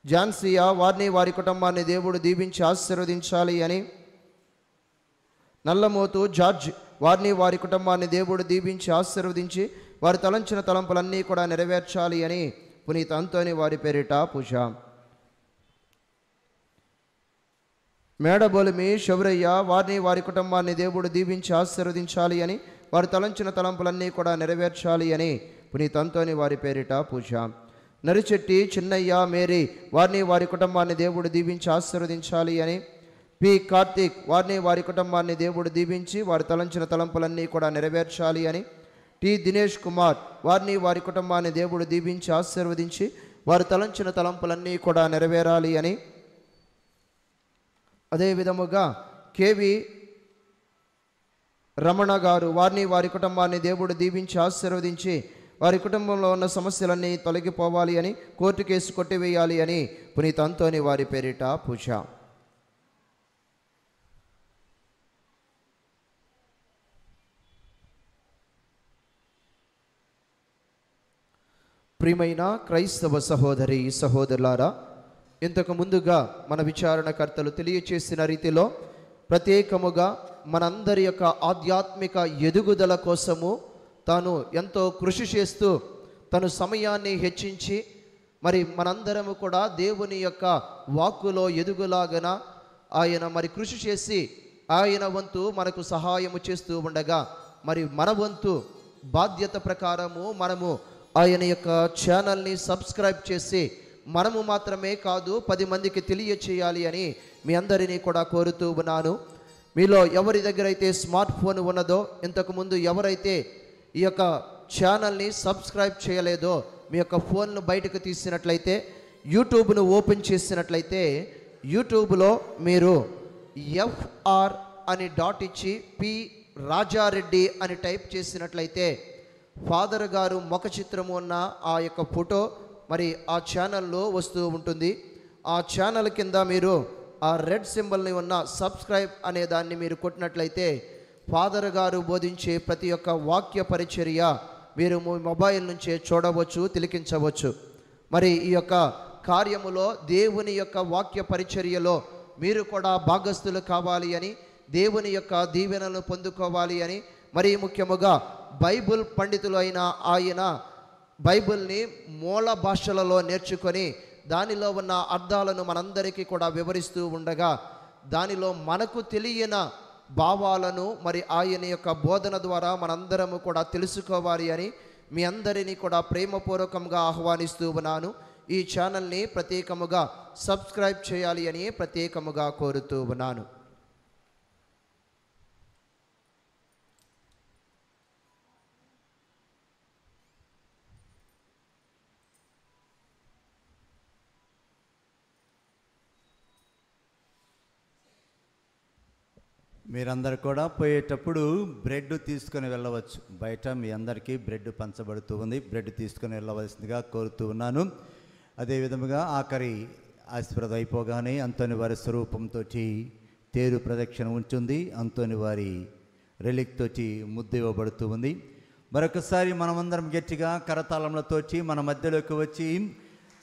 జాన్సియా వారిని వారి కుటుంబాన్ని దేవుడు దీవించి ఆశీర్వదించాలి అని, నల్లమోతు జార్జ్ వారిని వారి కుటుంబాన్ని దేవుడు దీవించి ఆశీర్వదించి వారి తలంచిన తలంపులన్నీ కూడా నెరవేర్చాలి అని పునీత్ అంతోని వారి పేరిట పూజ. మేడబోలిమి శౌరయ్య వారిని వారి కుటుంబాన్ని దేవుడు దీవించి ఆశీర్వదించాలి అని వారి తలంచిన తలంపులన్నీ కూడా నెరవేర్చాలి అని పునీత్ అంతోని వారి పేరిట పూజ. నరిచెట్టి చిన్నయ్య మేరీ వారిని వారి కుటుంబాన్ని దేవుడు దీవించి ఆశీర్వదించాలి అని, పి కార్తీక్ వారిని వారి కుటుంబాన్ని దేవుడు దీవించి వారి తలంచిన తలంపులన్నీ కూడా నెరవేర్చాలి అని, టి దినేష్ కుమార్ వారిని వారి కుటుంబాన్ని దేవుడు దీవించి ఆశీర్వదించి వారి తలంచిన తలంపులన్నీ కూడా నెరవేరాలి అని, అదేవిధముగా కేవి రమణ గారు వారిని వారి కుటుంబాన్ని దేవుడు దీవించి ఆశీర్వదించి వారి కుటుంబంలో ఉన్న సమస్యలన్నీ తొలగిపోవాలి అని, కోర్టు కేసు కొట్టివేయాలి అని పునీత్ అంతోని వారి పేరిట పూజ. ప్రియమైన క్రైస్తవ సహోదరి సహోదరులారా, ఇంతకు ముందుగా మన విచారణకర్తలు తెలియచేసిన రీతిలో ప్రత్యేకముగా మనందరి యొక్క ఆధ్యాత్మిక ఎదుగుదల కోసము తాను ఎంతో కృషి చేస్తూ తను సమయాన్ని హెచ్చించి మరి మనందరము కూడా దేవుని యొక్క వాక్కులో ఎదుగులాగన ఆయన మరి కృషి చేసి ఆయన వంతు మనకు సహాయము చేస్తూ ఉండగా, మరి మన వంతు బాధ్యత ప్రకారము మనము ఆయన యొక్క ఛానల్ని సబ్స్క్రైబ్ చేసి మనము మాత్రమే కాదు 10 మందికి తెలియచేయాలి అని మీ అందరినీ కూడా కోరుతూ ఉన్నాను. మీలో ఎవరి దగ్గర అయితే స్మార్ట్ ఫోన్ ఉన్నదో, ఇంతకుముందు ఎవరైతే ఈ యొక్క ఛానల్ని సబ్స్క్రైబ్ చేయలేదో మీ యొక్క ఫోన్ను బయటకు తీసినట్లయితే, యూట్యూబ్ను ఓపెన్ చేసినట్లయితే యూట్యూబ్లో మీరు ఎఫ్ఆర్ అని డాట్ ఇచ్చి పి రాజారెడ్డి అని టైప్ చేసినట్లయితే ఫాదర్ గారు ముఖ చిత్రము ఉన్న ఆ యొక్క ఫోటో మరి ఆ ఛానల్లో వస్తూ ఉంటుంది. ఆ ఛానల్ కింద మీరు ఆ రెడ్ సింబల్ని ఉన్న సబ్స్క్రైబ్ అనే దాన్ని మీరు కొట్టినట్లయితే ఫాదర్ గారు బోధించే ప్రతి ఒక్క వాక్య పరిచర్య మీరు మీ మొబైల్ నుంచే చూడవచ్చు, తిలకించవచ్చు. మరి ఈ యొక్క కార్యములో దేవుని యొక్క వాక్య పరిచర్యలో మీరు కూడా భాగస్థులు కావాలి అని, దేవుని యొక్క దీవెనలను పొందుకోవాలి అని, మరి ముఖ్యముగా బైబుల్ పండితులు అయిన ఆయన బైబిల్ని మూల భాషలలో నేర్చుకొని దానిలో ఉన్న అర్థాలను మనందరికీ కూడా వివరిస్తూ ఉండగా దానిలో మనకు తెలియని భావాలను మరి ఆయన యొక్క బోధన ద్వారా మనందరము కూడా తెలుసుకోవాలి అని మీ అందరినీ కూడా ప్రేమపూర్వకంగా ఆహ్వానిస్తూ ఉన్నాను. ఈ ఛానల్ని ప్రత్యేకముగా సబ్స్క్రైబ్ చేయాలి అని ప్రత్యేకముగా కోరుతూ ఉన్నాను. మీరందరూ కూడా పోయేటప్పుడు బ్రెడ్ తీసుకొని వెళ్ళవచ్చు. బయట మీ అందరికీ బ్రెడ్ పంచబడుతూ ఉంది. బ్రెడ్ తీసుకొని వెళ్ళవలసిందిగా కోరుతూ ఉన్నాను. అదేవిధముగా ఆఖరి ఆశీర్వాదం అయిపోగానే అంతోని వారి స్వరూపంతో తేరు ప్రదక్షిణ ఉంటుంది. అంతోని వారి రెలిక్ తోటి ముద్దు ఇవ్వబడుతూ ఉంది. మరొకసారి మనమందరం గట్టిగా కరతాళములతోటి మన మధ్యలోకి వచ్చి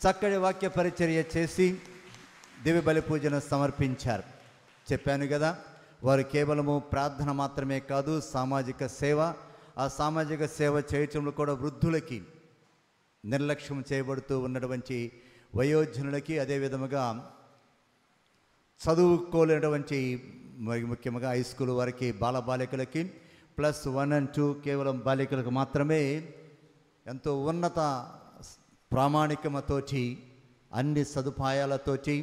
చక్కటి వాక్య పరిచర్య చేసి దివ్య బలి పూజను సమర్పించారు. చెప్పాను కదా, వారు కేవలము ప్రార్థన మాత్రమే కాదు, సామాజిక సేవ, ఆ సామాజిక సేవ చేయటంలో కూడా వృద్ధులకి, నిర్లక్ష్యం చేయబడుతూ ఉన్నటువంటి వయోజనులకి, అదేవిధముగా చదువుకోలేనటువంటి మరి ముఖ్యంగా హై స్కూల్ వారికి, బాలబాలికలకి, +1 and 2 కేవలం బాలికలకు మాత్రమే ఎంతో ఉన్నత ప్రామాణికమతోటి అన్ని సదుపాయాలతోటి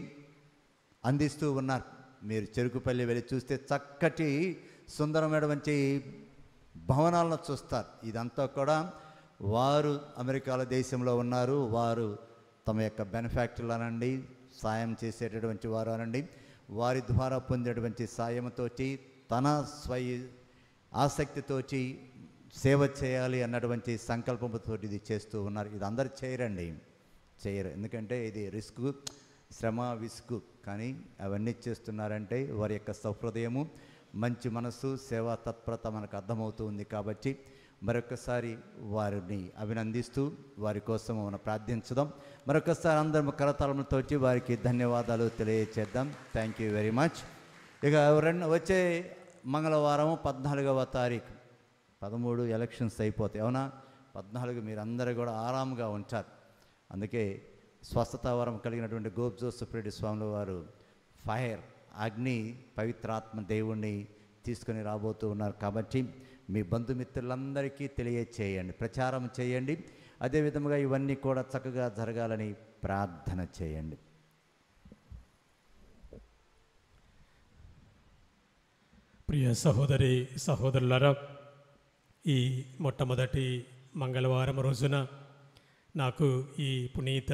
అందిస్తూ ఉన్నారు. మీరు చెరుకుపల్లి వెళ్ళి చూస్తే చక్కటి సుందరమైనటువంటి భవనాలను చూస్తారు. ఇదంతా కూడా వారు అమెరికాల దేశంలో ఉన్నారు. వారు తమ యొక్క బెనిఫాక్టర్లు అనండి, సాయం చేసేటటువంటి వారు అనండి, వారి ద్వారా పొందేటువంటి సాయంతోటి తన స్వయ ఆసక్తితోటి సేవ చేయాలి అన్నటువంటి సంకల్పంతో ఇది చేస్తూ ఉన్నారు. ఇది అందరు చేయరు, ఎందుకంటే ఇది రిస్క్, శ్రమ, విసుగు. కానీ అవన్నీ చేస్తున్నారంటే వారి యొక్క సహృదయము, మంచి మనసు, సేవా తత్పరత మనకు అర్థమవుతూ ఉంది. కాబట్టి మరొకసారి వారిని అభినందిస్తూ వారి కోసం మనం ప్రార్థించుదాం. మరొకసారి అందరం కరతాళములతో వచ్చి వారికి ధన్యవాదాలు తెలియచేద్దాం. Thank you very much. ఇక వచ్చే మంగళవారం 14వ తారీఖు, 13 ఎలక్షన్స్ అయిపోతాయి, అవునా? 14 మీరందరూ కూడా ఆరాంగా ఉంటారు. అందుకే స్వస్థతావరం కలిగినటువంటి గోప్ జోసెఫ్ రెడ్డి స్వాముల వారు ఫైర్, అగ్ని, పవిత్రాత్మ దేవుణ్ణి తీసుకొని రాబోతూ ఉన్నారు. కాబట్టి మీ బంధుమిత్రులందరికీ తెలియచేయండి, ప్రచారం చేయండి. అదేవిధంగా ఇవన్నీ కూడా చక్కగా జరగాలని ప్రార్థన చేయండి. ప్రియ సహోదరి సహోదరులారా, ఈ మొట్టమొదటి మంగళవారం రోజున నాకు ఈ పునీత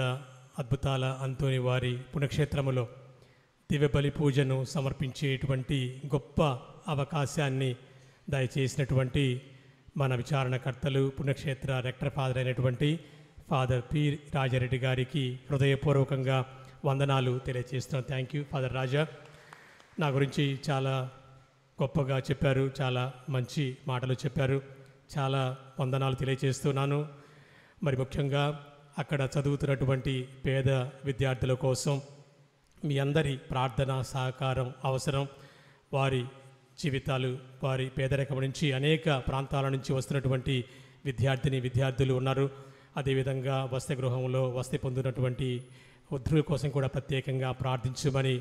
అద్భుతాల అంతోని వారి పుణ్యక్షేత్రములో దివ్యబలి పూజను సమర్పించేటువంటి గొప్ప అవకాశాన్ని దయచేసినటువంటి మన విచారణకర్తలు, పుణ్యక్షేత్ర రెక్టర్ ఫాదర్ అయినటువంటి ఫాదర్ పి రాజారెడ్డి గారికి హృదయపూర్వకంగా వందనాలు తెలియజేస్తున్నాను. థ్యాంక్ యూ ఫాదర్ రాజా. నా గురించి చాలా గొప్పగా చెప్పారు, చాలా మంచి మాటలు చెప్పారు. చాలా వందనాలు తెలియజేస్తున్నాను. మరి ముఖ్యంగా అక్కడ చదువుతున్నటువంటి పేద విద్యార్థుల కోసం మీ అందరి ప్రార్థన సహకారం అవసరం. వారి జీవితాలు, వారి పేదరికం నుంచి అనేక ప్రాంతాల నుంచి వస్తున్నటువంటి విద్యార్థులు ఉన్నారు. అదేవిధంగా వసతి గృహంలో వసతి పొందినటువంటి వృద్ధుల కోసం కూడా ప్రత్యేకంగా ప్రార్థించమని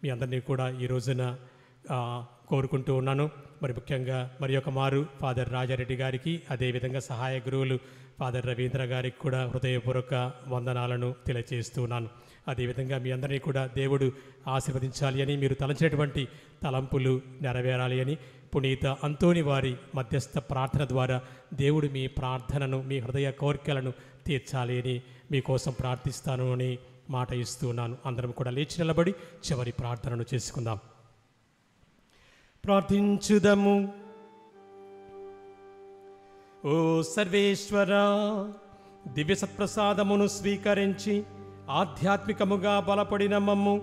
మీ అందరినీ కూడా ఈ రోజున కోరుకుంటూ ఉన్నాను. మరి ముఖ్యంగా మరి ఒక మారు ఫాదర్ రాజారెడ్డి గారికి, అదేవిధంగా సహాయ గురువులు ఫాదర్ రవీంద్ర గారికి కూడా హృదయపూర్వక వందనాలను తెలియజేస్తున్నాను. అదేవిధంగా మీ అందరినీ కూడా దేవుడు ఆశీర్వదించాలి అని, మీరు తలంచినటువంటి తలంపులు నెరవేరాలి అని, పునీత అంతోని వారి మధ్యస్థ ప్రార్థన ద్వారా దేవుడు మీ ప్రార్థనను, మీ హృదయ కోరికలను తీర్చాలి అని మీకోసం ప్రార్థిస్తాను అని మాట ఇస్తున్నాను. అందరం కూడా లేచి నిలబడి చివరి ప్రార్థనను చేసుకుందాం. ప్రార్థించుదము. ఓ సర్వేశ్వర, దివ్య సత్ప్రసాదమును స్వీకరించి ఆధ్యాత్మికముగా బలపడిన మమ్ము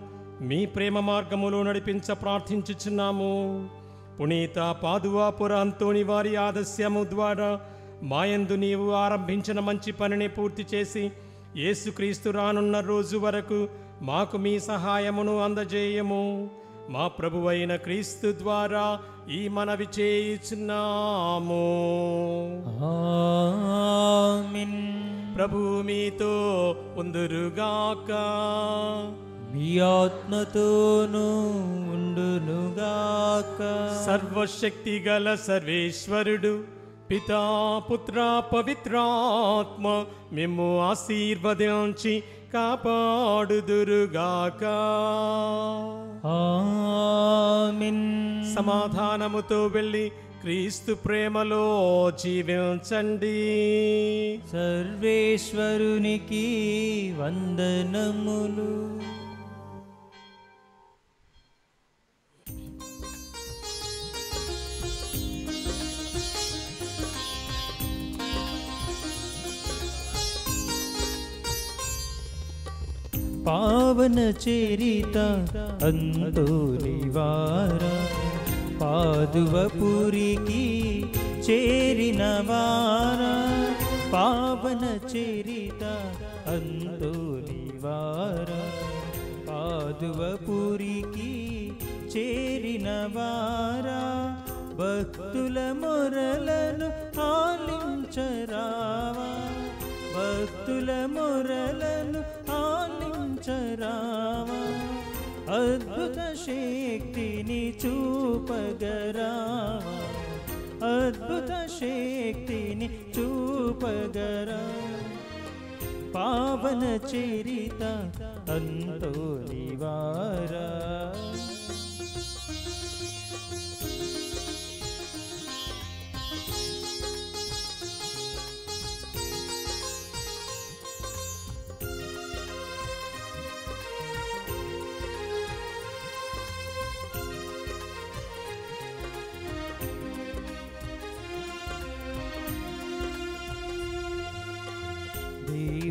మీ ప్రేమ మార్గములో నడిపించ ప్రార్థించుచున్నాము. పునీత పాదువాపుర అంతోని వారి ఆదర్శము ద్వారా మాయందు నీవు ఆరంభించిన మంచి పనిని పూర్తి చేసి యేసుక్రీస్తు రానున్న రోజు వరకు మాకు మీ సహాయమును అందజేయము. మా ప్రభువైన క్రీస్తు ద్వారా ఈ మనవి చేయుచున్నాము. ఆమేన్. ప్రభు మీతో ఉందురుగాక, మీ ఆత్మతోనూ ఉండునుగాక. సర్వశక్తి గల సర్వేశ్వరుడు పితా పుత్ర పవిత్రాత్మ మిమ్ము ఆశీర్వదించి కాపాడుదురుగాక. ఆమేన్. సమాధానముతో వెళ్ళి క్రీస్తు ప్రేమలో జీవించండి. సర్వేశ్వరునికి వందనములు. పావన చరిత అంతోని వారా, పాదువపురికి చేరిన వారా. పావన చరిత అంతోని వారా, పాదువపురికి చేరిన వారా. భక్తుల మొరలను ఆలించరావా, భక్తుల మొరలను ఆలించరావా. అద్భుత శక్తిని చూపగరావా, అద్భుత శక్తిని చూపగరా. పావన చరిత అంతోని వారా.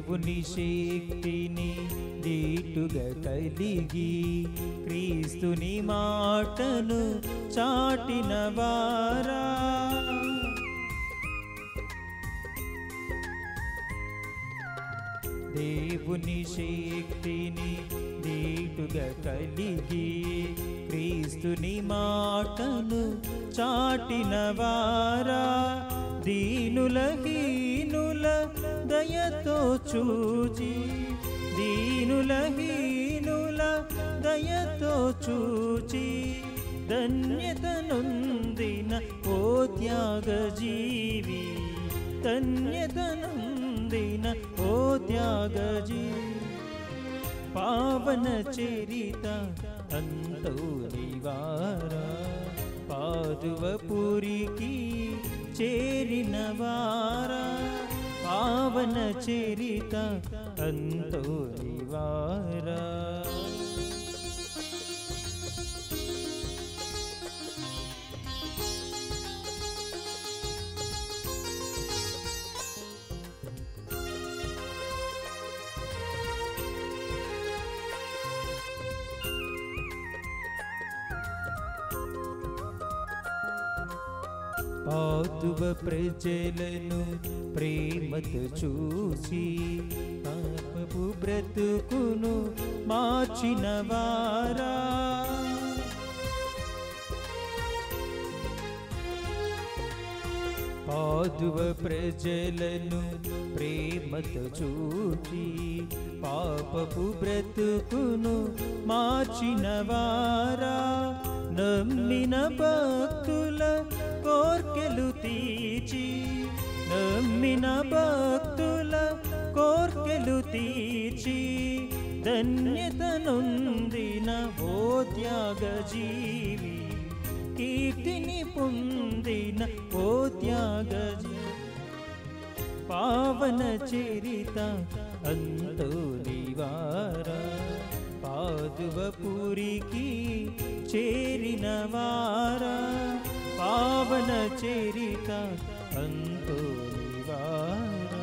దేవుని శక్తిని దీటుగా కలిగి క్రీస్తుని మాటను చాటిన వారా, దేవుని శక్తిని దీటుగా కలిగి క్రీస్తుని మాటను చాటిన వారా, దీనుల హీనుల దయతో చూచి, దీనుల హీనుల దయతో చూచి ధన్యత నొందిన ఓ త్యాగ జీవి, ధన్యత నొందిన ఓ త్యాగ జీవి. పావన చరిత అంతో నివారా, పాదువపురికి చేరిన వారా, పావన చరిత అంతో నివారా. పాదువ ప్రజలను ప్రేమతో చూసి పాపపు బ్రతుకును మార్చిన వారా, పాదువ ప్రజలను ప్రేమతో చూచి పాపపు బ్రతుకును మార్చిన వారా, నమ్మిన భక్తుల కోర్కెలు తీర్చి, నమ్మిన భక్తుల కోర్కెలు తీర్చి ధన్యత నొందిన ఓ త్యాగ జీవి, కీర్తిని పొందిన ఓ త్యాగ జీవి. పావన చరిత అంతో నివారా, పాదువపురికి చేరిన వారా, పావన చరిత అంతో నివారా.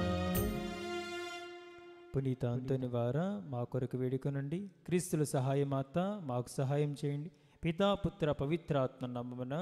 పునీత అంతోని వారా మా కొరకు వేడుకొనండి. క్రీస్తుల సహాయమాత మాకు సహాయం చేయండి. పితా పుత్ర పవిత్రాత్మ నామమున